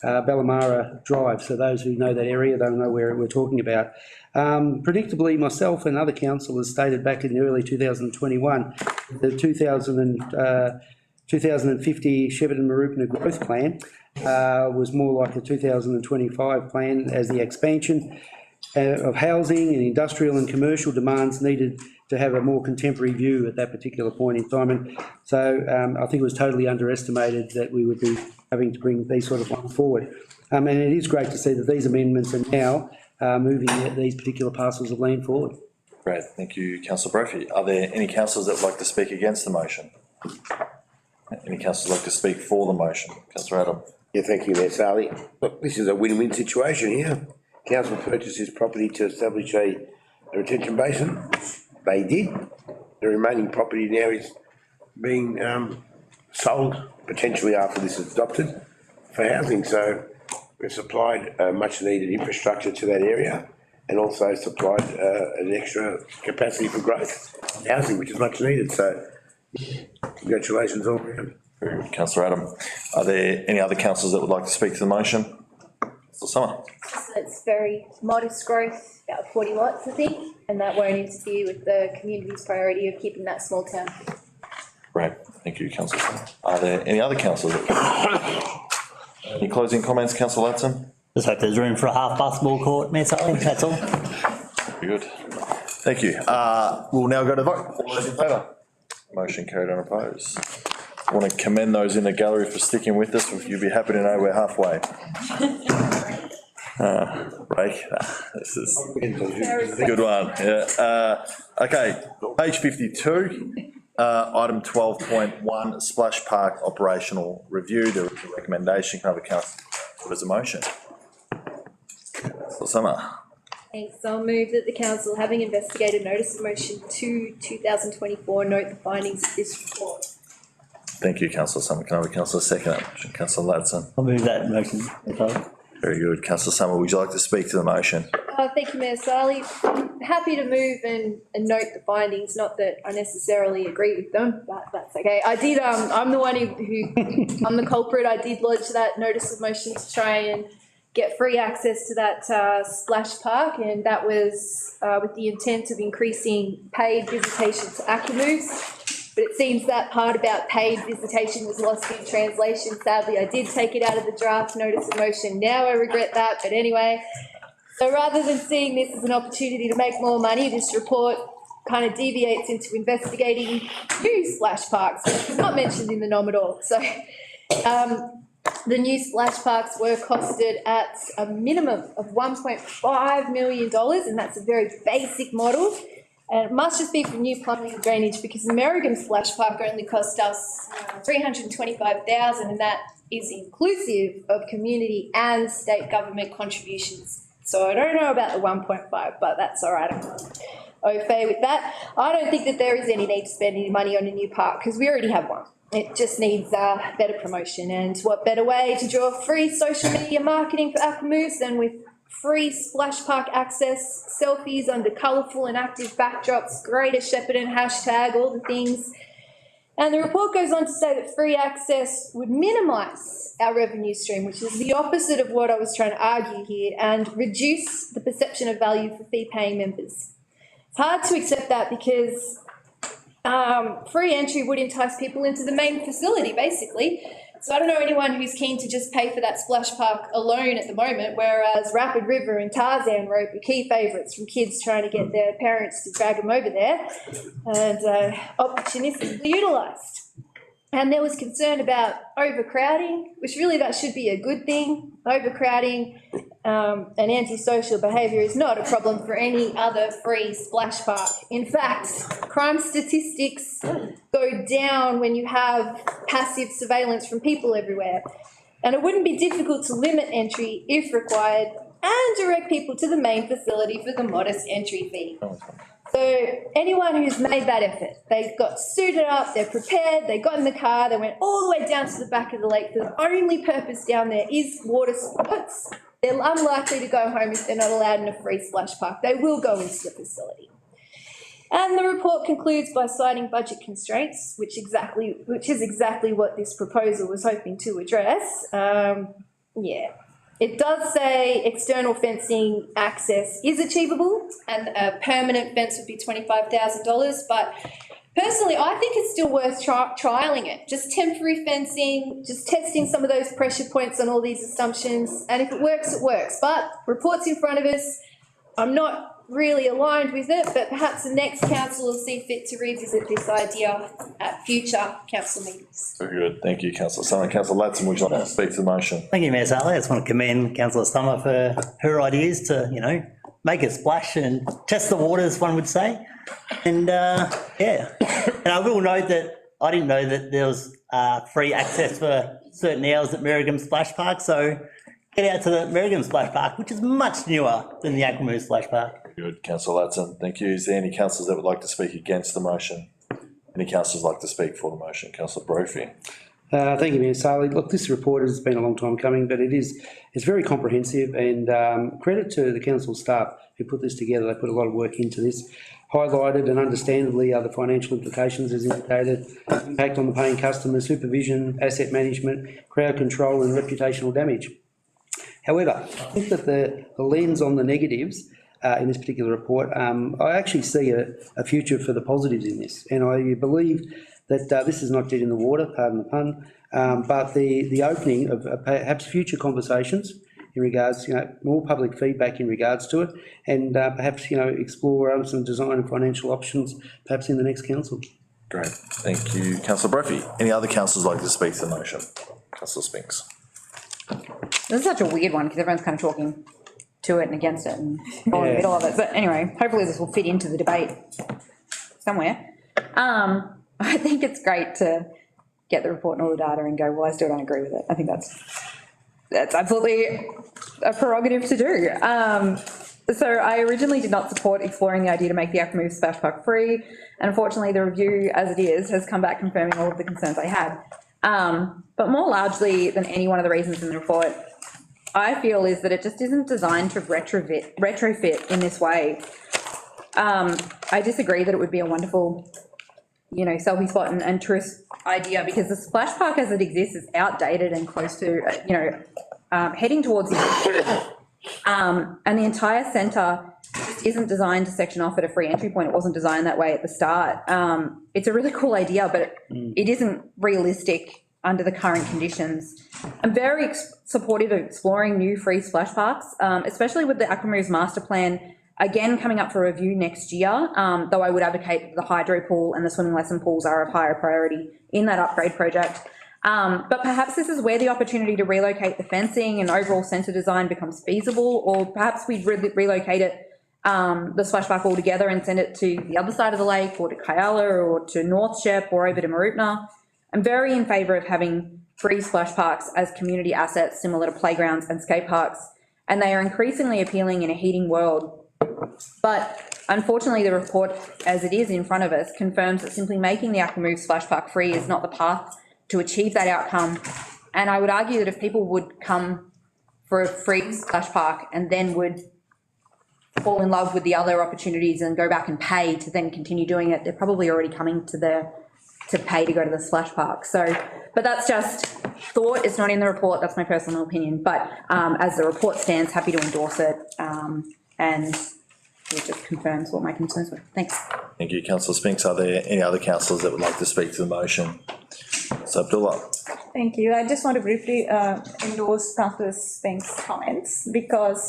Ballamara Drive. So those who know that area, they'll know where we're talking about. Predictably, myself and other councillors stated back in early 2021, the 2050 Shepparton Maroopna Growth Plan was more like a 2025 plan, as the expansion of housing and industrial and commercial demands needed to have a more contemporary view at that particular point in time. And so I think it was totally underestimated that we would be having to bring these sort of ones forward. And it is great to see that these amendments are now moving these particular parcels of land forward. Great. Thank you, councillor Brophy. Are there any councillors that would like to speak against the motion? Any councillors like to speak for the motion? Councillor Adam. Yeah, thank you, Mayor Sally. Look, this is a win-win situation here. Council purchased this property to establish a retention basin. They did. The remaining property now is being sold potentially after this is adopted for housing. So we've supplied much needed infrastructure to that area and also supplied an extra capacity for growth housing, which is much needed. So congratulations all around. Very good, councillor Adam. Are there any other councillors that would like to speak to the motion? Councillor Summer. It's very modest growth, about 40 lots, I think, and that won't interfere with the community's priority of keeping that small town. Great. Thank you, councillor Summer. Are there any other councillors? Any closing comments, councillor Ladson? Just hope there's room for a half basketball court, Mayor Sally, that's all. Very good. Thank you. We'll now go to the vote. All those in favour? Motion carried unopposed. I want to commend those in the gallery for sticking with us. You'll be happy to know we're halfway. Break. This is a good one. Yeah. Okay, page 52, item 12.1, Splash Park operational review. There is a recommendation. Can I have a council as a motion? Summer. Thanks. I'll move that the council, having investigated notice of motion 2/2024, note the findings of this report. Thank you, councillor Summer. Can I have a councillor second that motion? Councillor Ladson. I'll move that motion, Mayor Sally. Very good. Councillor Summer, would you like to speak to the motion? Thank you, Mayor Sally. I'm happy to move and note the findings, not that I necessarily agree with them, but that's okay. I did, I'm the one who I'm the culprit. I did lodge that notice of motion to try and get free access to that splash park, and that was with the intent of increasing paid visitation to AccuMoves. But it seems that part about paid visitation was lost in translation. Sadly, I did take it out of the draft notice of motion. Now I regret that, but anyway. So rather than seeing this as an opportunity to make more money, this report kind of deviates into investigating new splash parks, which is not mentioned in the NOM at all. So the new splash parks were costed at a minimum of $1.5 million, and that's a very basic model. And it must just be for new plumbing and drainage, because the Merrigan Splash Park only cost us $325,000, and that is inclusive of community and state government contributions. So I don't know about the 1.5, but that's all right. I'm au fait with that. I don't think that there is any need to spend any money on a new park, because we already have one. It just needs better promotion, and what better way to draw free social media marketing for AccuMoves than with free splash park access, selfies under colourful and active backdrops, Greater Shepparton, hashtag, all the things. And the report goes on to say that free access would minimise our revenue stream, which is the opposite of what I was trying to argue here, and reduce the perception of value for fee-paying members. It's hard to accept that, because free entry would entice people into the main facility, basically. So I don't know anyone who's keen to just pay for that splash park alone at the moment, whereas Rapid River and Tarzan Rope are key favourites from kids trying to get their parents to drag them over there and opportunistically utilised. And there was concern about overcrowding, which really that should be a good thing. Overcrowding and antisocial behaviour is not a problem for any other free splash park. In fact, crime statistics go down when you have passive surveillance from people everywhere. And it wouldn't be difficult to limit entry if required and direct people to the main facility for the modest entry fee. So anyone who's made that effort, they got suited up, they're prepared, they got in the car, they went all the way down to the back of the lake. The only purpose down there is water sports. They're unlikely to go home if they're not allowed in a free splash park. They will go into the facility. And the report concludes by citing budget constraints, which is exactly what this proposal was hoping to address. It does say external fencing access is achievable and a permanent fence would be $25,000, but personally I think it's still worth trialling it. Just temporary fencing, just testing some of those pressure points on all these assumptions, and if it works, it works. But report's in front of us. I'm not really aligned with it, but perhaps the next council will see fit to revisit this idea at future council meetings. Very good. Thank you, Councillor Summer. Councillor Latson, would you like to speak to the motion? Thank you, Mayor Sally. I just want to commend Councillor Summer for her ideas to, make a splash and test the waters, one would say. And, and I will note that I didn't know that there was free access for certain hours at Merrigum Splash Park, so get out to the Merrigum Splash Park, which is much newer than the Aquamove Splash Park. Good, Councillor Latson. Thank you. Is there any councillors that would like to speak against the motion? Any councillors like to speak for the motion? Councillor Brophy. Thank you, Mayor Sally. Look, this report has been a long time coming, but it's very comprehensive, and credit to the council staff who put this together. They put a lot of work into this. Highlighted and understandably are the financial implications as indicated, impact on the paying customers, supervision, asset management, crowd control and reputational damage. However, I think that the lens on the negatives in this particular report, I actually see a future for the positives in this, and I believe that this is not dead in the water, pardon the pun, but the opening of perhaps future conversations in regards, more public feedback in regards to it, and perhaps, explore some design and financial options perhaps in the next council. Great. Thank you, Councillor Brophy. Any other councillors like to speak to the motion? Councillor Spinks. This is such a weird one because everyone's kind of talking to it and against it and all in the middle of it. But anyway, hopefully this will fit into the debate somewhere. I think it's great to get the report and all the data and go, well, I still don't agree with it. I think that's absolutely a prerogative to do. So I originally did not support exploring the idea to make the Aquamove Splash Park free. And unfortunately, the review as it is has come back confirming all of the concerns I had. But more largely than any one of the reasons in the report, I feel is that it just isn't designed to retrofit in this way. I disagree that it would be a wonderful, selfie spot and tourist idea, because the splash park as it exists is outdated and close to, heading towards the and the entire centre isn't designed to section off at a free entry point. It wasn't designed that way at the start. It's a really cool idea, but it isn't realistic under the current conditions. I'm very supportive of exploring new free splash parks, especially with the Aquamove's master plan, again, coming up for review next year, though I would advocate the hydro pool and the swimming lesson pools are of higher priority in that upgrade project. But perhaps this is where the opportunity to relocate the fencing and overall centre design becomes feasible, or perhaps we'd relocate it, the splash park altogether and send it to the other side of the lake, or to Kyalla, or to North Shep, or over to Marupna. I'm very in favour of having free splash parks as community assets similar to playgrounds and skate parks, and they are increasingly appealing in a heating world. But unfortunately, the report as it is in front of us confirms that simply making the Aquamove Splash Park free is not the path to achieve that outcome. And I would argue that if people would come for a free splash park and then would fall in love with the other opportunities and go back and pay to then continue doing it, they're probably already coming to pay to go to the splash park. So, but that's just thought. It's not in the report. That's my personal opinion. But as the report stands, happy to endorse it. And it just confirms what my concerns were. Thanks. Thank you, councillor Spinks. Are there any other councillors that would like to speak to the motion? So Abdullah. Thank you. I just want to briefly endorse Councillor Spinks' comments because,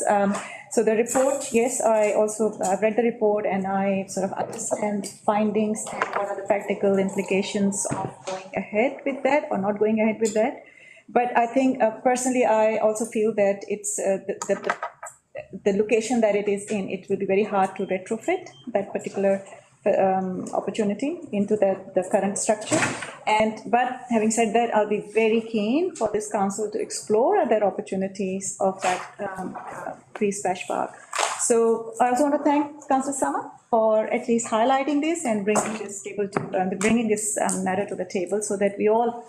so the report, yes, I also read the report and I sort of understand findings and what are the practical implications of going ahead with that or not going ahead with that. But I think personally, I also feel that it's the location that it is in, it will be very hard to retrofit that particular opportunity into the current structure. But having said that, I'll be very keen for this council to explore other opportunities of that pre-splash park. So I also want to thank Councillor Summer for at least highlighting this and bringing this matter to the table so that we all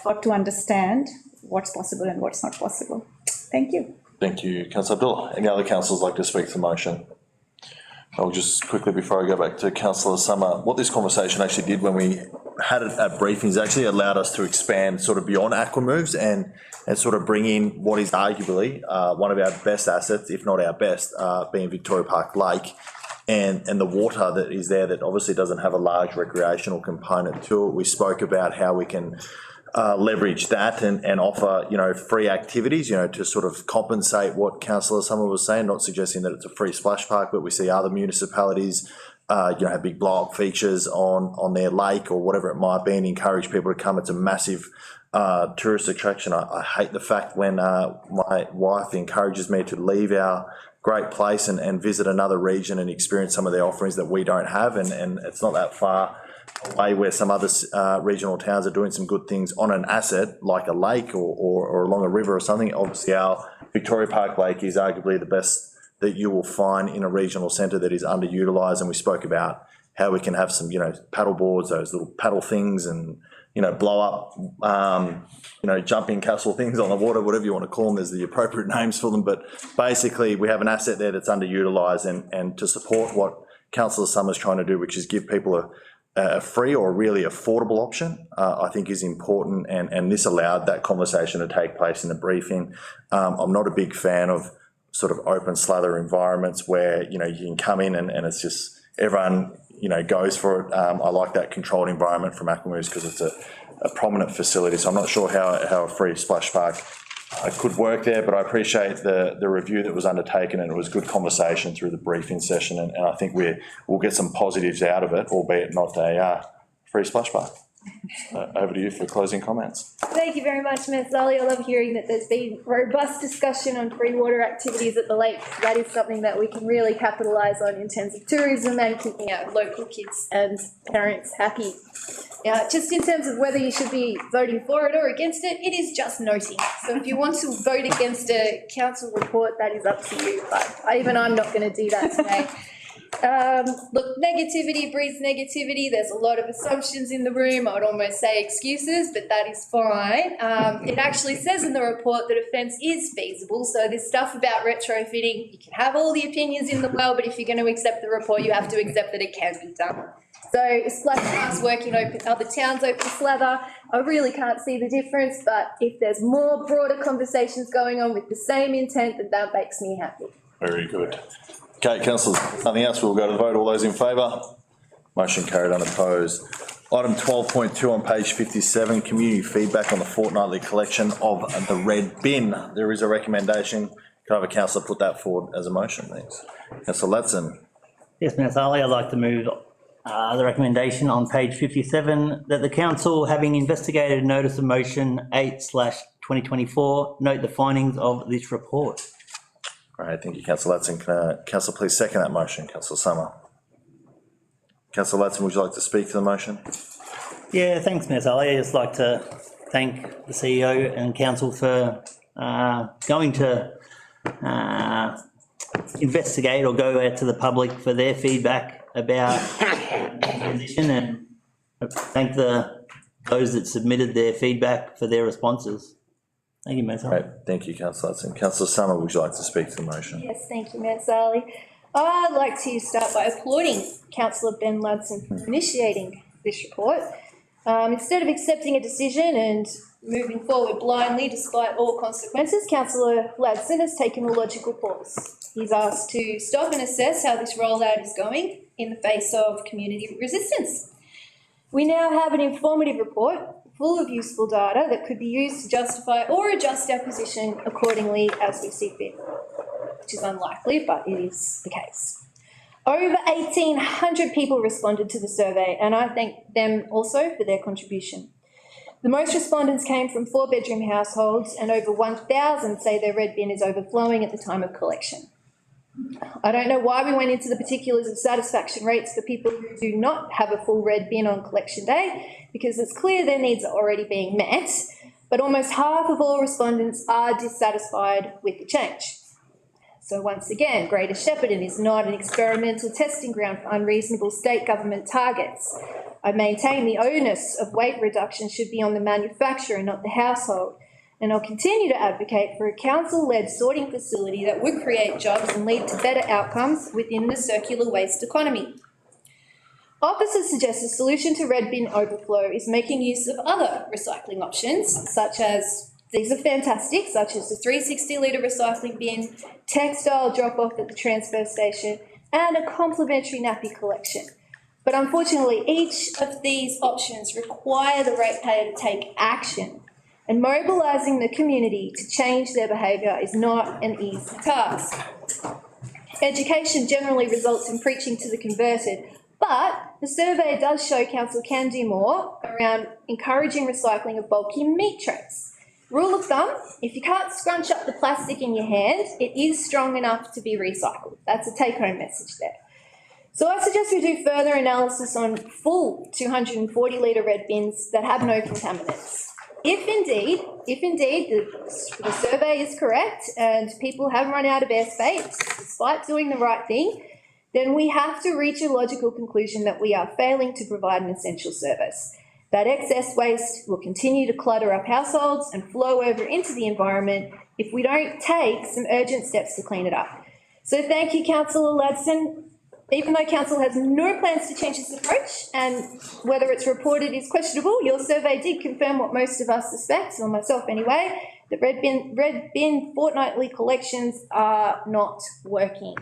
got to understand what's possible and what's not possible. Thank you. Thank you, councillor Abdullah. Any other councillors like to speak to the motion? I'll just quickly, before I go back to councillor Summer, what this conversation actually did when we had it at briefings actually allowed us to expand sort of beyond aqua moves and sort of bring in what is arguably one of our best assets, if not our best, being Victoria Park Lake. And the water that is there that obviously doesn't have a large recreational component to it. We spoke about how we can leverage that and offer, free activities, to sort of compensate what Councillor Summer was saying, not suggesting that it's a free splash park, but we see other municipalities, have big blow-up features on their lake or whatever it might be and encourage people to come. It's a massive tourist attraction. I hate the fact when my wife encourages me to leave our great place and visit another region and experience some of their offerings that we don't have, and it's not that far away where some other regional towns are doing some good things on an asset like a lake or along a river or something. Obviously our Victoria Park Lake is arguably the best that you will find in a regional centre that is underutilised, and we spoke about how we can have some, paddle boards, those little paddle things and, blow up, jumping castle things on the water, whatever you want to call them. There's the appropriate names for them, but basically we have an asset there that's underutilised, and to support what Councillor Summer's trying to do, which is give people a free or really affordable option, I think is important, and this allowed that conversation to take place in the briefing. I'm not a big fan of sort of open slather environments where, you can come in and it's just everyone, goes for it. I like that controlled environment from Aquamoose because it's a prominent facility, so I'm not sure how a free splash park could work there, but I appreciate the review that was undertaken, and it was good conversation through the briefing session, and I think we'll get some positives out of it, albeit not a free splash park. Over to you for closing comments. Thank you very much, Ms. Zali. I love hearing that there's been robust discussion on free water activities at the lake. That is something that we can really capitalise on in terms of tourism and keeping our local kids and parents happy. Just in terms of whether you should be voting for it or against it, it is just noting. So if you want to vote against a council report, that is up to you. But I'm not going to do that today. Look, negativity breeds negativity. There's a lot of assumptions in the room. I'd almost say excuses, but that is fine. It actually says in the report that a fence is feasible. So this stuff about retrofitting, you can have all the opinions in the world, but if you're going to accept the report, you have to accept that it can be done. So splash parks work in other towns, open slather. I really can't see the difference, but if there's more broader conversations going on with the same intent, then that makes me happy. Very good. Okay, councillors, nothing else, we'll go to the vote. All those in favour? Motion carried, unopposed. Item 12.2 on page 57, community feedback on the fortnightly collection of the red bin. There is a recommendation. Can I have a councillor put that forward as a motion, thanks? Councillor Latson. Yes, Ms. Ali, I'd like to move the recommendation on page 57 that the council, having investigated notice of motion 8/2024, note the findings of this report. All right, thank you, Councillor Latson. Can Councillor please second that motion? Councillor Summer. Councillor Latson, would you like to speak to the motion? Yeah, thanks, Ms. Ali. I'd just like to thank the CEO and council for going to investigate or go out to the public for their feedback about the position, and thank those that submitted their feedback for their responses. Thank you, Ms. Ali. Right, thank you, Councillor Latson. Councillor Summer, would you like to speak to the motion? Yes, thank you, Ms. Ali. I'd like to start by applauding Councillor Ben Ladson for initiating this report. Instead of accepting a decision and moving forward blindly despite all consequences, Councillor Ladson has taken a logical pause. He's asked to stop and assess how this rollout is going in the face of community resistance. We now have an informative report full of useful data that could be used to justify or adjust our position accordingly as we see fit, which is unlikely, but it is the case. Over 1,800 people responded to the survey, and I thank them also for their contribution. The most respondents came from 4-bedroom households, and over 1,000 say their red bin is overflowing at the time of collection. I don't know why we went into the particulars of satisfaction rates for people who do not have a full red bin on collection day, because it's clear their needs are already being met, but almost half of all respondents are dissatisfied with the change. So once again, Greater Shepparton is not an experimental testing ground for unreasonable state government targets. I maintain the onus of weight reduction should be on the manufacturer, not the household. And I'll continue to advocate for a council-led sorting facility that would create jobs and lead to better outcomes within the circular waste economy. Officers suggest a solution to red bin overflow is making use of other recycling options, such as, these are fantastic, such as the 360 litre recycling bin, textile drop-off at the transfer station, and a complimentary nappy collection. But unfortunately, each of these options require the ratepayer to take action. And mobilising the community to change their behaviour is not an easy task. Education generally results in preaching to the converted, but the survey does show council can do more around encouraging recycling of bulky meat trays. Rule of thumb, if you can't scrunch up the plastic in your hand, it is strong enough to be recycled. That's a take-home message there. So I suggest we do further analysis on full 240 litre red bins that have no contaminants. If indeed the survey is correct and people have run out of airspace despite doing the right thing, then we have to reach a logical conclusion that we are failing to provide an essential service. That excess waste will continue to clutter up households and flow over into the environment if we don't take some urgent steps to clean it up. So thank you, Councillor Ladson. Even though council has no plans to change its approach, and whether it's reported is questionable, your survey did confirm what most of us suspect, or myself anyway, that red bin fortnightly collections are not working.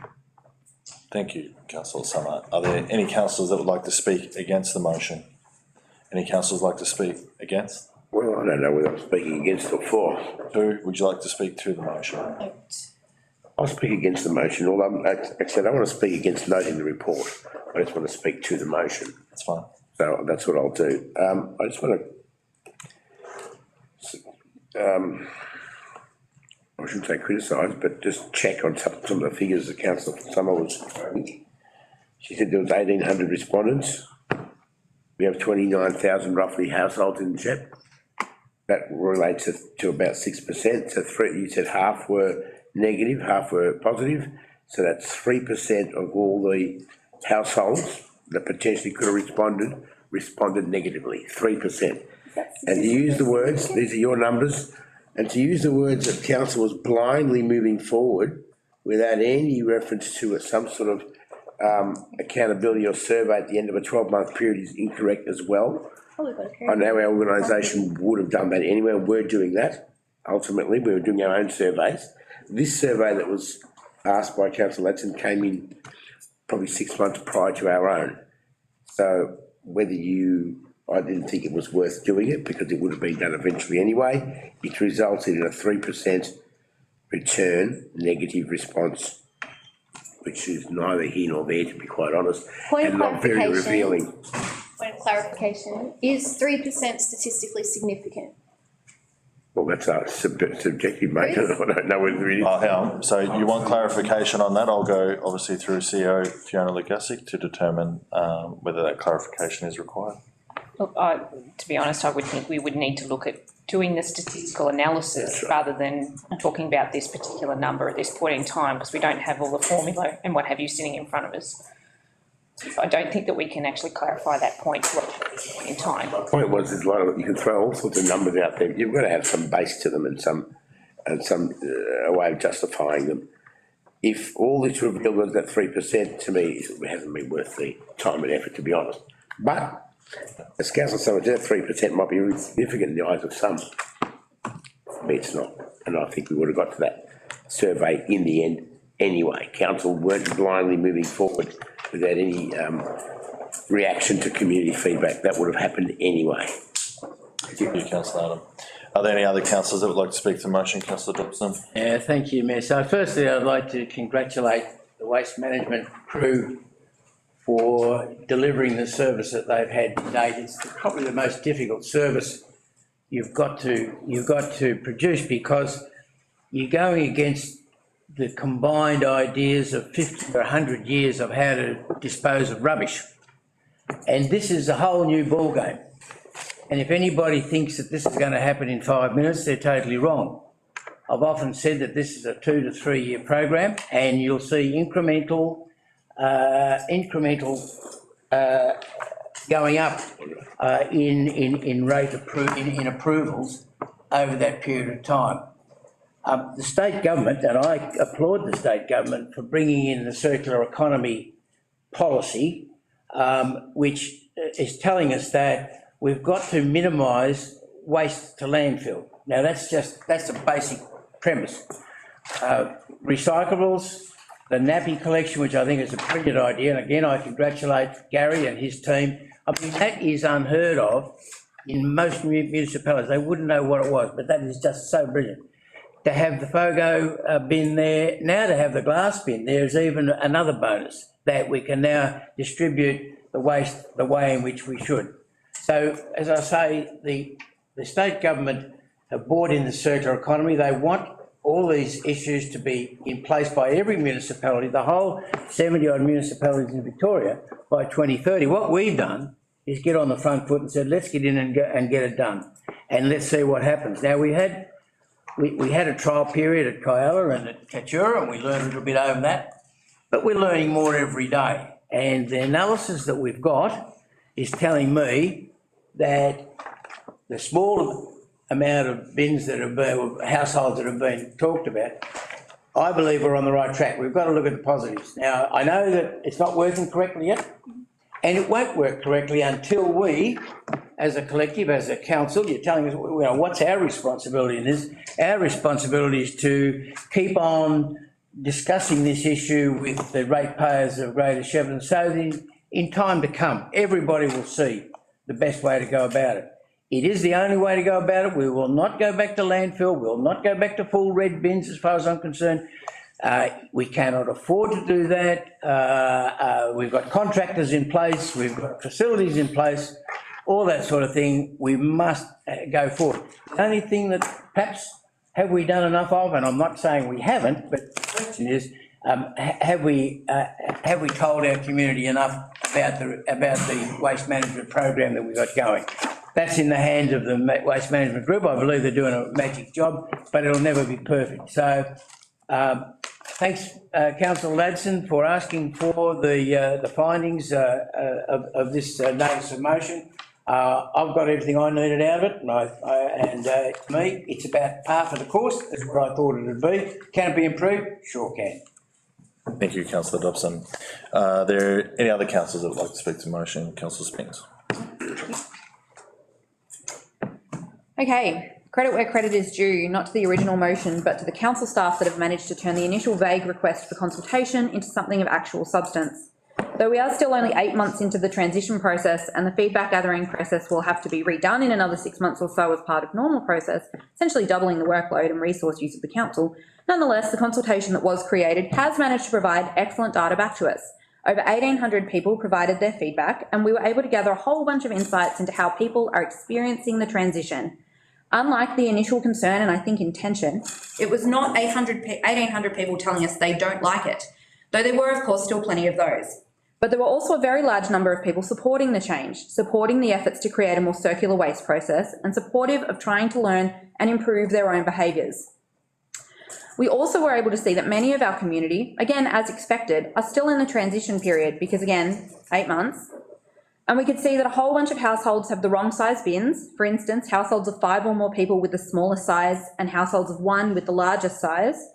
Thank you, Councillor Summer. Are there any councillors that would like to speak against the motion? Any councillors like to speak against? Well, I don't know whether I'm speaking against or for. Sue, would you like to speak to the motion? I'll speak against the motion, although actually I don't want to speak against noting the report. I just want to speak to the motion. That's fine. So that's what I'll do. I just want to, I shouldn't say criticise, but just check on some of the figures that Councillor Summer was quoting. She said there was 1,800 respondents. We have 29,000 roughly households in Shep. That relates to about 6%. So you said half were negative, half were positive. So that's 3% of all the households that potentially could have responded negatively, 3%. And to use the words, these are your numbers, and to use the words that council was blindly moving forward without any reference to some sort of accountability or survey at the end of a 12-month period is incorrect as well. I know our organisation would have done that anyway, and we're doing that. Ultimately, we were doing our own surveys. This survey that was asked by Councillor Ladson came in probably 6 months prior to our own. So I didn't think it was worth doing it because it would have been done eventually anyway. It resulted in a 3% return negative response, which is neither here nor there, to be quite honest, and not very revealing. Point of clarification, is 3% statistically significant? Well, that's a subjective, mate. I don't know whether it is. Hang on. So you want clarification on that? I'll go obviously through CEO Fiona Legasic to determine whether that clarification is required. Look, to be honest, I would think we would need to look at doing the statistical analysis rather than talking about this particular number at this point in time, because we don't have all the formula and what have you sitting in front of us. So I don't think that we can actually clarify that point at this point in time. The point was, you can throw all sorts of numbers out there. You've got to have some base to them and some way of justifying them. If all this revealed was that 3%, to me, it hasn't been worth the time and effort, to be honest. But as Councillor Summer said, 3% might be really significant in the eyes of some. For me, it's not. And I think we would have got to that survey in the end anyway. Council weren't blindly moving forward without any reaction to community feedback. That would have happened anyway. Thank you, Councillor Adam. Are there any other councillors that would like to speak to the motion? Councillor Dobson. Yeah, thank you, Mayor. So firstly, I'd like to congratulate the waste management crew for delivering the service that they've had to date. It's probably the most difficult service you've got to produce, because you're going against the combined ideas of 50 or 100 years of how to dispose of rubbish. And this is a whole new ballgame. And if anybody thinks that this is going to happen in 5 minutes, they're totally wrong. I've often said that this is a 2 to 3 year program, and you'll see incremental going up in rate in approvals over that period of time. The state government, and I applaud the state government for bringing in the circular economy policy, which is telling us that we've got to minimise waste to landfill. Now that's a basic premise. Recyclables, the nappy collection, which I think is a brilliant idea, and again I congratulate Gary and his team. I mean, that is unheard of in most municipalities. They wouldn't know what it was, but that is just so brilliant. To have the FOGO bin there, now to have the glass bin, there's even another bonus that we can now distribute the waste the way in which we should. So, as I say, the state government have brought in the circular economy. They want all these issues to be in place by every municipality, the whole 70-odd municipalities in Victoria, by 2030. What we've done is get on the front foot and said, let's get in and get it done, and let's see what happens. Now, we had a trial period at Kyalla and at Katura, and we learned a little bit over that, but we're learning more every day. And the analysis that we've got is telling me that the small amount of bins that have been, households that have been talked about, I believe we're on the right track. We've got to look at the positives. Now, I know that it's not working correctly yet, and it won't work correctly until we, as a collective, as a council, you're telling us, you know, what's our responsibility in this? Our responsibility is to keep on discussing this issue with the ratepayers of Greater Shepparton, so that in time to come, everybody will see the best way to go about it. It is the only way to go about it. We will not go back to landfill. We will not go back to full red bins, as far as I'm concerned. We cannot afford to do that. We've got contractors in place. We've got facilities in place, all that sort of thing. We must go forward. The only thing that perhaps have we done enough of, and I'm not saying we haven't, but the question is, have we told our community enough about the waste management program that we've got going? That's in the hands of the waste management group. I believe they're doing a magic job, but it'll never be perfect. So thanks, Councillor Ladson, for asking for the findings of this notice of motion. I've got everything I needed out of it, and to me, it's about half of the course, is what I thought it would be. Can it be improved? Sure can. Thank you, Councillor Dobson. Are there any other councillors that would like to speak to the motion? Councillor Spence. Okay, credit where credit is due, not to the original motion, but to the council staff that have managed to turn the initial vague request for consultation into something of actual substance. Though we are still only 8 months into the transition process, and the feedback gathering process will have to be redone in another 6 months or so as part of normal process, essentially doubling the workload and resource use of the council, nonetheless, the consultation that was created has managed to provide excellent data back to us. Over 1,800 people provided their feedback, and we were able to gather a whole bunch of insights into how people are experiencing the transition. Unlike the initial concern, and I think intention, it was not 1,800 people telling us they don't like it, though there were, of course, still plenty of those. But there were also a very large number of people supporting the change, supporting the efforts to create a more circular waste process, and supportive of trying to learn and improve their own behaviours. We also were able to see that many of our community, again, as expected, are still in the transition period because, again, 8 months. And we could see that a whole bunch of households have the wrong size bins. For instance, households of 5 or more people with the smaller size and households of 1 with the larger size.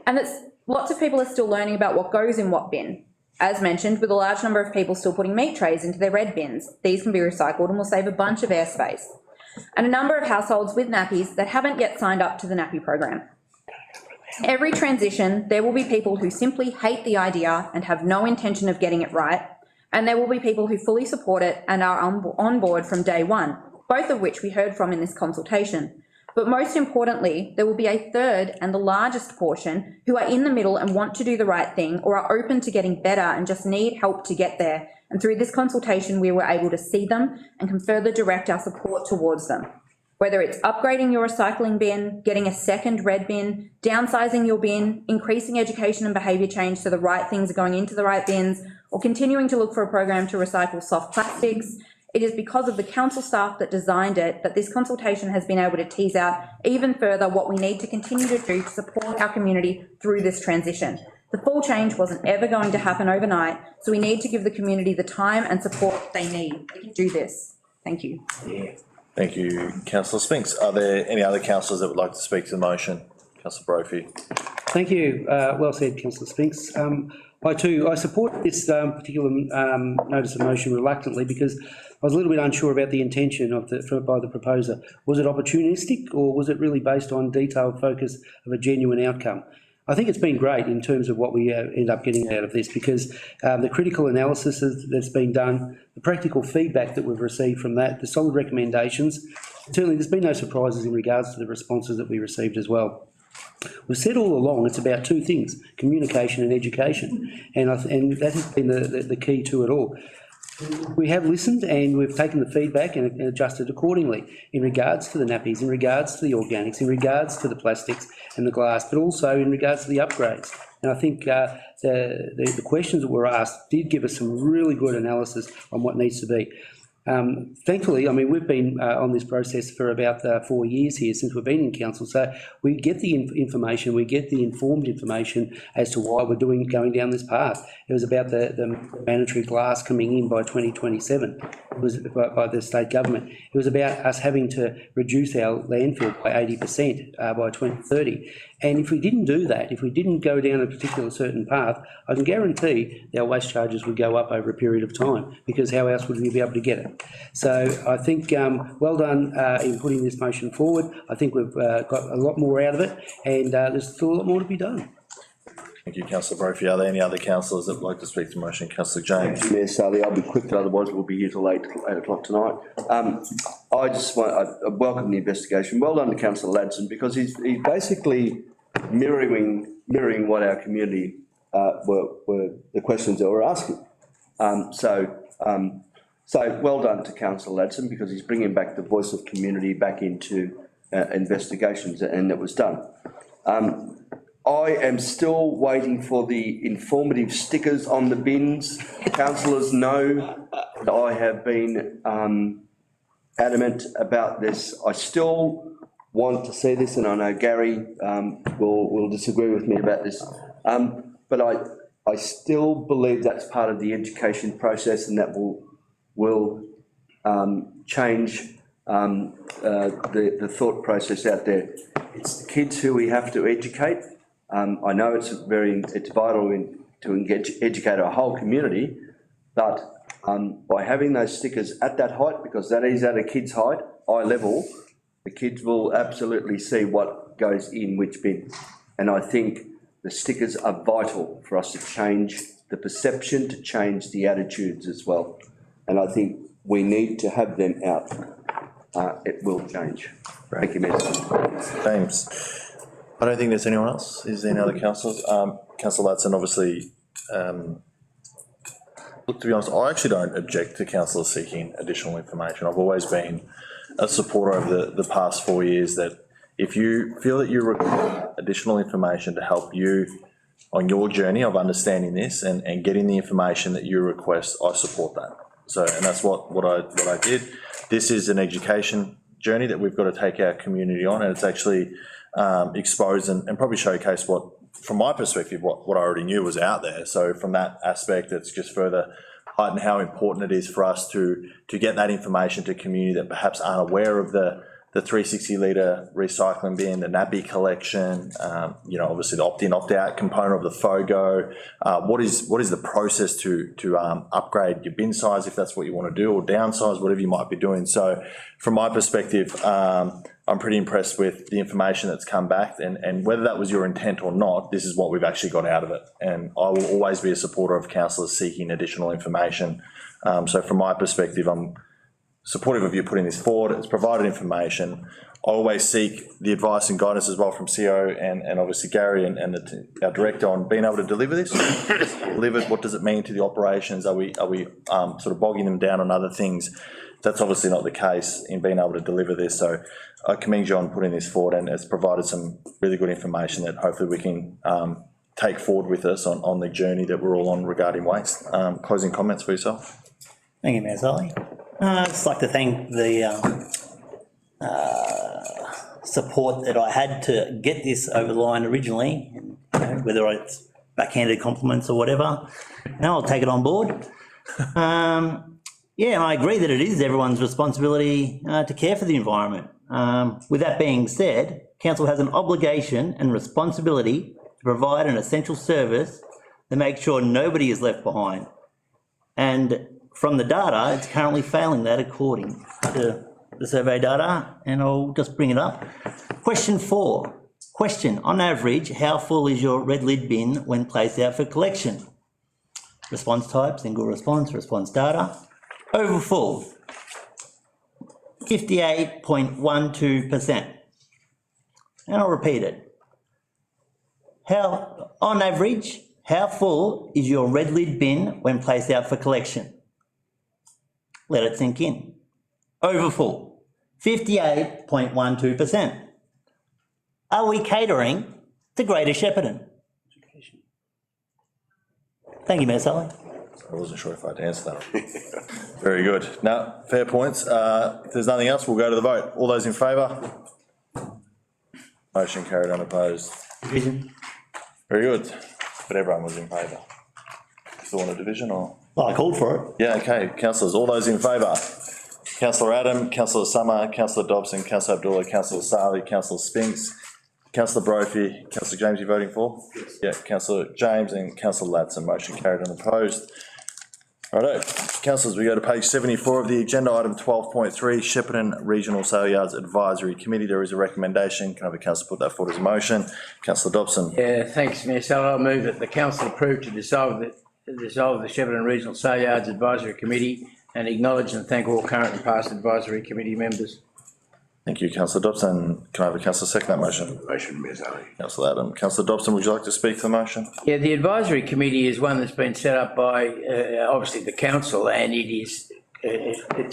And that lots of people are still learning about what goes in what bin. As mentioned, with a large number of people still putting meat trays into their red bins, these can be recycled and will save a bunch of airspace. And a number of households with nappies that haven't yet signed up to the nappy program. Every transition, there will be people who simply hate the idea and have no intention of getting it right, and there will be people who fully support it and are on board from day one, both of which we heard from in this consultation. But most importantly, there will be a third and the largest portion who are in the middle and want to do the right thing or are open to getting better and just need help to get there. And through this consultation, we were able to see them and can further direct our support towards them. Whether it's upgrading your recycling bin, getting a second red bin, downsizing your bin, increasing education and behaviour change so the right things are going into the right bins, or continuing to look for a program to recycle soft plastics, it is because of the council staff that designed it that this consultation has been able to tease out even further what we need to continue to do to support our community through this transition. The full change wasn't ever going to happen overnight, so we need to give the community the time and support they need. We can do this. Thank you. Thank you, councillor Spinks. Are there any other councillors that would like to speak to the motion? Councillor Brophy. Thank you. Well said, councillor Spinks. I support this particular notice of motion reluctantly because I was a little bit unsure about the intention by the proposer. Was it opportunistic or was it really based on detailed focus of a genuine outcome? I think it's been great in terms of what we end up getting out of this because the critical analysis that's been done, the practical feedback that we've received from that, the solid recommendations, certainly there's been no surprises in regards to the responses that we received as well. We've said all along it's about two things, communication and education, and that has been the key to it all. We have listened and we've taken the feedback and adjusted accordingly in regards to the nappies, in regards to the organics, in regards to the plastics and the glass, but also in regards to the upgrades. And I think the questions that were asked did give us some really good analysis on what needs to be. Thankfully, I mean, we've been on this process for about 4 years here since we've been in council, so we get the information, we get the informed information as to why we're going down this path. It was about the mandatory glass coming in by 2027. It was by the state government. It was about us having to reduce our landfill by 80% by 2030. And if we didn't do that, if we didn't go down a particular certain path, I can guarantee our waste charges would go up over a period of time, because how else would we be able to get it? So I think well done in putting this motion forward. I think we've got a lot more out of it, and there's still a lot more to be done. Thank you, councillor Brophy. Are there any other councillors that would like to speak to the motion? Councillor James. Thank you, Mayor Sally. I'll be quick, otherwise we'll be here till 8 o'clock tonight. I just want I welcome the investigation. Well done to Councillor Ladson, because he's basically mirroring what our community were the questions that we're asking. So well done to Councillor Ladson, because he's bringing back the voice of community back into investigations, and it was done. I am still waiting for the informative stickers on the bins. Councillors know that I have been adamant about this. I still want to see this, and I know Gary will disagree with me about this, but I still believe that's part of the education process, and that will change the thought process out there. It's the kids who we have to educate. I know it's vital to educate our whole community, but by having those stickers at that height, because that is at a kid's height, eye level, the kids will absolutely see what goes in which bin. And I think the stickers are vital for us to change the perception, to change the attitudes as well. And I think we need to have them out. It will change. Thank you, Mayor. James. I don't think there's anyone else. Is there any other councillors? Councillor Ladson, obviously, look, to be honest, I actually don't object to councillors seeking additional information. I've always been a supporter of the past 4 years that if you feel that you require additional information to help you on your journey of understanding this and getting the information that you request, I support that. So, and that's what I did. This is an education journey that we've got to take our community on, and it's actually expose and probably showcase what, from my perspective, what I already knew was out there. So from that aspect, it's just further heighten how important it is for us to get that information to community that perhaps aren't aware of the the 360 litre recycling bin, the nappy collection, obviously the opt-in, opt-out component of the FOGO. What is the process to upgrade your bin size if that's what you want to do, or downsize, whatever you might be doing? So from my perspective, I'm pretty impressed with the information that's come back, and whether that was your intent or not, this is what we've actually got out of it. And I will always be a supporter of councillors seeking additional information. So from my perspective, I'm supportive of you putting this forward. It's provided information. I always seek the advice and guidance as well from CEO and obviously Gary and our director on being able to deliver this. Delivered, what does it mean to the operations? Are we sort of bogging them down on other things? That's obviously not the case in being able to deliver this. So I commend you on putting this forward, and it's provided some really good information that hopefully we can take forward with us on the journey that we're all on regarding waste. Closing comments for yourself. Thank you, Mayor Sally. I'd just like to thank the support that I had to get this over the line originally, whether it's backhanded compliments or whatever. Now I'll take it on board. Yeah, and I agree that it is everyone's responsibility to care for the environment. With that being said, council has an obligation and responsibility to provide an essential service to make sure nobody is left behind. And from the data, it's currently failing that according to the survey data, and I'll just bring it up. Question 4. Question, on average, how full is your red lid bin when placed out for collection? Response type, single response, response data. Over full, 58.12%. And I'll repeat it. On average, how full is your red lid bin when placed out for collection? Let it sink in. Over full, 58.12%. Are we catering to Greater Shepparton? Thank you, Mayor Sally. I wasn't sure if I'd answer that. Very good. No, fair points. If there's nothing else, we'll go to the vote. All those in favour? Motion carried, unopposed. Division. Very good. But everyone was in favour. Still want a division or? Well, I called for it. Yeah, okay. Councillors, all those in favour? Councillor Adam, Councillor Summer, Councillor Dobson, Councillor Abdullah, Councillor Sali, Councillor Spinks, Councillor Brophy, Councillor James, you voting for? Yes. Yeah, Councillor James and Councillor Ladson. Motion carried, unopposed. Righto, councillors, we go to page 74 of the agenda, item 12.3, Shepparton Regional Sale Yards Advisory Committee. There is a recommendation. Can I have a councillor put that forward as a motion? Councillor Dobson. Yeah, thanks, Mayor Sally. I'll move that the council approve to dissolve the Shepparton Regional Sale Yards Advisory Committee and acknowledge and thank all current and past advisory committee members. Thank you, Councillor Dobson. Can I have a councillor second that motion? Motion, Mayor Sally. Councillor Adam. Councillor Dobson, would you like to speak to the motion? Yeah, the advisory committee is one that's been set up by obviously the council, and it's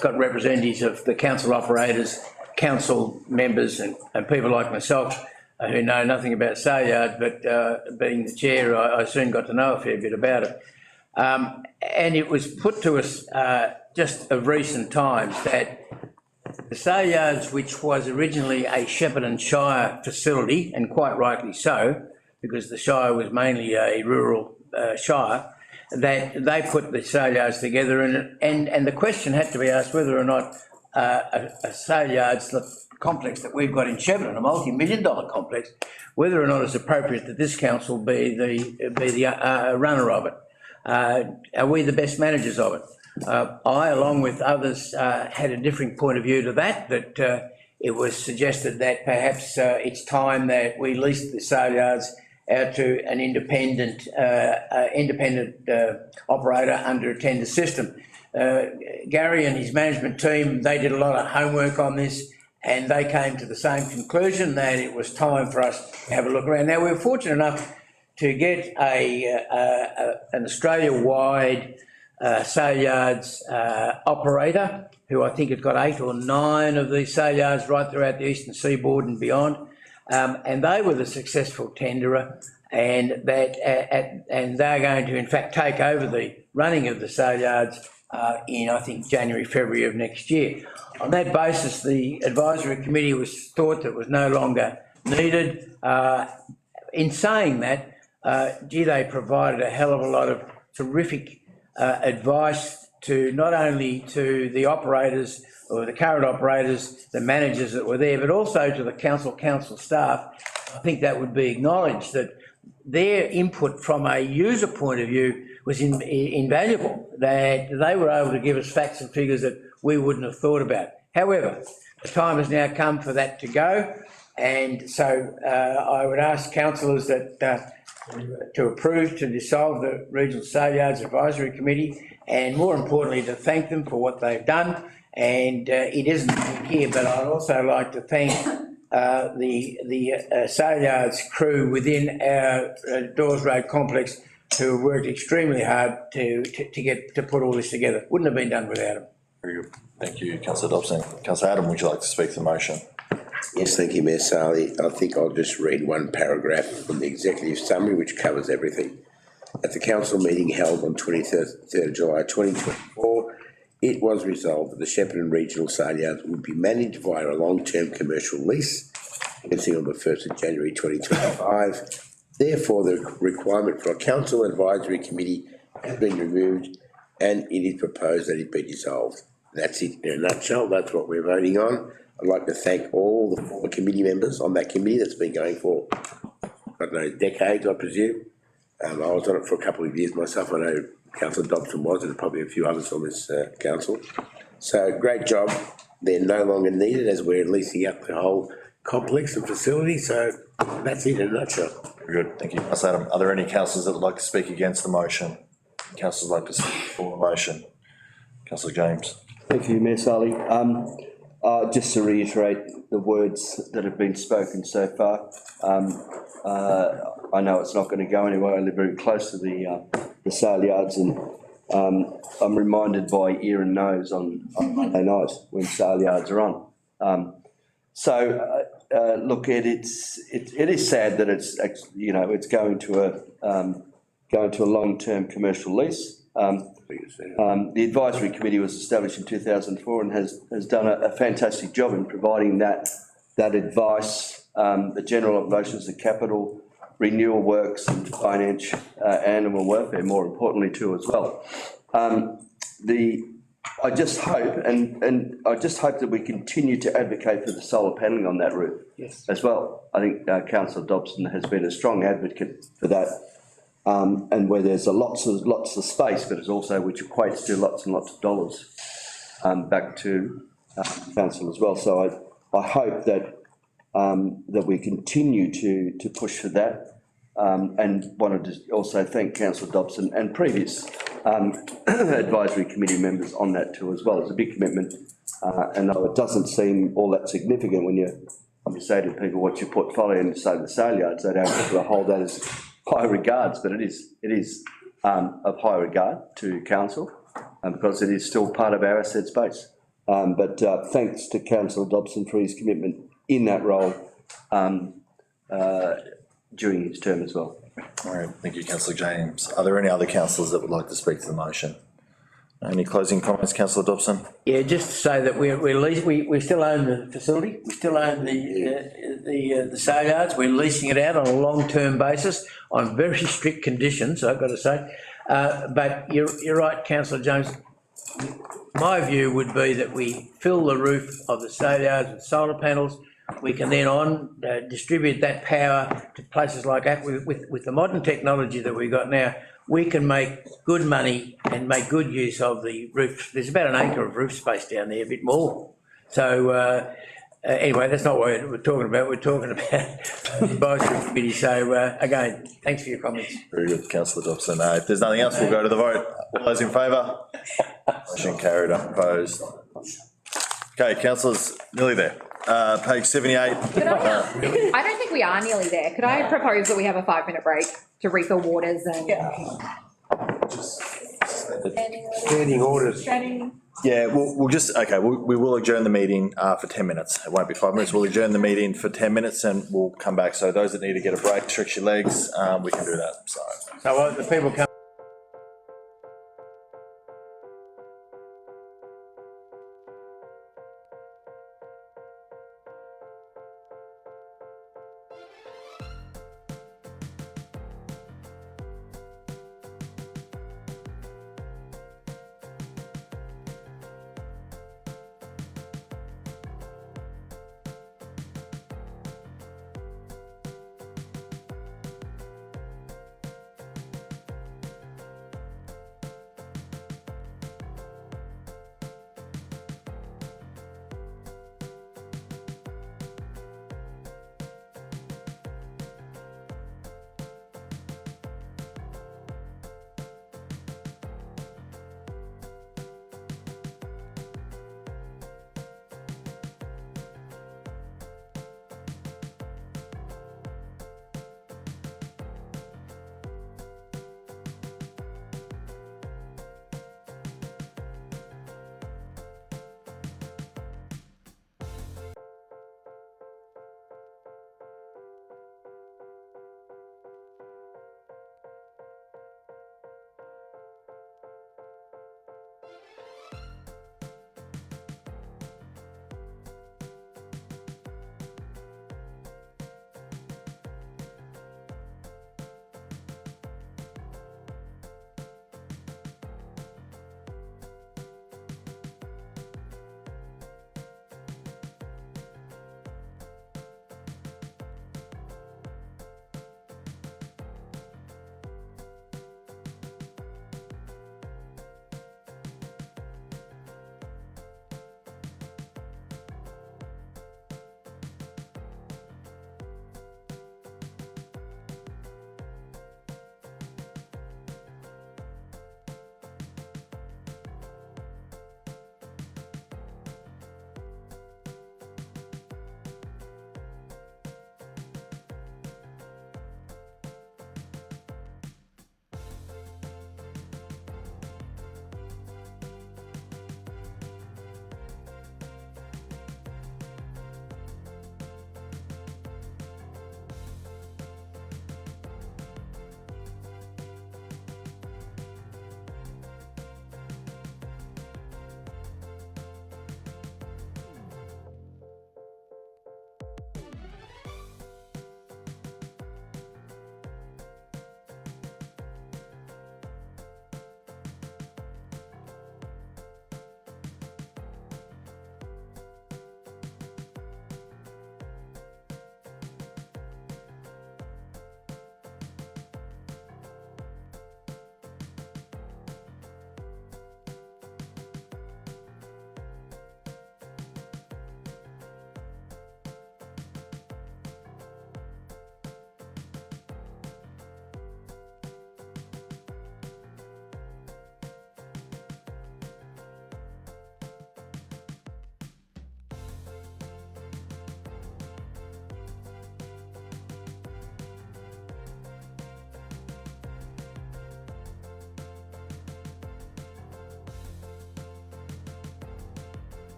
got representatives of the council operators, council members and people like myself who know nothing about sale yards, but being the chair, I soon got to know a fair bit about it. And it was put to us just of recent times that the sale yards, which was originally a Shepparton Shire facility, and quite rightly so, because the Shire was mainly a rural Shire, that they put the sale yards together, and the question had to be asked whether or not a sale yards complex that we've got in Shepparton, a multi-million-dollar complex, whether or not it's appropriate that this council be the runner of it. Are we the best managers of it? I, along with others, had a different point of view to that it was suggested that perhaps it's time that we lease the sale yards out to an independent operator under a tender system. Gary and his management team, they did a lot of homework on this, and they came to the same conclusion that it was time for us to have a look around. Now, we were fortunate enough to get an Australia-wide sale yards operator, who I think has got 8 or 9 of these sale yards right throughout the eastern seaboard and beyond, and they were the successful tenderer, and they're going to in fact take over the running of the sale yards in I think January, February of next year. On that basis, the advisory committee was thought that it was no longer needed. In saying that, they provided a hell of a lot of terrific advice to not only to the operators or the current operators, the managers that were there, but also to the council staff. I think that would be acknowledged, that their input from a user point of view was invaluable, that they were able to give us facts and figures that we wouldn't have thought about. However, the time has now come for that to go, and so I would ask councillors that to approve to dissolve the Regional Sale Yards Advisory Committee, and more importantly to thank them for what they've done. And it isn't here, but I'd also like to thank the Sale Yards crew within our Dawes Road complex, who have worked extremely hard to put all this together. Wouldn't have been done without them. Very good. Thank you, councillor Dobson. Councillor Adam, would you like to speak to the motion? Yes, thank you, Mayor Sally. I think I'll just read one paragraph from the executive summary which covers everything. At the council meeting held on 23rd of July 2024, it was resolved that the Shepparton Regional Sale Yards would be managed via a long-term commercial lease commencing on the 1st of January 2025. Therefore, the requirement for a council advisory committee has been removed, and it is proposed that it be dissolved. That's it in a nutshell. That's what we're voting on. I'd like to thank all the former committee members on that committee that's been going for, I don't know, decades, I presume. I was on it for a couple of years myself. I know Councillor Dobson was, and probably a few others on this council. So great job. They're no longer needed as we're leasing up the whole complex and facility. So that's it in a nutshell. Very good. Thank you. Councillor Adam, are there any councillors that would like to speak against the motion? Councillors like to speak for the motion? Councillor James. Thank you, Mayor Sally. Just to reiterate the words that have been spoken so far, I know it's not going to go anywhere. I live very close to the sale yards, and I'm reminded by ear and nose on Monday night when sale yards are on. Look, it is sad that it's going to a long-term commercial lease. The advisory committee was established in 2004 and has done a fantastic job in providing that advice, the general operations, the capital, renewal works and finance, animal welfare, more importantly too as well. I just hope that we continue to advocate for the solar panelling on that roof as well. I think Councillor Dobson has been a strong advocate for that. And where there's lots of space, but it's also which equates to lots and lots of dollars back to council as well. So I hope that we continue to push for that, and wanted to also thank Councillor Dobson and previous advisory committee members on that too as well. It's a big commitment, and though it doesn't seem all that significant when you say to people what's your portfolio and say the sale yards, they don't hold that as high regards, but it is of high regard to council, because it is still part of our asset base. But thanks to Councillor Dobson for his commitment in that role during his term as well. All right, thank you, Councillor James. Are there any other councillors that would like to speak to the motion? Any closing comments, Councillor Dobson? Yeah, just to say that we still own the facility. We still own the sale yards. We're leasing it out on a long-term basis on very strict conditions, I've got to say. But you're right, Councillor James. My view would be that we fill the roof of the sale yards with solar panels. We can then distribute that power to places like that. With the modern technology that we've got now, we can make good money and make good use of the roof. There's about an acre of roof space down there, a bit more. So anyway, that's not what we're talking about. We're talking about the advisory committee. So again, thanks for your comments. Very good, Councillor Dobson. If there's nothing else, we'll go to the vote. All those in favour? Motion carried. Opposed? Okay, councillors, nearly there. Page 78. I don't think we are nearly there. Could I propose that we have a 5-minute break to refill waters and? Standing orders. Yeah, we'll just, okay, we will adjourn the meeting for 10 minutes. It won't be 5 minutes. We'll adjourn the meeting for 10 minutes and we'll come back. So those that need to get a break, stretch your legs, we can do that. So the people come.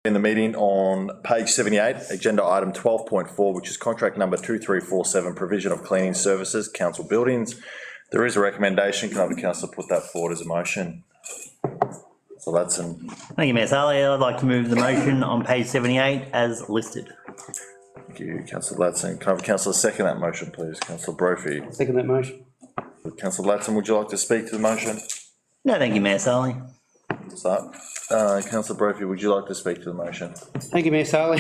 In the meeting on page 78, agenda item 12.4, which is contract number 2347, provision of cleaning services, council buildings. There is a recommendation. Can I have the councillor put that forward as a motion? So that's an. Thank you, Mayor Sally. I'd like to move the motion on page 78 as listed. Thank you, councillor Latson. Can I have a councillor second that motion, please? Councillor Brophy. Second that motion. Councillor Latson, would you like to speak to the motion? No, thank you, Mayor Sally. Start. Councillor Brophy, would you like to speak to the motion? Thank you, Mayor Sally.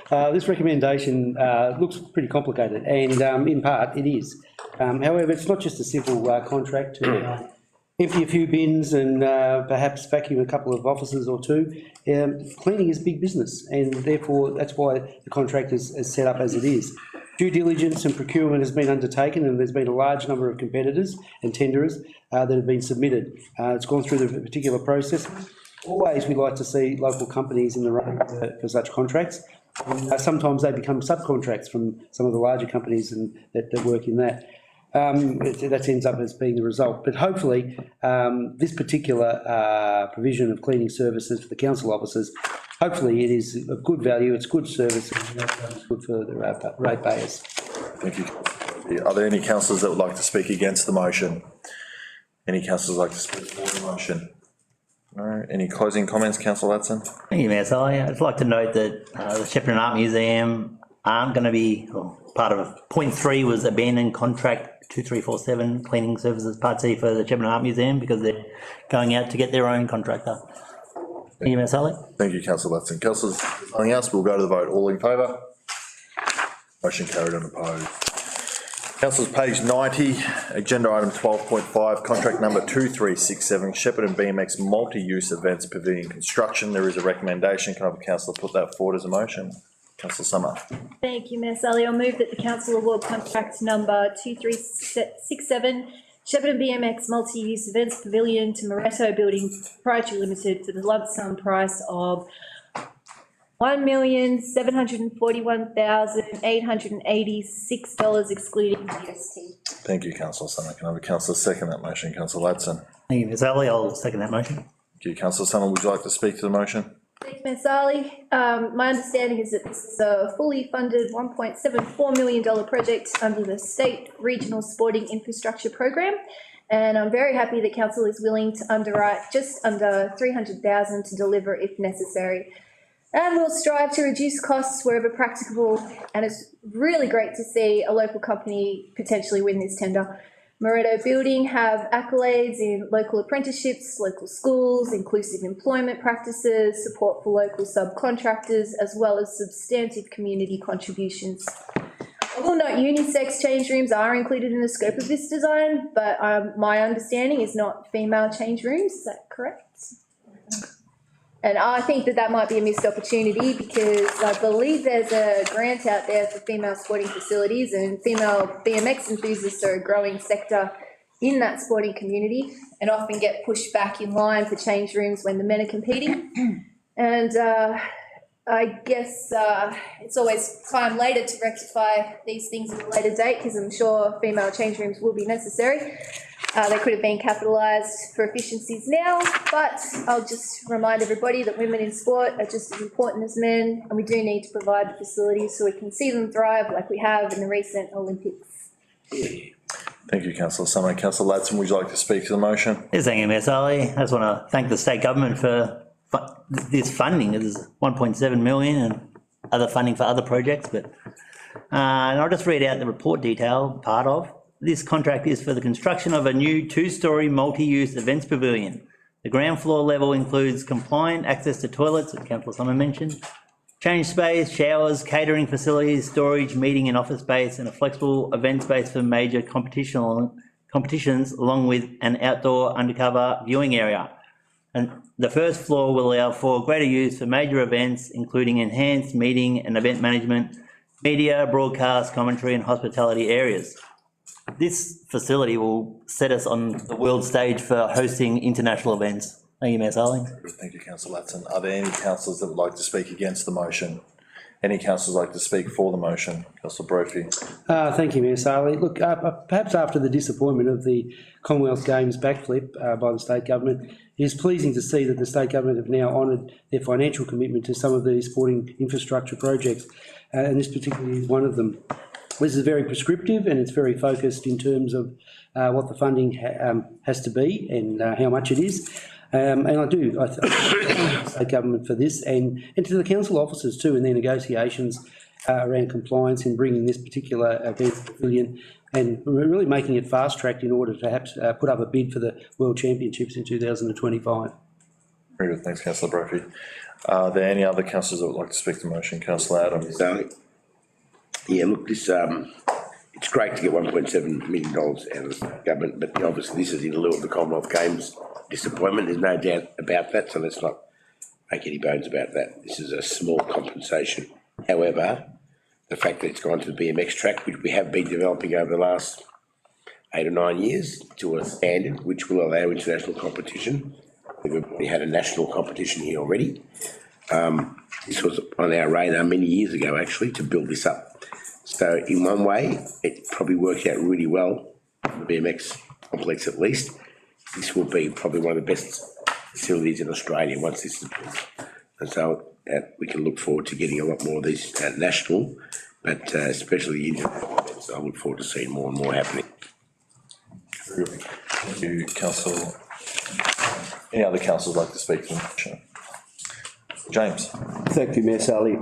This recommendation looks pretty complicated, and in part it is. However, it's not just a simple contract to empty a few bins and perhaps vacuum a couple of offices or two. Cleaning is big business, and therefore that's why the contract is set up as it is. Due diligence and procurement has been undertaken, and there's been a large number of competitors and tenderers that have been submitted. It's gone through the particular process. Always we like to see local companies in the run for such contracts. Sometimes they become subcontracts from some of the larger companies that work in that. That ends up as being the result. But hopefully this particular provision of cleaning services for the council officers, hopefully it is of good value, it's good service, and it's good for the ratepayers. Thank you. Are there any councillors that would like to speak against the motion? Any councillors like to speak for the motion? No. Any closing comments, councillor Latson? Thank you, Mayor Sally. I'd like to note that the Shepparton Art Museum aren't going to be, well, part of point 3 was abandoned contract 2347 cleaning services part C for the Shepparton Art Museum because they're going out to get their own contractor. Thank you, Mayor Sally. Thank you, councillor Latson. Councillors, nothing else, we'll go to the vote. All in favour? Motion carried and opposed. Councillors, page 90, agenda item 12.5, contract number 2367, Shepparton BMX multi-use events pavilion construction. There is a recommendation. Can I have a councillor put that forward as a motion? Councillor Summer. Thank you, Mayor Sally. I'll move that the council award contract number 2367, Shepparton BMX multi-use events pavilion to Moretto Building Proprietary Limited for the lump sum price of $1,741,886 excluding GST. Thank you, councillor Summer. Can I have a councillor second that motion? Councillor Latson. Thank you, Mayor Sally. I'll second that motion. Thank you, councillor Summer. Would you like to speak to the motion? Thanks, Mayor Sally. My understanding is that this is a fully funded $1.74 million project under the State Regional Sporting Infrastructure Program. And I'm very happy that council is willing to underwrite just under $300,000 to deliver if necessary. And we'll strive to reduce costs wherever practicable. And it's really great to see a local company potentially win this tender. Moretto Building have accolades in local apprenticeships, local schools, inclusive employment practices, support for local subcontractors, as well as substantive community contributions. I will note unisex change rooms are included in the scope of this design, but my understanding is not female change rooms. Is that correct? And I think that might be a missed opportunity because I believe there's a grant out there for female sporting facilities, and female BMX enthusiasts are a growing sector in that sporting community and often get pushed back in line for change rooms when the men are competing. And I guess it's always time later to rectify these things at a later date because I'm sure female change rooms will be necessary. They could have been capitalised for efficiencies now, but I'll just remind everybody that women in sport are just as important as men, and we do need to provide facilities so we can see them thrive like we have in the recent Olympics. Thank you, councillor Summer. Councillor Latson, would you like to speak to the motion? Yes, thank you, Mayor Sally. I just want to thank the state government for this funding. It is 1.7 million and other funding for other projects, but and I'll just read out the report detail part of. This contract is for the construction of a new 2-storey multi-use events pavilion. The ground floor level includes compliant access to toilets, as Councillor Summer mentioned, change space, showers, catering facilities, storage, meeting and office space, and a flexible event space for major competitions, along with an outdoor undercover viewing area. And the first floor will allow for greater use for major events, including enhanced meeting and event management, media, broadcast, commentary, and hospitality areas. This facility will set us on the world stage for hosting international events. Thank you, Mayor Sally. Thank you, councillor Latson. Are there any councillors that would like to speak against the motion? Any councillors like to speak for the motion? Councillor Brophy. Thank you, Mayor Saleh. Look, perhaps after the disappointment of the Commonwealth Games backflip by the state government, it is pleasing to see that the state government have now honoured their financial commitment to some of these sporting infrastructure projects, and this particularly is one of them. This is very prescriptive and it's very focused in terms of what the funding has to be and how much it is. And I thank the state government for this and to the council officers too in their negotiations around compliance in bringing this particular event to the pavilion and really making it fast-tracked in order to perhaps put up a bid for the World Championships in 2025. Very good, thanks councillor Brophy. Are there any other councillors that would like to speak to the motion? Councillor Adams. Yeah, look, this, it's great to get $1.7 million out of the government, but obviously this is in lieu of the Commonwealth Games disappointment. There's no doubt about that, so let's not make any bones about that. This is a small compensation. However, the fact that it's gone to the BMX track, which we have been developing over the last 8 or 9 years to a standard which will allow international competition. We've already had a national competition here already. This was on our radar many years ago, actually, to build this up. So in one way, it probably worked out really well, the BMX complex at least. This will be probably one of the best facilities in Australia once this is built. And so we can look forward to getting a lot more of these national, but especially international events. I look forward to seeing more and more happening. Thank you, councillor. Any other councillors like to speak to the motion? James. Thank you, Mayor Saleh.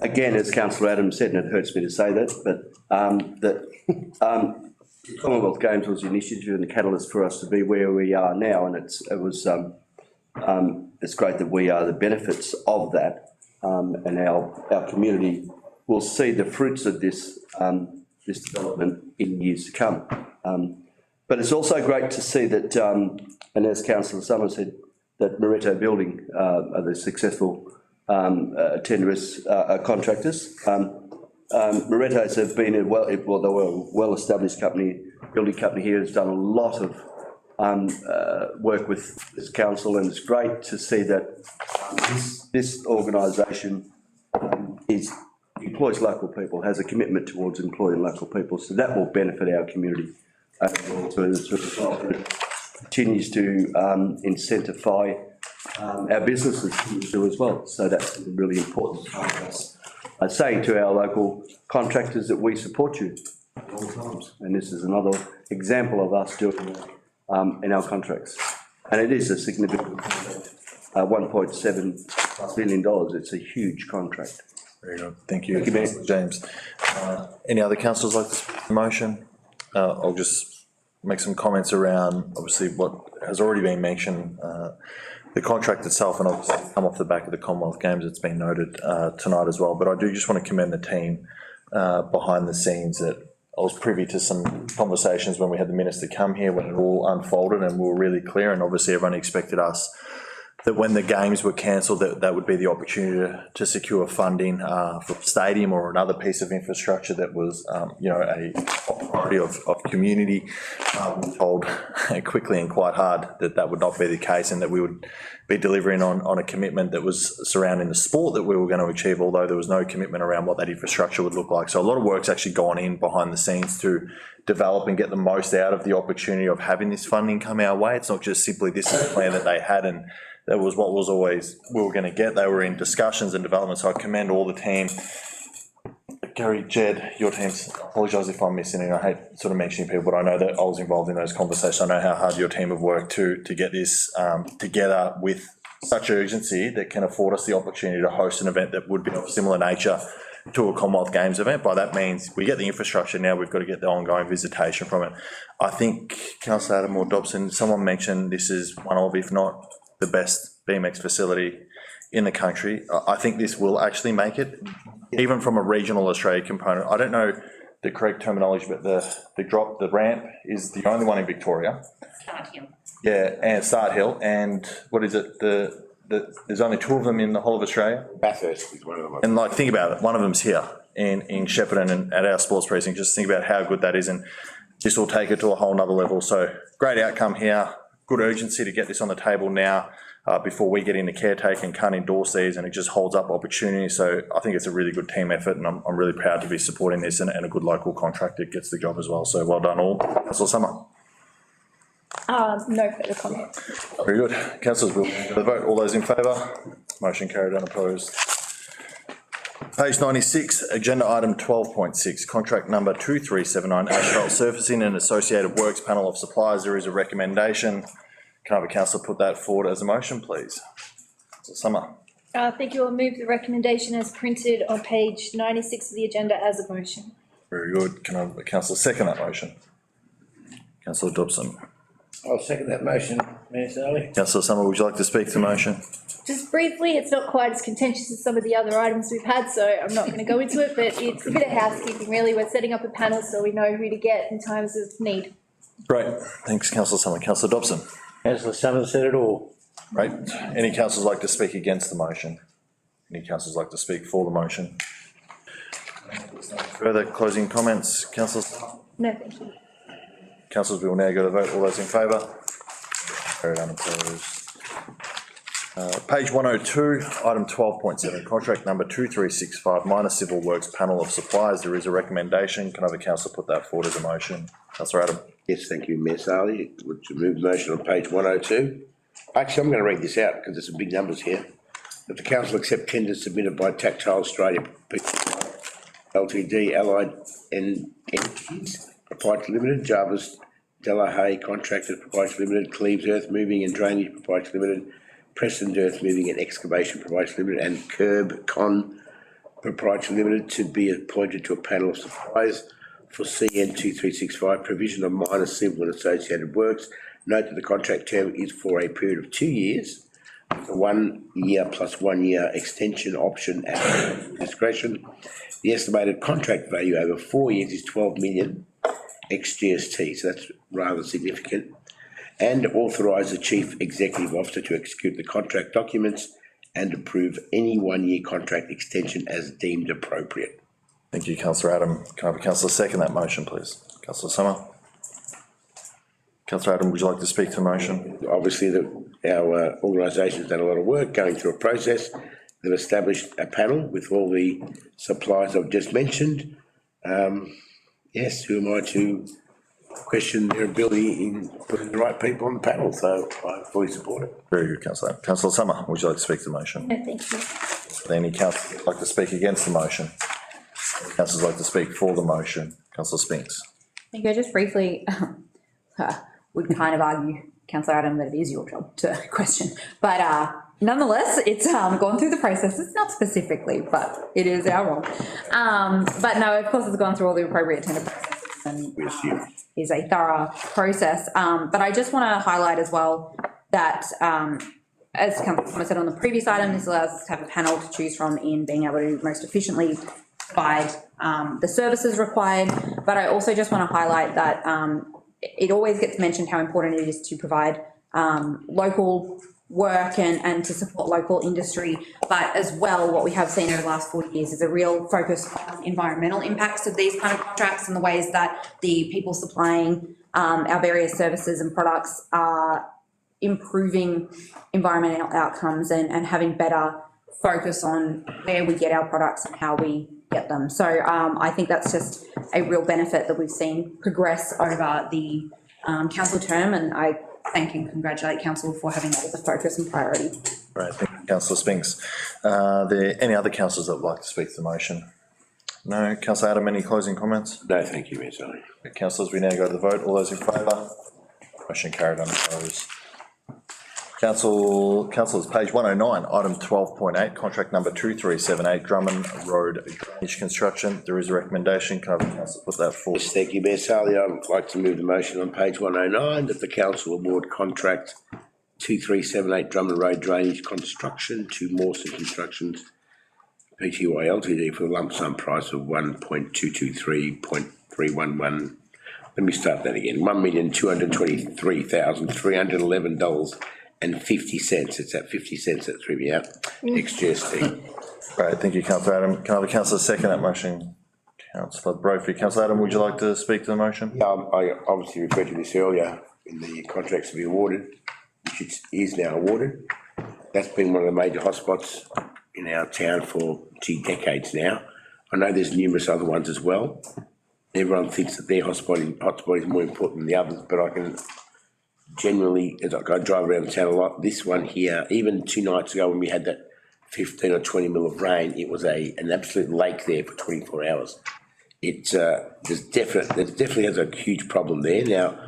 Again, as Councillor Adams said, and it hurts me to say that, but the Commonwealth Games was the initiative and the catalyst for us to be where we are now, and it's great that we are the benefits of that, and our community will see the fruits of this this development in years to come. But it's also great to see that, and as Councillor Summers said, that Moretto Building are the successful tenderers, contractors. Moretto's have been they were a well-established company, building company here, has done a lot of work with this council, and it's great to see that this organisation employs local people, has a commitment towards employing local people, so that will benefit our community. Continues to incentivise our businesses to do as well. So that's really important part of us. Saying to our local contractors that we support you at all times. And this is another example of us doing that in our contracts. And it is a significant contract, $1.7+ billion. It's a huge contract. Very good. Thank you, James. Any other councillors like to speak to the motion? I'll just make some comments around, obviously, what has already been mentioned, the contract itself, and obviously come off the back of the Commonwealth Games, it's been noted tonight as well. But I do just want to commend the team behind the scenes. That I was privy to some conversations when we had the minister come here when it all unfolded, and we were really clear, and obviously everyone expected us that when the games were cancelled, that would be the opportunity to secure funding for a stadium or another piece of infrastructure that was, a top priority of community. Told quickly and quite hard that would not be the case, and that we would be delivering on a commitment that was surrounding the sport that we were going to achieve, although there was no commitment around what that infrastructure would look like. So a lot of work's actually gone in behind the scenes to develop and get the most out of the opportunity of having this funding come our way. It's not just simply this is the plan that they had and that was what was always we were going to get. They were in discussions and development, so I commend all the team. Gary, Jed, your teams, apologise if I'm missing it. I hate sort of mentioning people, but I know that I was involved in those conversations. I know how hard your team have worked to get this together with such urgency that can afford us the opportunity to host an event that would be of similar nature to a Commonwealth Games event. By that means, we get the infrastructure now, we've got to get the ongoing visitation from it. I think, Councillor Adam or Dobson, someone mentioned this is one of, if not the best BMX facility in the country. I think this will actually make it, even from a regional Australia component. I don't know the correct terminology, but the ramp is the only one in Victoria. Start Hill. Yeah, and Start Hill, and what is it? There's only 2 of them in the whole of Australia. Bathurst is one of them. And like, think about it, one of them's here in Shepparton and at our sports precinct. Just think about how good that is, and this will take it to a whole nother level. So great outcome here. Good urgency to get this on the table now. before we get into caretaker and can't endorse these, and it just holds up opportunity. So I think it's a really good team effort, and I'm really proud to be supporting this, and a good local contractor gets the job as well. So well done all. Councillor Summer. No further comment. Very good. Councillors, will the vote. All those in favour? Motion carried, unopposed. Page 96, agenda item 12.6, contract number 2379, asphalt surfacing and associated works panel of suppliers. There is a recommendation. Can I have a councillor put that forward as a motion, please? Councillor Summer. Thank you. I'll move the recommendation as printed on page 96 of the agenda as a motion. Very good. Can I have a councillor second that motion? Councillor Dobson. I'll second that motion, Mayor Sally. Councillor Summer, would you like to speak to the motion? Just briefly, it's not quite as contentious as some of the other items we've had, so I'm not going to go into it, but it's a bit of housekeeping, really. We're setting up a panel so we know who to get in times of need. Great. Thanks, Councillor Summer. Councillor Dobson. Councillor Summers said it all. Great. Any councillors like to speak against the motion? Any councillors like to speak for the motion? Further closing comments, councillors? No, thank you. Councillors, we will now go to vote. All those in favour? Carried, unopposed. Page 102, item 12.7, contract number 2365, minor civil works panel of suppliers. There is a recommendation. Can I have a councillor put that forward as a motion? Councillor Adam. Yes, thank you, Mayor Sally. Would you move the motion on page 102? Actually, I'm going to read this out because there's some big numbers here. That the council accept tenders submitted by Tactile Australia Ltd, Allied Entities Proprietary Limited, Jarvis Delahaye Contractors Proprietary Limited, Cleves Earth Moving and Drainage Proprietary Limited, Preston Earth Moving and Excavation Proprietary Limited, and Curb Con Proprietary Limited to be appointed to a panel of suppliers for CN 2365, provision of minor civil and associated works. Note that the contract term is for a period of 2 years, with a 1 year plus 1 year extension option at discretion. The estimated contract value over 4 years is 12 million ex-GST, so that's rather significant. And authorise the Chief Executive Officer to execute the contract documents and approve any 1 year contract extension as deemed appropriate. Thank you, Councillor Adam. Can I have a councillor second that motion, please? Councillor Summer. Councillor Adam, would you like to speak to the motion? Obviously, our organisation's done a lot of work going through a process. They've established a panel with all the suppliers I've just mentioned. Yes, who am I to question their ability in putting the right people on the panel? So I fully support it. Very good, Councillor. Councillor Summer, would you like to speak to the motion? No, thank you. Any councillors like to speak against the motion? Councillors like to speak for the motion? Councillor Spinks. Thank you. Just briefly, would kind of argue, Councillor Adam, that it is your job to question. But nonetheless, it's gone through the process. It's not specifically, but it is our role. But no, of course, it's gone through all the appropriate tender processes and is a thorough process. But I just want to highlight as well that, as Councillor said on the previous item, this allows us to have a panel to choose from in being able to most efficiently provide the services required. But I also just want to highlight that it always gets mentioned how important it is to provide local work and to support local industry, but as well what we have seen over the last 40 years is a real focus on environmental impacts of these kind of contracts and the ways that the people supplying our various services and products are improving environmental outcomes and having better focus on where we get our products and how we get them. So I think that's just a real benefit that we've seen progress over the council term, and I thank and congratulate council for having that as a focus and priority. Right, thank you, Councillor Spinks. Are there any other councillors that would like to speak to the motion? No. Councillor Adam, any closing comments? No, thank you, Mayor Sally. Councillors, we now go to the vote. All those in favour? Motion carried, unopposed. Councillors, page 109, item 12.8, contract number 2378, Drummond Road Drainage Construction. There is a recommendation. Can I have the council put that forward? Yes, thank you, Mayor Sally. I'd like to move the motion on page 109 that the council award contract 2378 Drummond Road Drainage Construction to Mawson Constructions Pty Ltd for a lump sum price of 1.223.311. Let me start that again. $1,223,311.50. It's at 50 cents that threw me out. Ex-GST. Right, thank you, Councillor Adam. Can I have a councillor second that motion? Councillor Brophy. Councillor Adam, would you like to speak to the motion? Yeah, I obviously referred to this earlier in the contracts to be awarded, which is now awarded. That's been one of the major hotspots in our town for, decades now. I know there's numerous other ones as well. Everyone thinks that their hotspot is more important than the others, but I can generally, as I drive around town a lot, this one here, even 2 nights ago when we had that 15 or 20 mil of rain, it was an absolute lake there for 24 hours. It's there's definitely has a huge problem there. Now,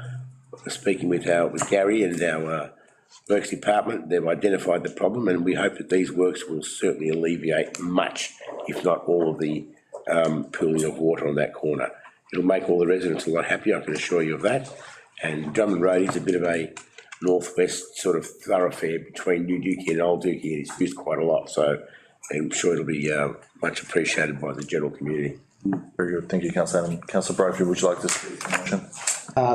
speaking with Gary and our Works Department, they've identified the problem, and we hope that these works will certainly alleviate much, if not all, of the pooling of water on that corner. It'll make all the residents a lot happier, I can assure you of that. And Drummond Road is a bit of a northwest sort of thoroughfare between New Dookie and Old Dookie, and it's used quite a lot, so I'm sure it'll be much appreciated by the general community. Very good, thank you, Councillor Adam. Councillor Brophy, would you like to speak to the motion?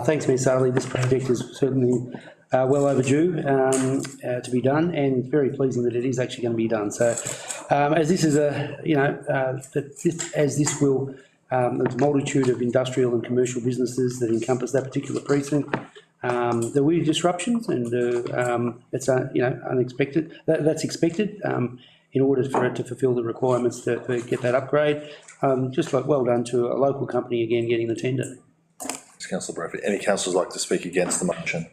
Thanks, Mayor Sarley. This project is certainly well overdue to be done, and it's very pleasing that it is actually going to be done. So, as this is this will, there's a multitude of industrial and commercial businesses that encompass that particular precinct. There will be disruptions, and it's unexpected. That's expected in order for it to fulfil the requirements to get that upgrade. Just like well done to a local company again getting the tender. Thanks, Councillor Brophy. Any councillors like to speak against the motion?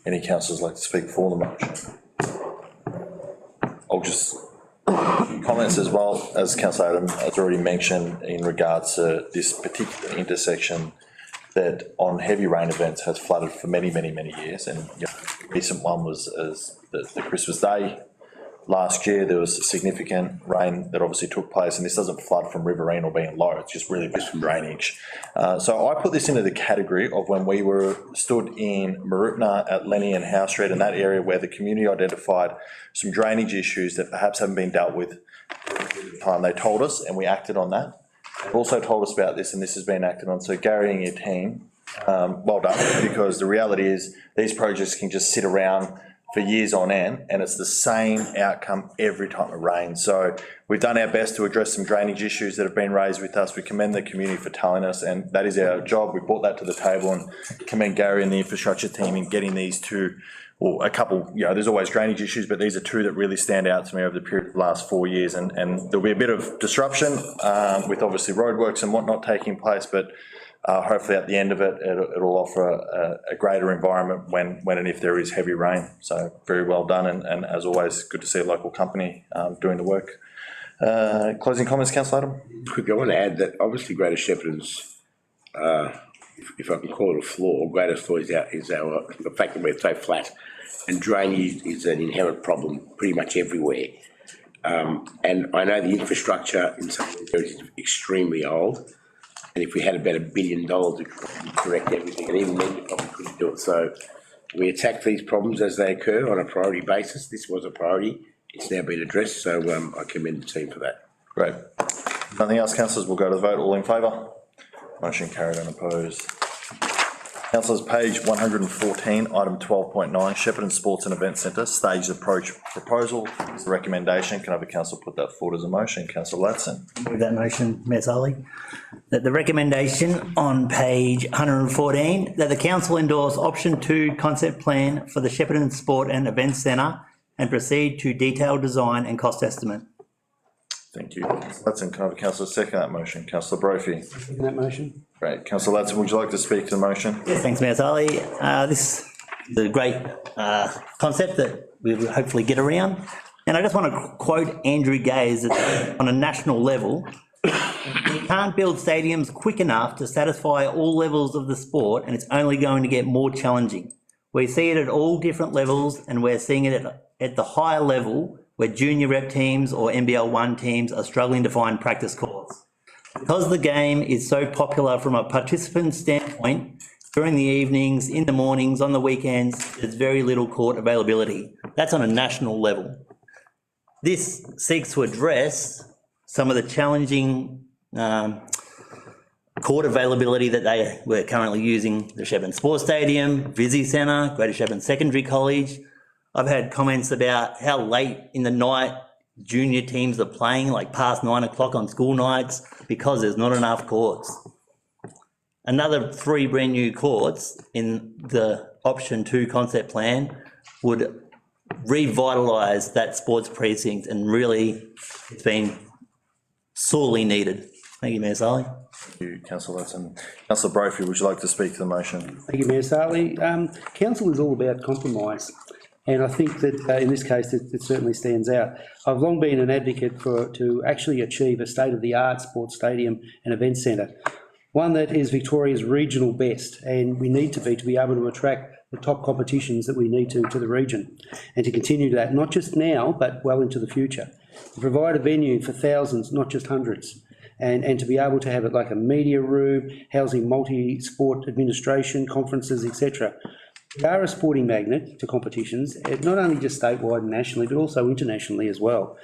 Any councillors like to speak for the motion? I'll just comments as well, as Councillor Adam has already mentioned, in regards to this particular intersection that on heavy rain events has flooded for many years, and the recent one was as the Christmas Day last year. There was significant rain that obviously took place, and this doesn't flood from riverine or being low, it's just really just from drainage. So I put this into the category of when we were stood in Marupna at Lenny and Howe Street, in that area where the community identified some drainage issues that perhaps haven't been dealt with at the time. They told us, and we acted on that. They've also told us about this, and this has been acted on. So Gary and your team, well done, because the reality is these projects can just sit around for years on end, and it's the same outcome every time it rains. So we've done our best to address some drainage issues that have been raised with us. We commend the community for telling us, and that is our job. We brought that to the table, and commend Gary and the infrastructure team in getting these two, well, a couple, there's always drainage issues, but these are two that really stand out to me over the period of the last 4 years, and there'll be a bit of disruption with obviously roadworks and whatnot taking place, but hopefully at the end of it, it'll offer a greater environment when and if there is heavy rain. So very well done, and as always, good to see a local company doing the work. Closing comments, Councillor Adam? Quick, I want to add that obviously Greater Shepparton's, if I can call it a flaw, greatest flaw is the fact that we're so flat, and drainage is an inherent problem pretty much everywhere. And I know the infrastructure in some areas is extremely old, and if we had about $1 billion, we could correct everything, and even then you probably couldn't do it. So we attack these problems as they occur on a priority basis. This was a priority. It's now been addressed, so I commend the team for that. Great. Nothing else, councillors? We'll go to the vote. All in favour? Motion carried, unopposed. Councillors, page 114, item 12.9, Shepparton Sports and Event Centre, staged approach proposal. Is the recommendation. Can I have a councillor put that forward as a motion? Councillor Latson. Move that motion, Mayor Sarley. That the recommendation on page 114, that the council endorse option 2 concept plan for the Shepparton Sport and Events Centre and proceed to detailed design and cost estimate. Thank you. Latson, can I have a councillor second that motion? Councillor Brophy. Second that motion. Great. Councillor Latson, would you like to speak to the motion? Yes, thanks, Mayor Sarley. This is a great concept that we will hopefully get around. And I just want to quote Andrew Gaze that on a national level, you can't build stadiums quick enough to satisfy all levels of the sport, and it's only going to get more challenging. We see it at all different levels, and we're seeing it at the higher level where junior rep teams or NBL1 teams are struggling to find practice courts. Because the game is so popular from a participant standpoint, during the evenings, in the mornings, on the weekends, there's very little court availability. That's on a national level. This seeks to address some of the challenging court availability that we're currently using, the Shepparton Sports Stadium, Visi Centre, Greater Shepparton Secondary College. I've had comments about how late in the night junior teams are playing, like past 9 o'clock on school nights, because there's not enough courts. Another 3 brand new courts in the option 2 concept plan would revitalise that sports precinct, and really it's been sorely needed. Thank you, Mayor Sally. Thank you, councillor Watson. Councillor Brophy, would you like to speak to the motion? Thank you, Mayor Sarley. Council is all about compromise, and I think that in this case it certainly stands out. I've long been an advocate to actually achieve a state-of-the-art sports stadium and event centre, one that is Victoria's regional best, and we need to be able to attract the top competitions that we need to the region, and to continue that, not just now, but well into the future. To provide a venue for thousands, not just hundreds, and to be able to have it like a media room, housing multi-sport administration, conferences, etc. We are a sporting magnet to competitions, not only just statewide and nationally, but also internationally as well.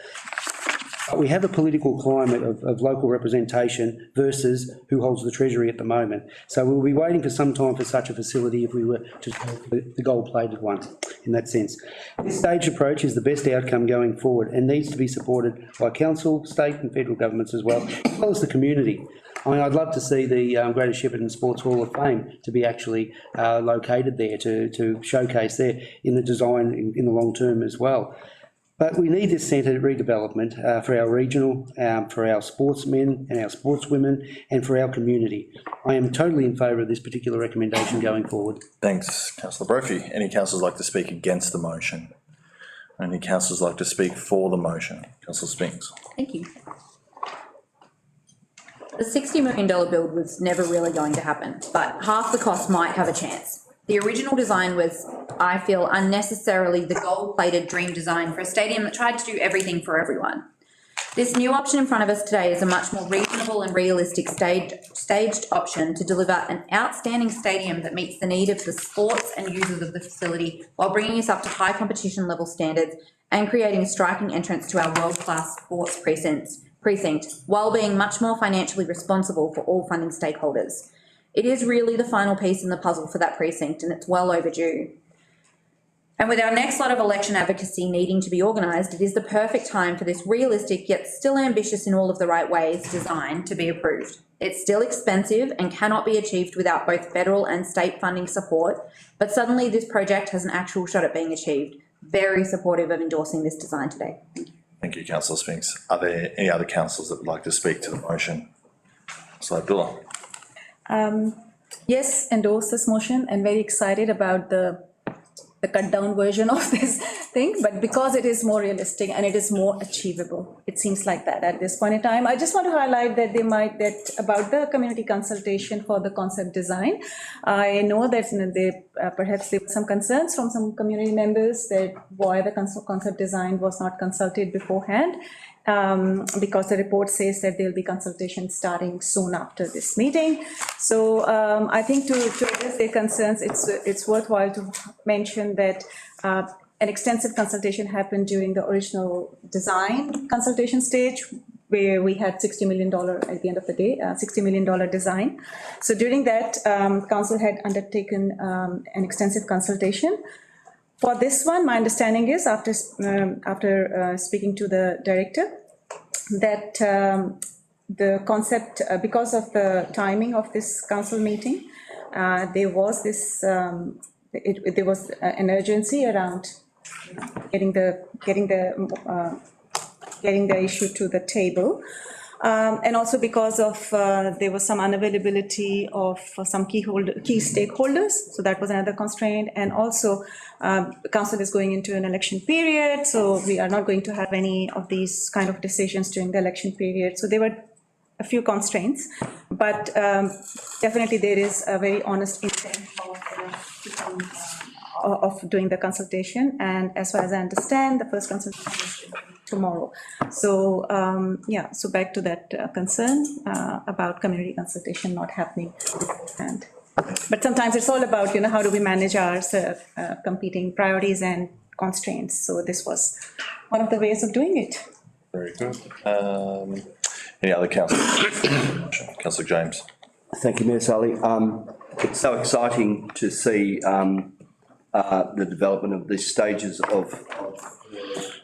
We have a political climate of local representation versus who holds the Treasury at the moment. So we'll be waiting for some time for such a facility if we were to take the gold-plated one, in that sense. This staged approach is the best outcome going forward and needs to be supported by council, state and federal governments as well as the community. I mean, I'd love to see the Greater Shepparton Sports Hall of Fame to be actually located there to showcase there in the design in the long term as well. But we need this centre redevelopment for our regional, for our sportsmen and our sportswomen, and for our community. I am totally in favour of this particular recommendation going forward. Thanks, councillor Brophy. Any councillors like to speak against the motion? Any councillors like to speak for the motion? Councillor Spinks. Thank you. The $60 million build was never really going to happen, but half the cost might have a chance. The original design was, I feel, unnecessarily the gold-plated dream design for a stadium that tried to do everything for everyone. This new option in front of us today is a much more reasonable and realistic staged option to deliver an outstanding stadium that meets the need of the sports and users of the facility while bringing us up to high competition level standards and creating a striking entrance to our world-class sports precinct while being much more financially responsible for all funding stakeholders. It is really the final piece in the puzzle for that precinct, and it's well overdue. And with our next lot of election advocacy needing to be organised, it is the perfect time for this realistic yet still ambitious in all of the right ways design to be approved. It's still expensive and cannot be achieved without both federal and state funding support, but suddenly this project has an actual shot at being achieved. Very supportive of endorsing this design today. Thank you. Thank you, councillor Spinks. Are there any other councillors that would like to speak to the motion? Councillor Abdullah. Yes, endorse this motion, and very excited about the cut down version of this thing, but because it is more realistic and it is more achievable, it seems like that at this point in time. I just want to highlight that about the community consultation for the concept design. I know that perhaps there were some concerns from some community members that why the concept design was not consulted beforehand. Because the report says that there will be consultation starting soon after this meeting. So I think to address their concerns, it's worthwhile to mention that an extensive consultation happened during the original design consultation stage, where we had $60 million at the end of the day, $60 million design. So during that, council had undertaken an extensive consultation. For this one, my understanding is, after speaking to the director, that the concept, because of the timing of this council meeting, there was this, there was an urgency around getting the issue to the table. And also because of there was some unavailability of some key stakeholders, so that was another constraint. And also council is going into an election period, so we are not going to have any of these kind of decisions during the election period. So there were a few constraints, but definitely there is a very honest intent of doing the consultation. And as far as I understand, the first consultation is tomorrow. So yeah, so back to that concern about community consultation not happening beforehand. But sometimes it's all about, how do we manage our competing priorities and constraints. So this was one of the ways of doing it. Very good. Any other councillors? Councillor James. Thank you, Mayor Sally. It's so exciting to see the development of these stages of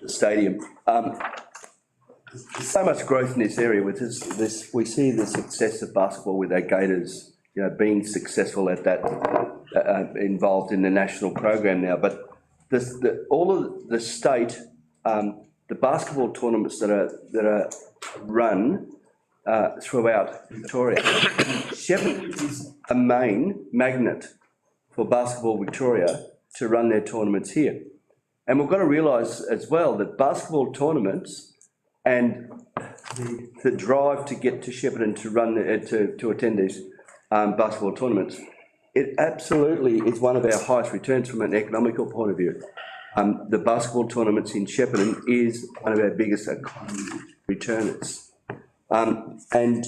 the stadium. There's so much growth in this area. With this, we see the success of basketball with our Gators, being successful at that, involved in the national program now. But all of the state, the basketball tournaments that are run throughout Victoria, Shepparton is a main magnet for Basketball Victoria to run their tournaments here. And we've got to realise as well that basketball tournaments and the drive to get to Shepparton to run, to attend these basketball tournaments, it absolutely is one of our highest returns from an economical point of view. The basketball tournaments in Shepparton is one of our biggest economy returners. And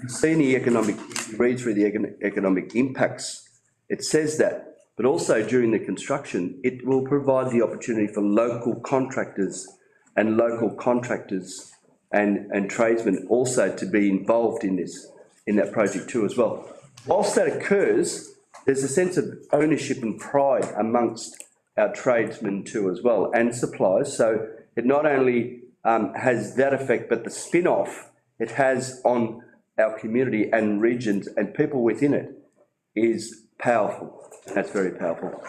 seeing the economic, read through the economic impacts, it says that, but also during the construction, it will provide the opportunity for local contractors and tradesmen also to be involved in that project too as well. Whilst that occurs, there's a sense of ownership and pride amongst our tradesmen too as well, and suppliers. So it not only has that effect, but the spin-off it has on our community and regions and people within it is powerful. That's very powerful.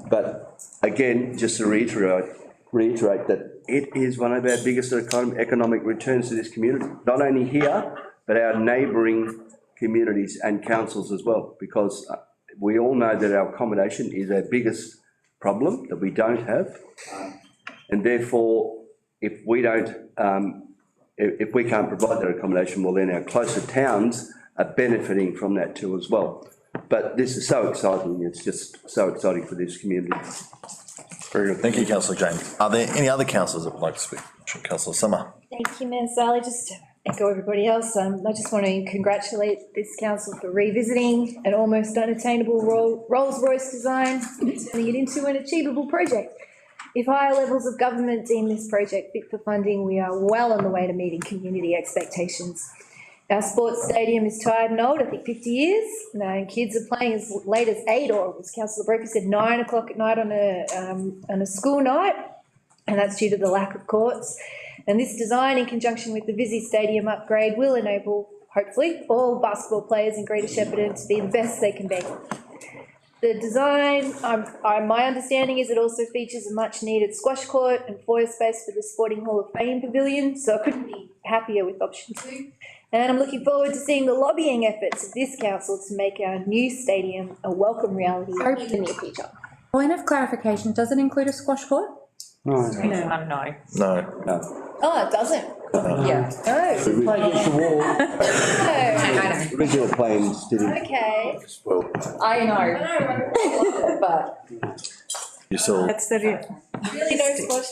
But again, just to reiterate that it is one of our biggest economic returns to this community, not only here, but our neighbouring communities and councils as well, because we all know that our accommodation is our biggest problem that we don't have. And therefore, if we can't provide that accommodation, well then our closer towns are benefiting from that too as well. But this is so exciting, it's just so exciting for this community. Very good. Thank you, Councillor James. Are there any other councillors that would like to speak? Councillor Summer. Thank you, Mayor Sally. Just to echo everybody else, I just want to congratulate this council for revisiting an almost unattainable Rolls-Royce design and turning it into an achievable project. If higher levels of government deem this project fit for funding, we are well on the way to meeting community expectations. Our sports stadium is tired and old, I think 50 years, and kids are playing as late as 8, or as Councillor Broker said, 9 o'clock at night on a school night, and that's due to the lack of courts. And this design, in conjunction with the Visi Stadium upgrade, will enable, hopefully, all basketball players in Greater Shepparton to be the best they can be. The design, my understanding is it also features a much-needed squash court and foyer space for the Sporting Hall of Fame pavilion, so I couldn't be happier with option 2. And I'm looking forward to seeing the lobbying efforts of this council to make our new stadium a welcome reality in the near future. Point of clarification, does it include a squash court? No. No. Oh, it doesn't? Yeah. No. Play against the wall. No. Original plans didn't. Okay. Well, I know, but You still, That's the Really no squash?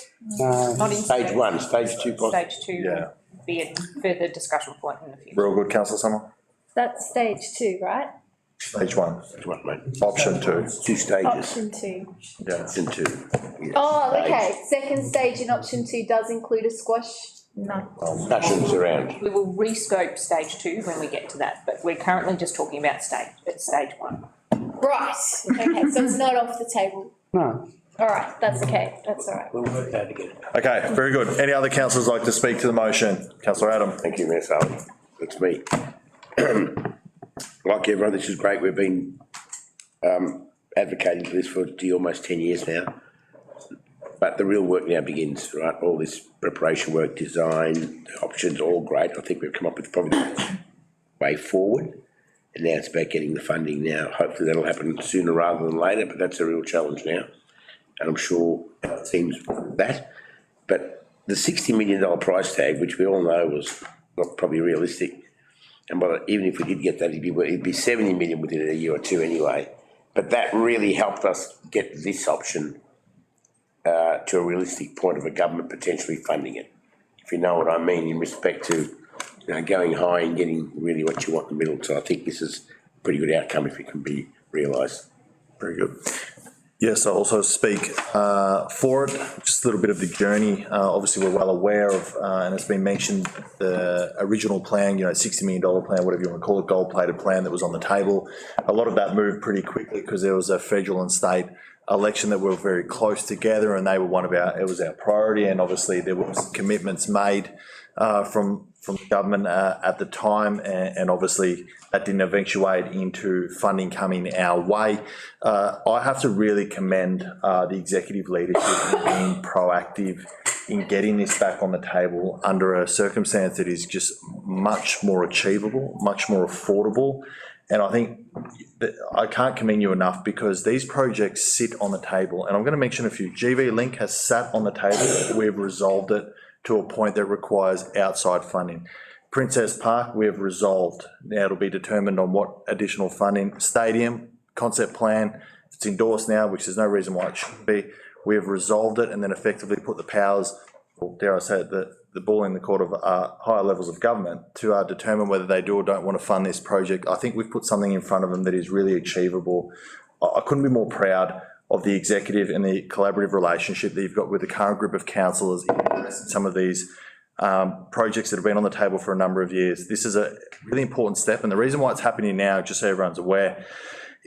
Not in stage one, stage two. Stage 2 yeah. will be a further discussion point in the future. Real good, Councillor Summer. That's stage 2, right? Stage 1. Stage one, mate. Option 2. 2 stages. Option 2. Yeah. Option 2. Yes. Oh, Stage. okay. Second stage in option 2 does include a squash? No. Discussions around. We will rescope stage 2 when we get to that, but we're currently just talking about stage 1. Right. Okay, so it's not off the table. No. All right, that's okay. That's all right. We'll work that together. Okay, very good. Any other councillors like to speak to the motion? Councillor Adam. Thank you, Mayor Sally. That's me. Like everyone, this is great. We've been advocating for this for almost 10 years now. But the real work now begins, right? All this preparation work, design, options, all great. I think we've come up with probably the way forward. And now it's about getting the funding now. Hopefully that'll happen sooner rather than later, but that's a real challenge now. And I'm sure our team's that. But the $60 million price tag, which we all know was not probably realistic, and even if we did get that, it'd be 70 million within a year or two anyway. But that really helped us get this option to a realistic point of a government potentially funding it, if you know what I mean, in respect to going high and getting really what you want in the middle. So I think this is a pretty good outcome if it can be realised. Very good. Yes, I also speak for it, just a little bit of the journey. Obviously, we're well aware of, and it's been mentioned, the original plan, $60 million plan, whatever you want to call it, gold-plated plan that was on the table. A lot of that moved pretty quickly because there was a federal and state election that were very close together, and they were it was our priority, and obviously there was commitments made from the government at the time, and obviously that didn't eventuate into funding coming our way. I have to really commend the executive leadership in being proactive in getting this back on the table under a circumstance that is just much more achievable, much more affordable. And I think that I can't commend you enough, because these projects sit on the table. And I'm going to mention a few. GV Link has sat on the table. We've resolved it to a point that requires outside funding. Princess Park, we have resolved. Now it'll be determined on what additional funding. Stadium, concept plan, it's endorsed now, which there's no reason why it shouldn't be. We have resolved it and then effectively put the powers, or dare I say it, the ball in the court of higher levels of government to determine whether they do or don't want to fund this project. I think we've put something in front of them that is really achievable. I couldn't be more proud of the executive and the collaborative relationship that you've got with the current group of councillors in some of these projects that have been on the table for a number of years. This is a really important step, and the reason why it's happening now, just so everyone's aware,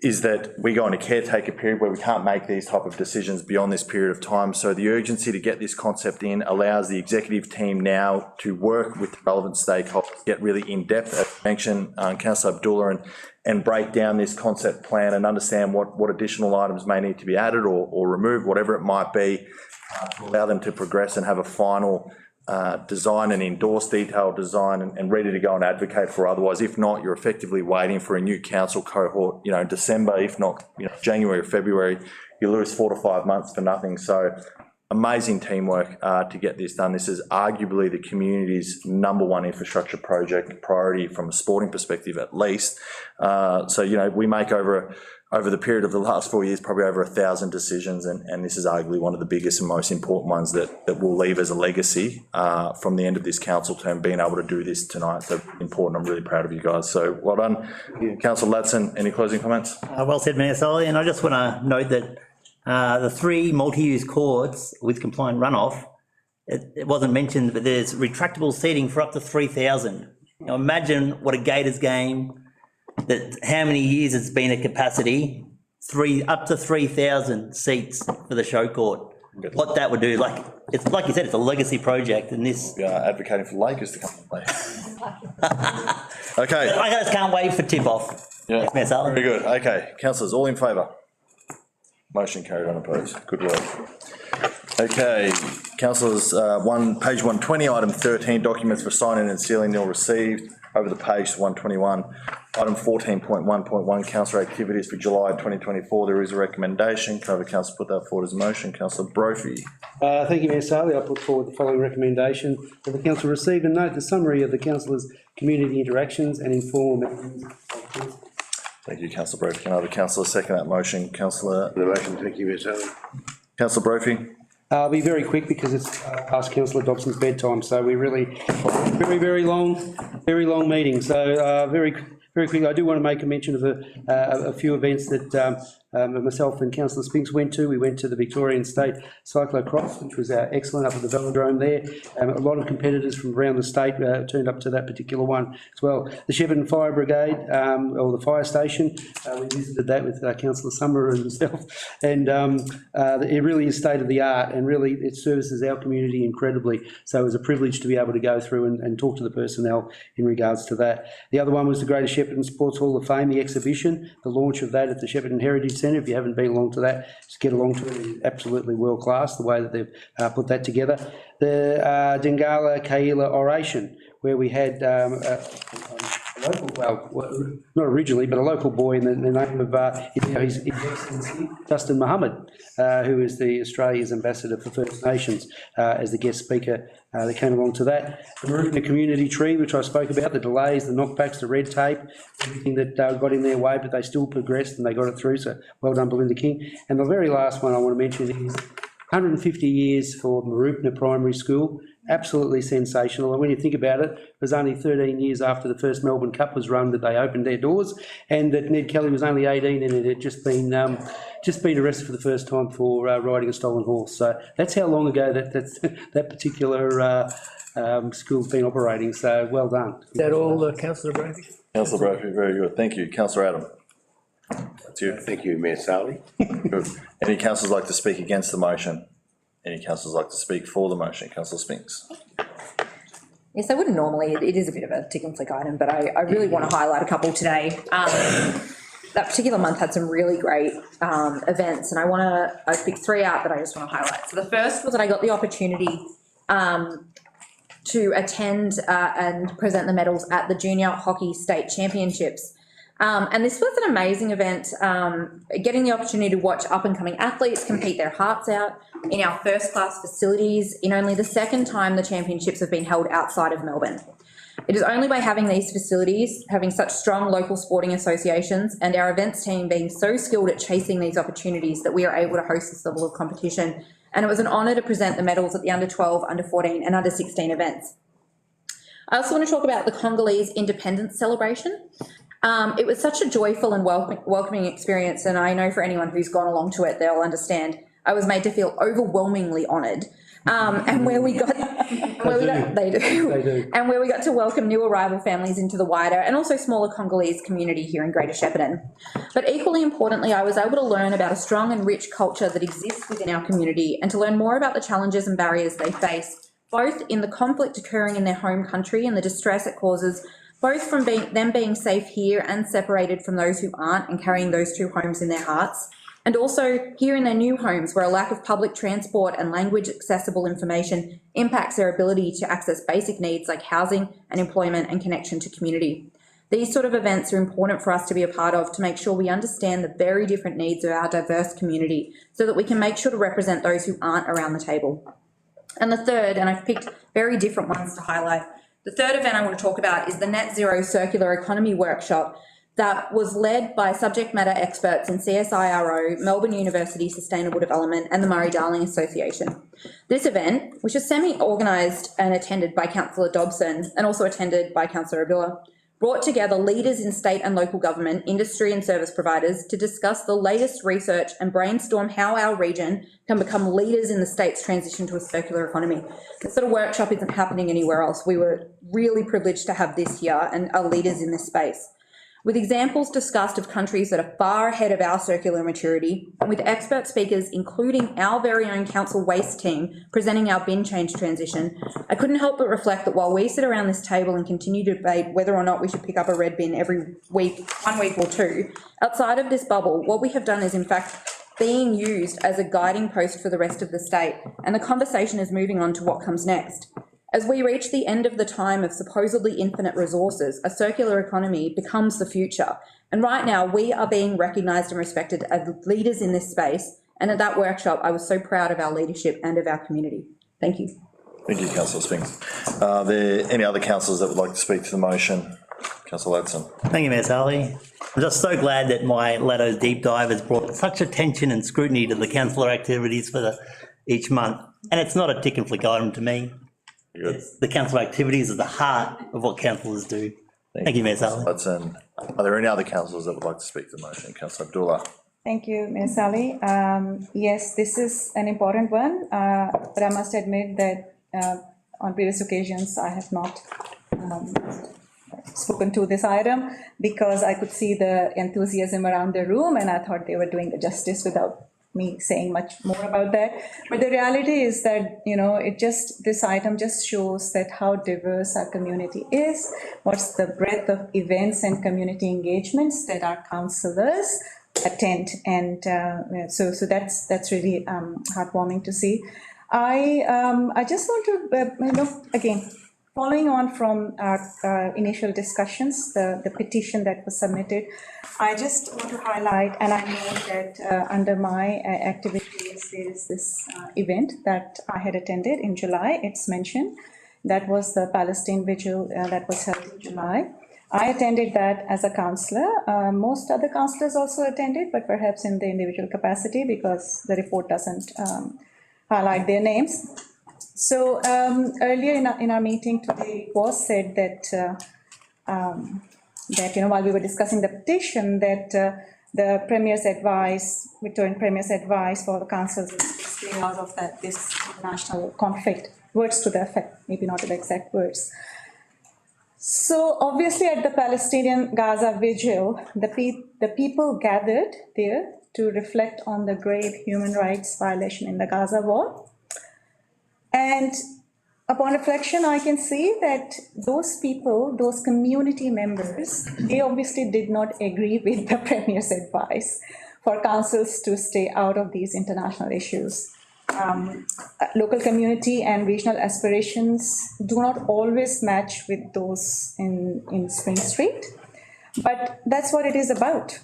is that we go into caretaker period where we can't make these type of decisions beyond this period of time. So the urgency to get this concept in allows the executive team now to work with relevant stakeholders, get really in depth, as mentioned, Councillor Abdullah, and break down this concept plan and understand what additional items may need to be added or removed, whatever it might be, to allow them to progress and have a final design and endorse detailed design and ready to go and advocate for. Otherwise, if not, you're effectively waiting for a new council cohort, December, if not, January or February, you lose 4 to 5 months for nothing. So amazing teamwork to get this done. This is arguably the community's #1 infrastructure project priority from a sporting perspective, at least. So, we make over the period of the last 4 years, probably over 1,000 decisions, and this is arguably one of the biggest and most important ones that we'll leave as a legacy from the end of this council term, being able to do this tonight. So important. I'm really proud of you guys. So well done. Councillor Ladson, any closing comments? Well said, Mayor Sully, and I just want to note that the 3 multi-use courts with compliant runoff, it wasn't mentioned, but there's retractable seating for up to 3,000. Now imagine what a Gators game, that how many years it's been at capacity, up to 3,000 seats for the show court. What that would do, it's like you said, it's a legacy project, and this. We are advocating for Lakers to come and play. Okay. I just can't wait for tip-off. Yeah. Mayor Sully. Very good. Okay, councillors, all in favour? Motion carried, unopposed. Good work. Okay, councillors, page 120, item 13, documents for signing and sealing nil received. Over the page to 121. Item 14.1.1, councillor activities for July 2024. There is a recommendation. Can I have a councillor put that forward as a motion? Councillor Brophy. Thank you, Mayor Sully. I put forward the following recommendation that the council receive and note the summary of the councillors' community interactions and informal meetings. Thank you, councillor Brophy. Can I have a councillor second that motion? Councillor. The motion, thank you, Mayor Sully. Councillor Brophy. I'll be very quick because it's past Councillor Dobson's bedtime, so we really very long meeting. So very quick, I do want to make a mention of a few events that myself and Councillor Spinks went to. We went to the Victorian State Cyclocross, which was excellent, up at the Boardroom there. A lot of competitors from around the state turned up to that particular one as well. The Shepparton Fire Brigade, or the fire station, we visited that with Councillor Summer and himself, and it really is state of the art, and really it services our community incredibly. So it was a privilege to be able to go through and talk to the personnel in regards to that. The other one was the Greater Shepparton Sports Hall of Fame, the exhibition, the launch of that at the Shepparton Heritage Centre. If you haven't been along to that, just get along to it. It's absolutely world class the way that they've put that together. The Dingala Kaila oration, where we had a local, well, not originally, but a local boy in the name of His Excellency Justin Muhammad, who is the Australia's ambassador for First Nations, as the guest speaker that came along to that. The community tree, which I spoke about, the delays, the knockbacks, the red tape, everything that got in their way, but they still progressed and they got it through, so well done, Belinda King. And the very last one I want to mention is 150 years for Marupna Primary School. Absolutely sensational. And when you think about it, it was only 13 years after the first Melbourne Cup was run that they opened their doors, and that Ned Kelly was only 18 and it had just been arrested for the first time for riding a stolen horse. So that's how long ago that particular school's been operating. So well done. Is that all, Councillor Brophy? Councillor Brophy, very good. Thank you. Councillor Adam. That's you. Thank you, Mayor Sully. Good. Any councillors like to speak against the motion? Any councillors like to speak for the motion? Councillor Spinks. Yes, I wouldn't normally, it is a bit of a tick and flick item, but I really want to highlight a couple today. That particular month had some really great events, and I picked three out that I just want to highlight. So the first was that I got the opportunity to attend and present the medals at the Junior Hockey State Championships. And this was an amazing event, getting the opportunity to watch up-and-coming athletes compete their hearts out in our first-class facilities in only the second time the championships have been held outside of Melbourne. It is only by having these facilities, having such strong local sporting associations, and our events team being so skilled at chasing these opportunities that we are able to host this level of competition. And it was an honour to present the medals at the under 12, under 14 and under 16 events. I also want to talk about the Congolese independence celebration. It was such a joyful and welcoming experience, and I know for anyone who's gone along to it, they'll understand. I was made to feel overwhelmingly honoured. And where we got, they do, and where we got to welcome new arrival families into the wider and also smaller Congolese community here in Greater Shepparton. But equally importantly, I was able to learn about a strong and rich culture that exists within our community and to learn more about the challenges and barriers they face, both in the conflict occurring in their home country and the distress it causes, both from them being safe here and separated from those who aren't and carrying those two homes in their hearts, and also here in their new homes where a lack of public transport and language accessible information impacts their ability to access basic needs like housing and employment and connection to community. These sort of events are important for us to be a part of to make sure we understand the very different needs of our diverse community so that we can make sure to represent those who aren't around the table. And the third, and I've picked very different ones to highlight, the third event I want to talk about is the Net Zero Circular Economy Workshop that was led by subject matter experts in CSIRO, Melbourne University Sustainable Development and the Murray-Darling Association. This event, which is semi-organised and attended by Councillor Dobson and also attended by Councillor Abdullah, brought together leaders in state and local government, industry and service providers to discuss the latest research and brainstorm how our region can become leaders in the state's transition to a circular economy. This sort of workshop isn't happening anywhere else. We were really privileged to have this here and are leaders in this space. With examples discussed of countries that are far ahead of our circular maturity, and with expert speakers, including our very own council waste team, presenting our bin change transition, I couldn't help but reflect that while we sit around this table and continue to debate whether or not we should pick up a red bin every week, 1 week or two, outside of this bubble, what we have done is in fact being used as a guiding post for the rest of the state, and the conversation is moving on to what comes next. As we reach the end of the time of supposedly infinite resources, a circular economy becomes the future. And right now, we are being recognised and respected as leaders in this space. And at that workshop, I was so proud of our leadership and of our community. Thank you. Thank you, Councillor Spinks. Are there any other councillors that would like to speak to the motion? Councillor Ladson. Thank you, Mayor Sally. I'm just so glad that my Laddo's deep dive has brought such attention and scrutiny to the councillor activities for each month. And it's not a tick and flick item to me. It's the council activities at the heart of what councillors do. Thank you, Mayor Sally. Are there any other councillors that would like to speak to the motion? Councillor Abdullah. Thank you, Mayor Sally. Yes, this is an important one, but I must admit that on previous occasions I have not spoken to this item because I could see the enthusiasm around the room and I thought they were doing the justice without me saying much more about that. But the reality is that, you know, this item just shows that how diverse our community is, what's the breadth of events and community engagements that our councillors attend. And so that's really heartwarming to see. I just want to, again, following on from our initial discussions, the petition that was submitted, I just want to highlight, and I know that under my activities there is this event that I had attended in July, it's mentioned. That was the Palestine Vigil that was held in July. I attended that as a councillor. Most other councillors also attended, but perhaps in the individual capacity because the report doesn't highlight their names. So earlier in our meeting today, it was said that while we were discussing the petition, that the Premier's advice, Victorian Premier's advice for the councils is to stay out of this international conflict. Words to the effect, maybe not the exact words. So obviously at the Palestinian-Gaza vigil, the people gathered there to reflect on the grave human rights violation in the Gaza war. And Upon reflection, I can see that those people, those community members, they obviously did not agree with the Premier's advice for councils to stay out of these international issues. Local community and regional aspirations do not always match with those in Spring Street. But that's what it is about.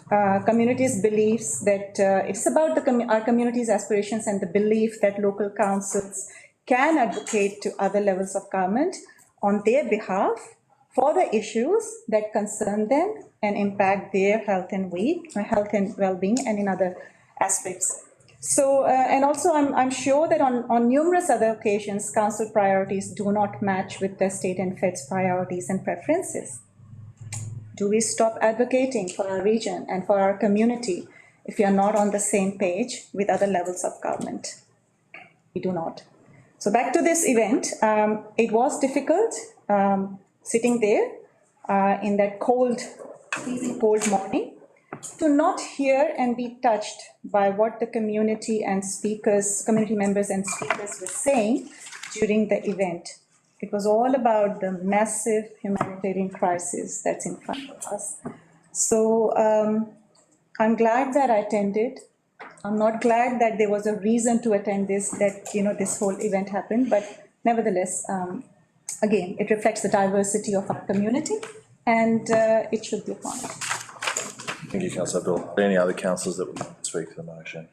Communities' beliefs that it's about our community's aspirations and the belief that local councils can advocate to other levels of government on their behalf for the issues that concern them and impact their health and well-being and in other aspects. So, and also I'm sure that on numerous other occasions, council priorities do not match with the state and fed's priorities and preferences. Do we stop advocating for our region and for our community if we are not on the same page with other levels of government? We do not. So back to this event, it was difficult sitting there in that cold morning to not hear and be touched by what the community members and speakers were saying during the event. It was all about the massive humanitarian crisis that's in front of us. So I'm glad that I attended. I'm not glad that there was a reason to attend this whole event happened, but nevertheless, again, it reflects the diversity of our community and it should be honored. Thank you, Councillor Bill. Are there any other councillors that would like to speak to the motion?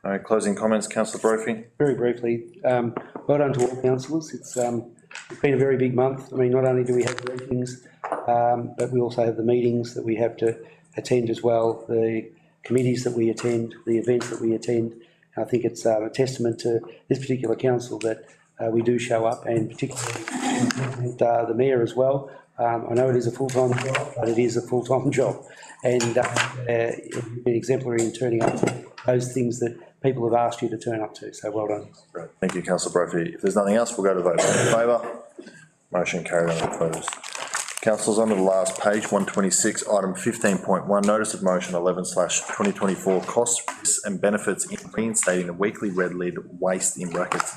All right, closing comments, Councillor Brophy. Very briefly, well done to all councillors. It's been a very big month. I mean, not only do we have briefings, but we also have the meetings that we have to attend as well, the committees that we attend, the events that we attend. I think it's a testament to this particular council that we do show up, and particularly the mayor as well. I know it is a full-time job, but it is a full-time job, and you've been exemplary in turning up to those things that people have asked you to turn up to, so well done. Great. Thank you, Councillor Brophy. If there's nothing else, we'll go to vote. In favour? Motion carried and opposed. Councillors, on to the last page, 126, item 15.1, notice of motion 11/2024, costs, risks and benefits in reinstating the weekly red lid waste in brackets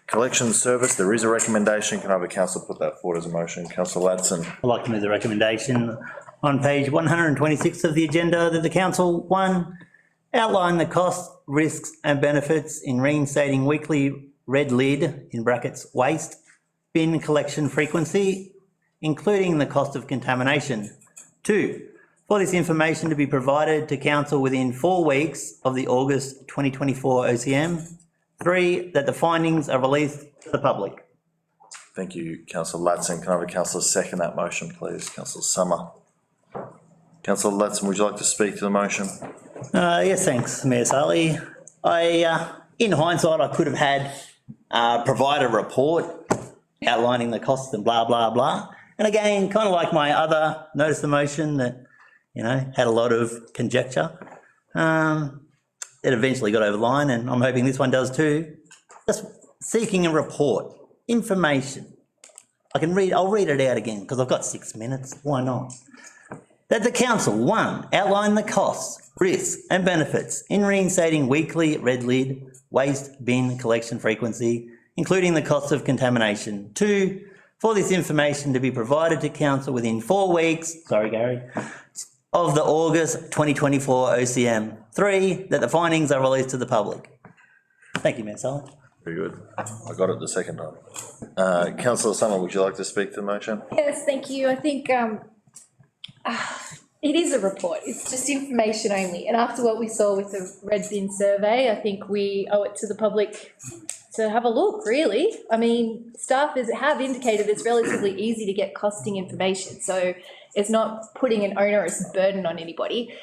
collection service. There is a recommendation. Can I have a councillor put that forward as a motion? Councillor Latson. I'd like to move the recommendation on page 126 of the agenda that the council, 1, outline the costs, risks and benefits in reinstating weekly red lid in brackets waste bin collection frequency, including the cost of contamination. 2, for this information to be provided to council within 4 weeks of the August 2024 OCM. 3, that the findings are released to the public. Thank you, Councillor Latson. Can I have a councillor second that motion, please? Councillor Summer. Councillor Latson, would you like to speak to the motion? Yes, thanks, Mayor Sally. In hindsight, I could have had provide a report outlining the costs and blah, blah, blah. And again, kind of like my other notice of motion that, had a lot of conjecture. It eventually got over the line, and I'm hoping this one does too. Just seeking a report, information. I'll read it out again because I've got 6 minutes. Why not? That the council, 1, outline the costs, risks and benefits in reinstating weekly red lid waste bin collection frequency, including the cost of contamination. 2, for this information to be provided to council within 4 weeks, sorry Gary, of the August 2024 OCM. 3, that the findings are released to the public. Thank you, Mayor Sullivan. Very good. I got it the second time. Councillor Summer, would you like to speak to the motion? Yes, thank you. I think it is a report. It's just information only. And after what we saw with the red bin survey, I think we owe it to the public to have a look, really. I mean, staff have indicated it's relatively easy to get costing information, so it's not putting an onerous burden on anybody.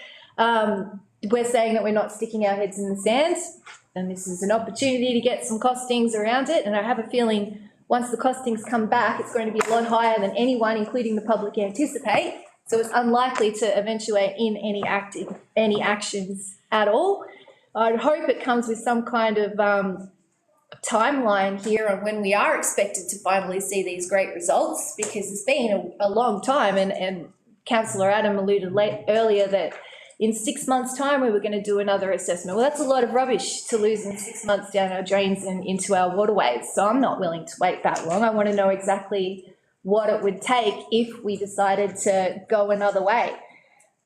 We're saying that we're not sticking our heads in the sand, and this is an opportunity to get some costings around it, and I have a feeling once the costings come back, it's going to be a lot higher than anyone, including the public, anticipate, so it's unlikely to eventuate in any actions at all. I'd hope it comes with some kind of timeline here on when we are expected to finally see these great results, because it's been a long time, and Councillor Adam alluded earlier that in 6 months' time we were going to do another assessment. Well, that's a lot of rubbish to lose in 6 months down our drains and into our waterways. So I'm not willing to wait that long. I want to know exactly what it would take if we decided to go another way.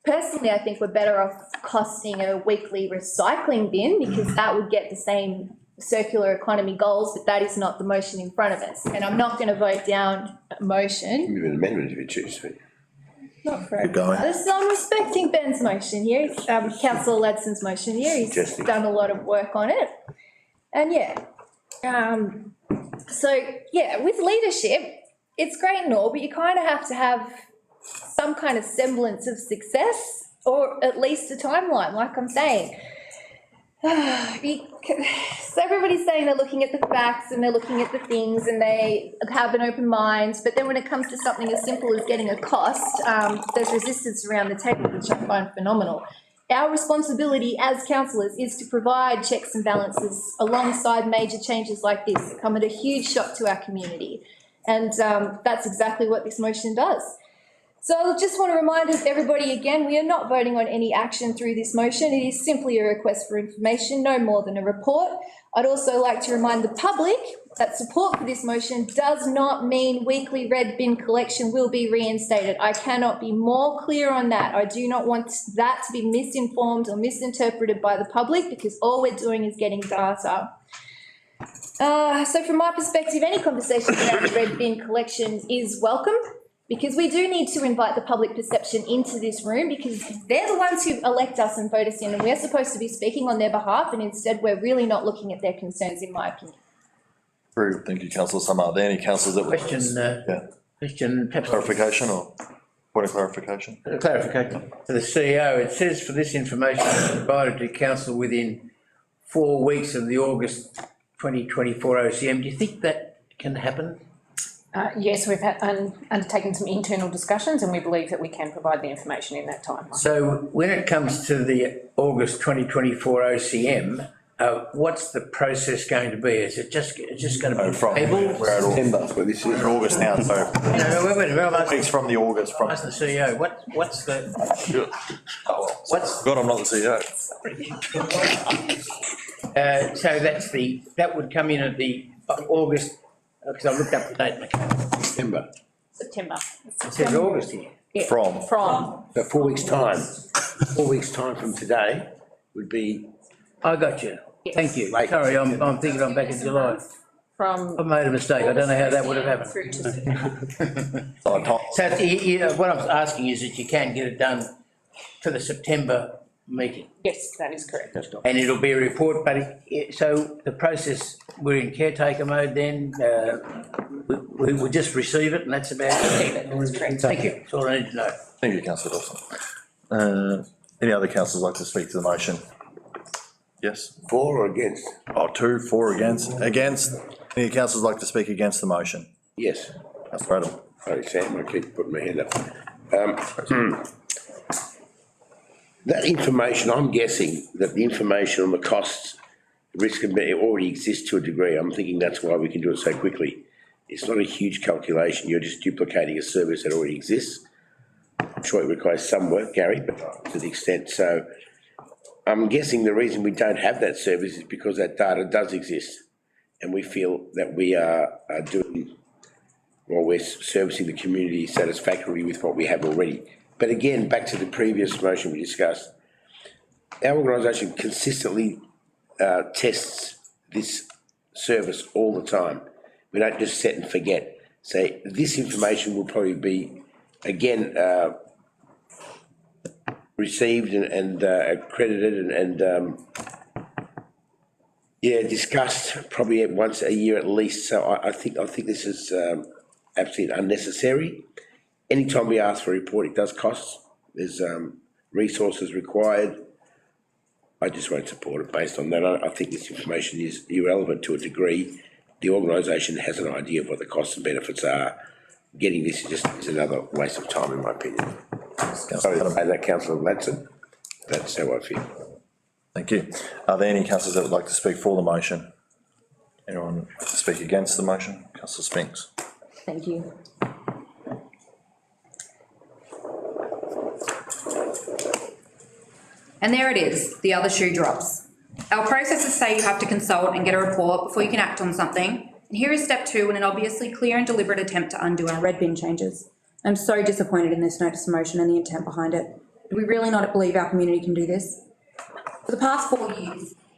Personally, I think we're better off costing a weekly recycling bin because that would get the same circular economy goals, but that is not the motion in front of us. And I'm not going to vote down a motion. Maybe an amendment if you choose to. Not for Keep going. I'm respecting Ben's motion here, Councillor Ladson's motion here. He's Interesting. done a lot of work on it. And with leadership, it's great and all, but you kind of have to have some kind of semblance of success or at least a timeline, like I'm saying. So everybody's saying they're looking at the facts and they're looking at the things and they have an open mind, but then when it comes to something as simple as getting a cost, there's resistance around the table, which I find phenomenal. Our responsibility as councillors is to provide checks and balances alongside major changes like this that come at a huge shock to our community. And that's exactly what this motion does. So I just want to remind everybody again, we are not voting on any action through this motion. It is simply a request for information, no more than a report. I'd also like to remind the public that support for this motion does not mean weekly red bin collection will be reinstated. I cannot be more clear on that. I do not want that to be misinformed or misinterpreted by the public because all we're doing is getting data. So from my perspective, any conversation around red bin collection is welcome, because we do need to invite the public perception into this room because they're the ones who elect us and vote us in, and we're supposed to be speaking on their behalf, and instead we're really not looking at their concerns, in my opinion. Very good. Thank you, councillor Summer. Are there any councillors that would? Question, perhaps. Clarification or point of clarification? Clarification. For the CEO, it says for this information provided to council within 4 weeks of the August 2024 OCM. Do you think that can happen? Yes, we've undertaken some internal discussions and we believe that we can provide the information in that time. So when it comes to the August 2024 OCM, what's the process going to be? Is it just going to be tabled? We're at September, well, this is August now, so No, wait, I'm asking, weeks from the August from. the CEO, what's the, God, I'm not the CEO. so that would come in at the August, because I looked up the date. September. September. It says August here. From. So 4 weeks' time. 4 weeks' time from today would be. I got you. Thank you. Late. Sorry, I'm thinking I'm back in July. From. I made a mistake. I don't know how that would have happened. Through to September. So what I'm asking is that you can get it done to the September meeting. Yes, that is correct. And it'll be a report, but so the process, we're in caretaker mode then, we will just receive it and that's about it. That is correct. Thank you, that's all I need to know. Thank you, councillor Dawson. Any other councillors like to speak to the motion? Yes? For or against? Oh, 2, 4 against. Against. Any councillors like to speak against the motion? Yes. Councillor Adam. Sorry, Sam, I keep putting my hand up. That information, I'm guessing that the information on the costs, risk and benefit already exists to a degree. I'm thinking that's why we can do it so quickly. It's not a huge calculation. You're just duplicating a service that already exists. I'm sure it requires some work, Gary, but to the extent. So I'm guessing the reason we don't have that service is because that data does exist. And we feel that we are doing, well, we're servicing the community satisfactorily with what we have already. But again, back to the previous motion we discussed, our organisation consistently tests this service all the time. We don't just set and forget. So this information will probably be, again, received and accredited and discussed probably once a year at least. So I think this is absolutely unnecessary. Anytime we ask for a report, it does cost. There's resources required. I just won't support it based on that. I think this information is irrelevant to a degree. The organisation has an idea of what the costs and benefits are. Getting this is another waste of time, in my opinion. Sorry to say that, Councillor Ladson. That's how I feel. Thank you. Are there any councillors that would like to speak for the motion? Anyone like to speak against the motion? Councillor Spinks. Thank you. And there it is, the other shoe drops. Our processes say you have to consult and get a report before you can act on something. And here is step 2 in an obviously clear and deliberate attempt to undo our red bin changes. I'm so disappointed in this notice of motion and the intent behind it. Do we really not believe our community can do this? For the past 4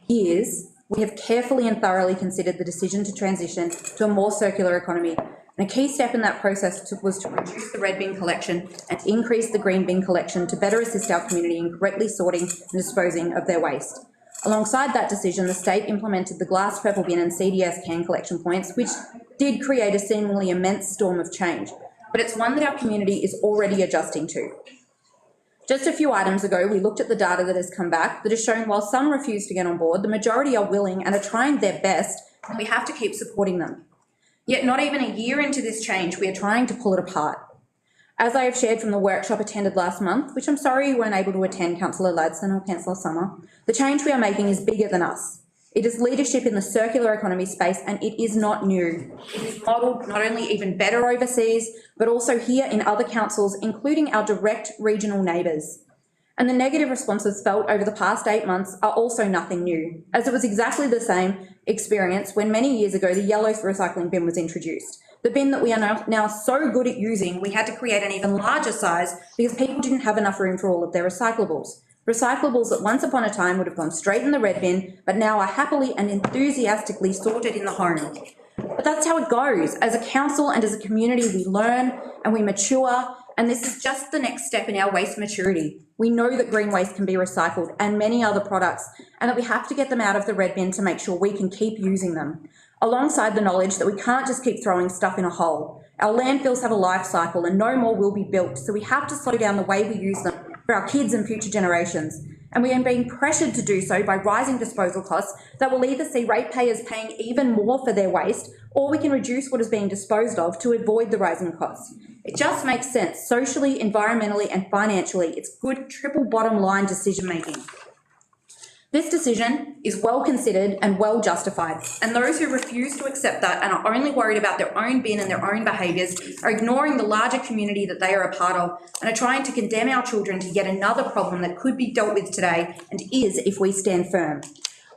years, we have carefully and thoroughly considered the decision to transition to a more circular economy. And a key step in that process was to reduce the red bin collection and increase the green bin collection to better assist our community in correctly sorting and disposing of their waste. Alongside that decision, the state implemented the glass purple bin and CDS can collection points, which did create a seemingly immense storm of change, but it's one that our community is already adjusting to. Just a few items ago, we looked at the data that has come back that has shown while some refuse to get on board, the majority are willing and are trying their best, and we have to keep supporting them. Yet not even a year into this change, we are trying to pull it apart. As I have shared from the workshop attended last month, which I'm sorry you weren't able to attend, Councillor Ladson or Councillor Summer, the change we are making is bigger than us. It is leadership in the circular economy space, and it is not new. It is modelled not only even better overseas, but also here in other councils, including our direct regional neighbours. And the negative responses felt over the past 8 months are also nothing new, as it was exactly the same experience when many years ago the yellow recycling bin was introduced. The bin that we are now so good at using, we had to create an even larger size because people didn't have enough room for all of their recyclables. Recyclables that once upon a time would have gone straight in the red bin, but now are happily and enthusiastically sorted in the home. But that's how it goes. As a council and as a community, we learn and we mature, and this is just the next step in our waste maturity. We know that green waste can be recycled and many other products, and that we have to get them out of the red bin to make sure we can keep using them, alongside the knowledge that we can't just keep throwing stuff in a hole. Our landfills have a life cycle and no more will be built, so we have to slow down the way we use them for our kids and future generations. And we are being pressured to do so by rising disposal costs that will either see ratepayers paying even more for their waste, or we can reduce what is being disposed of to avoid the rising costs. It just makes sense socially, environmentally and financially. It's good triple bottom line decision making. This decision is well considered and well justified, and those who refuse to accept that and are only worried about their own bin and their own behaviours are ignoring the larger community that they are a part of and are trying to condemn our children to yet another problem that could be dealt with today and is if we stand firm.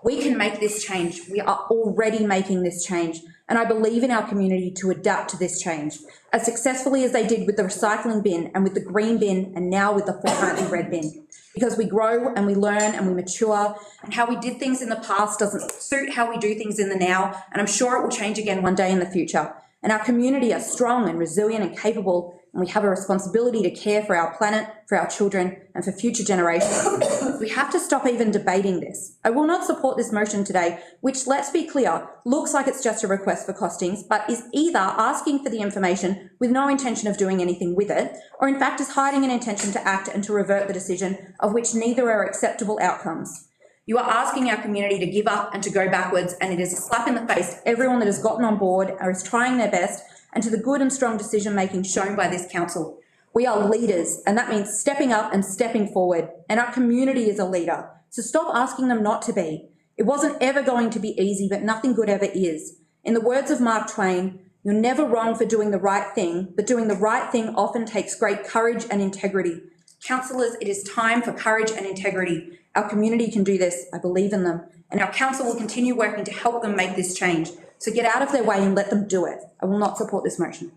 We can make this change. We are already making this change, and I believe in our community to adapt to this change as successfully as they did with the recycling bin and with the green bin and now with the fortnightly red bin. Because we grow and we learn and we mature, and how we did things in the past doesn't suit how we do things in the now, and I'm sure it will change again one day in the future. And our community are strong and resilient and capable, and we have a responsibility to care for our planet, for our children, and for future generations. We have to stop even debating this. I will not support this motion today, which, let's be clear, looks like it's just a request for costings, but is either asking for the information with no intention of doing anything with it, or in fact is hiding an intention to act and to revert the decision, of which neither are acceptable outcomes. You are asking our community to give up and to go backwards, and it is a slap in the face to everyone that has gotten on board or is trying their best, and to the good and strong decision-making shown by this council. We are leaders, and that means stepping up and stepping forward, and our community is a leader, so stop asking them not to be. It wasn't ever going to be easy, but nothing good ever is. In the words of Mark Twain, you're never wrong for doing the right thing, but doing the right thing often takes great courage and integrity. Councillors, it is time for courage and integrity. Our community can do this, I believe in them, and our council will continue working to help them make this change. So get out of their way and let them do it. I will not support this motion.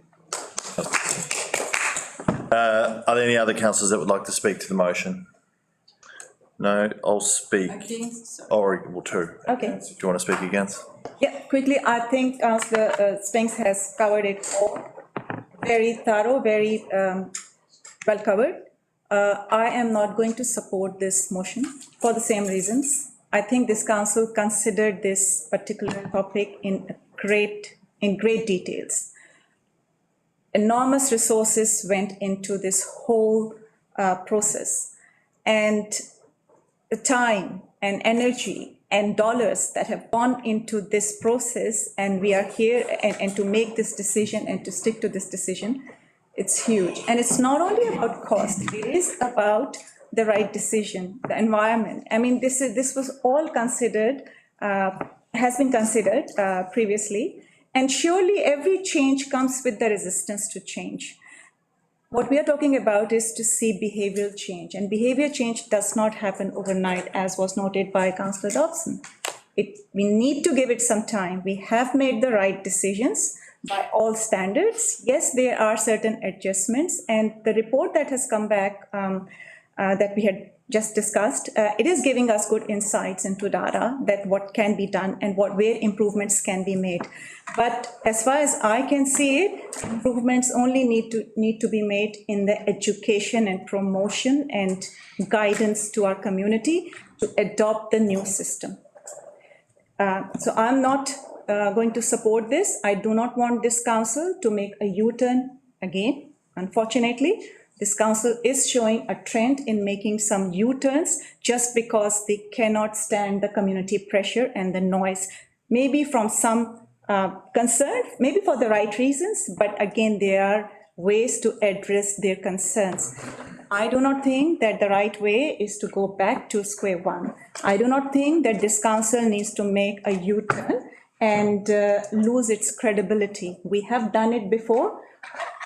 Are there any other councillors that would like to speak to the motion? No, I'll speak. Or, well, two. Okay. Do you want to speak against? Yeah, quickly, I think Councillor Spinks has covered it all. Very thorough, very well covered. I am not going to support this motion for the same reasons. I think this council considered this particular topic in great details. Enormous resources went into this whole process, and the time and energy and dollars that have gone into this process, and we are here and to make this decision and to stick to this decision, it's huge. And it's not only about cost, it is about the right decision, the environment. I mean, this was all considered, has been considered previously, and surely every change comes with the resistance to change. What we are talking about is to see behavioral change, and behavior change does not happen overnight, as was noted by Councillor Dobson. We need to give it some time. We have made the right decisions by all standards. Yes, there are certain adjustments, and the report that has come back that we had just discussed, it is giving us good insights into data that what can be done and where improvements can be made. But as far as I can see it, improvements only need to be made in the education and promotion and guidance to our community to adopt the new system. So I'm not going to support this. I do not want this council to make a U-turn again. Unfortunately, this council is showing a trend in making some U-turns just because they cannot stand the community pressure and the noise, maybe from some concern, maybe for the right reasons, but again, there are ways to address their concerns. I do not think that the right way is to go back to square one. I do not think that this council needs to make a U-turn and lose its credibility. We have done it before.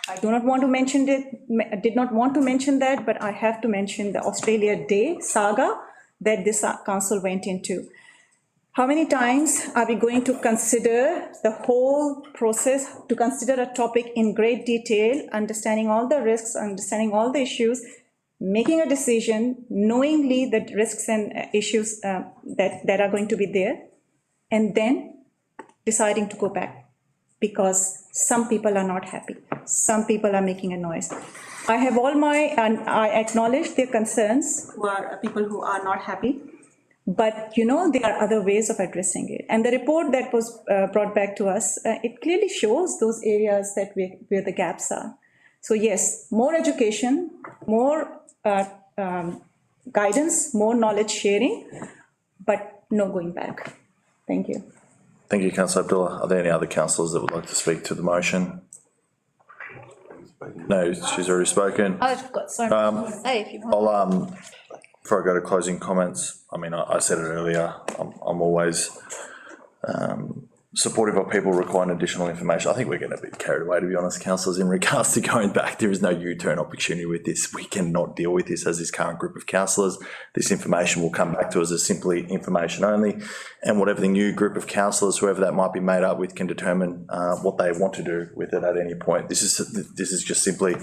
I do not want to mention it, did not want to mention that, but I have to mention the Australia Day saga that this council went into. How many times are we going to consider the whole process, to consider a topic in great detail, understanding all the risks, understanding all the issues, making a decision, knowingly the risks and issues that are going to be there, and then deciding to go back? Because some people are not happy. Some people are making a noise. I have and I acknowledge their concerns, who are people who are not happy, but there are other ways of addressing it. And the report that was brought back to us, it clearly shows those areas where the gaps are. So yes, more education, more guidance, more knowledge sharing, but no going back. Thank you. Thank you, Councillor Abdullah. Are there any other councillors that would like to speak to the motion? No, she's already spoken. I've got so much more to say if you want. Before I go to closing comments, I mean, I said it earlier, I'm always supportive of people requiring additional information. I think we're getting a bit carried away, to be honest, councillors, in regards to going back. There is no U-turn opportunity with this. We cannot deal with this as this current group of councillors. This information will come back to us as simply information only, and whatever the new group of councillors, whoever that might be made up with, can determine what they want to do with it at any point. This is just simply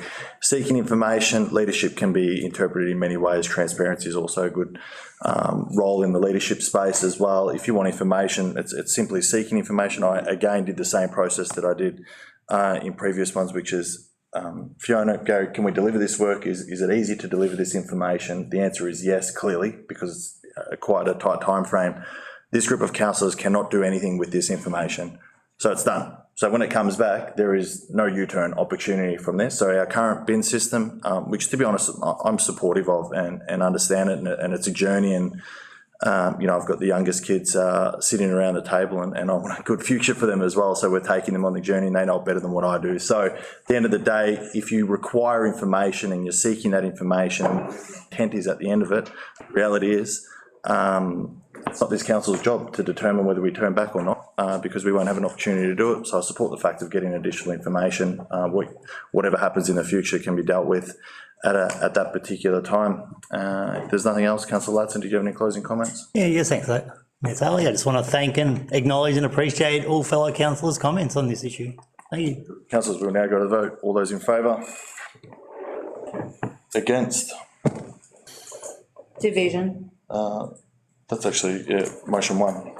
seeking information. Leadership can be interpreted in many ways. Transparency is also a good role in the leadership space as well. If you want information, it's simply seeking information. I again did the same process that I did in previous ones, which is Fiona, go, can we deliver this work? Is it easy to deliver this information? The answer is yes, clearly, because it's quite a tight time frame. This group of councillors cannot do anything with this information, so it's done. So when it comes back, there is no U-turn opportunity from this. So our current bin system, which to be honest, I'm supportive of and understand it, and it's a journey, and I've got the youngest kids sitting around the table, and I want a good future for them as well. So we're taking them on the journey, and they know it better than what I do. So at the end of the day, if you require information and you're seeking that information, and the intent is at the end of it, the reality is, it's not this council's job to determine whether we turn back or not, because we won't have an opportunity to do it. So I support the fact of getting additional information. Whatever happens in the future can be dealt with at that particular time. If there's nothing else, Councillor Latson, did you have any closing comments? Yes, thanks, Ms. Ali. I just want to thank and acknowledge and appreciate all fellow councillors' comments on this issue. Thank you. Councillors, we'll now go to vote. All those in favour? Against? Division. That's actually, motion one.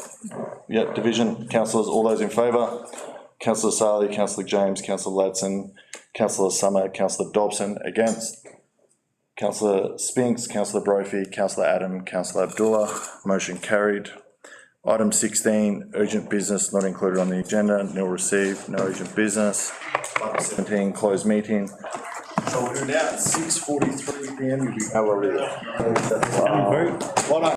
Division. Councillors, all those in favour? Councillor Sali, Councillor James, Councillor Latson, Councillor Summer, Councillor Dobson. Against? Councillor Spinks, Councillor Brophy, Councillor Adam, Councillor Abdullah. Motion carried. Item 16, urgent business not included on the agenda. Nil received, no urgent business. Item 17, closed meeting. So we're now at 6:43 PM. You'll be well done.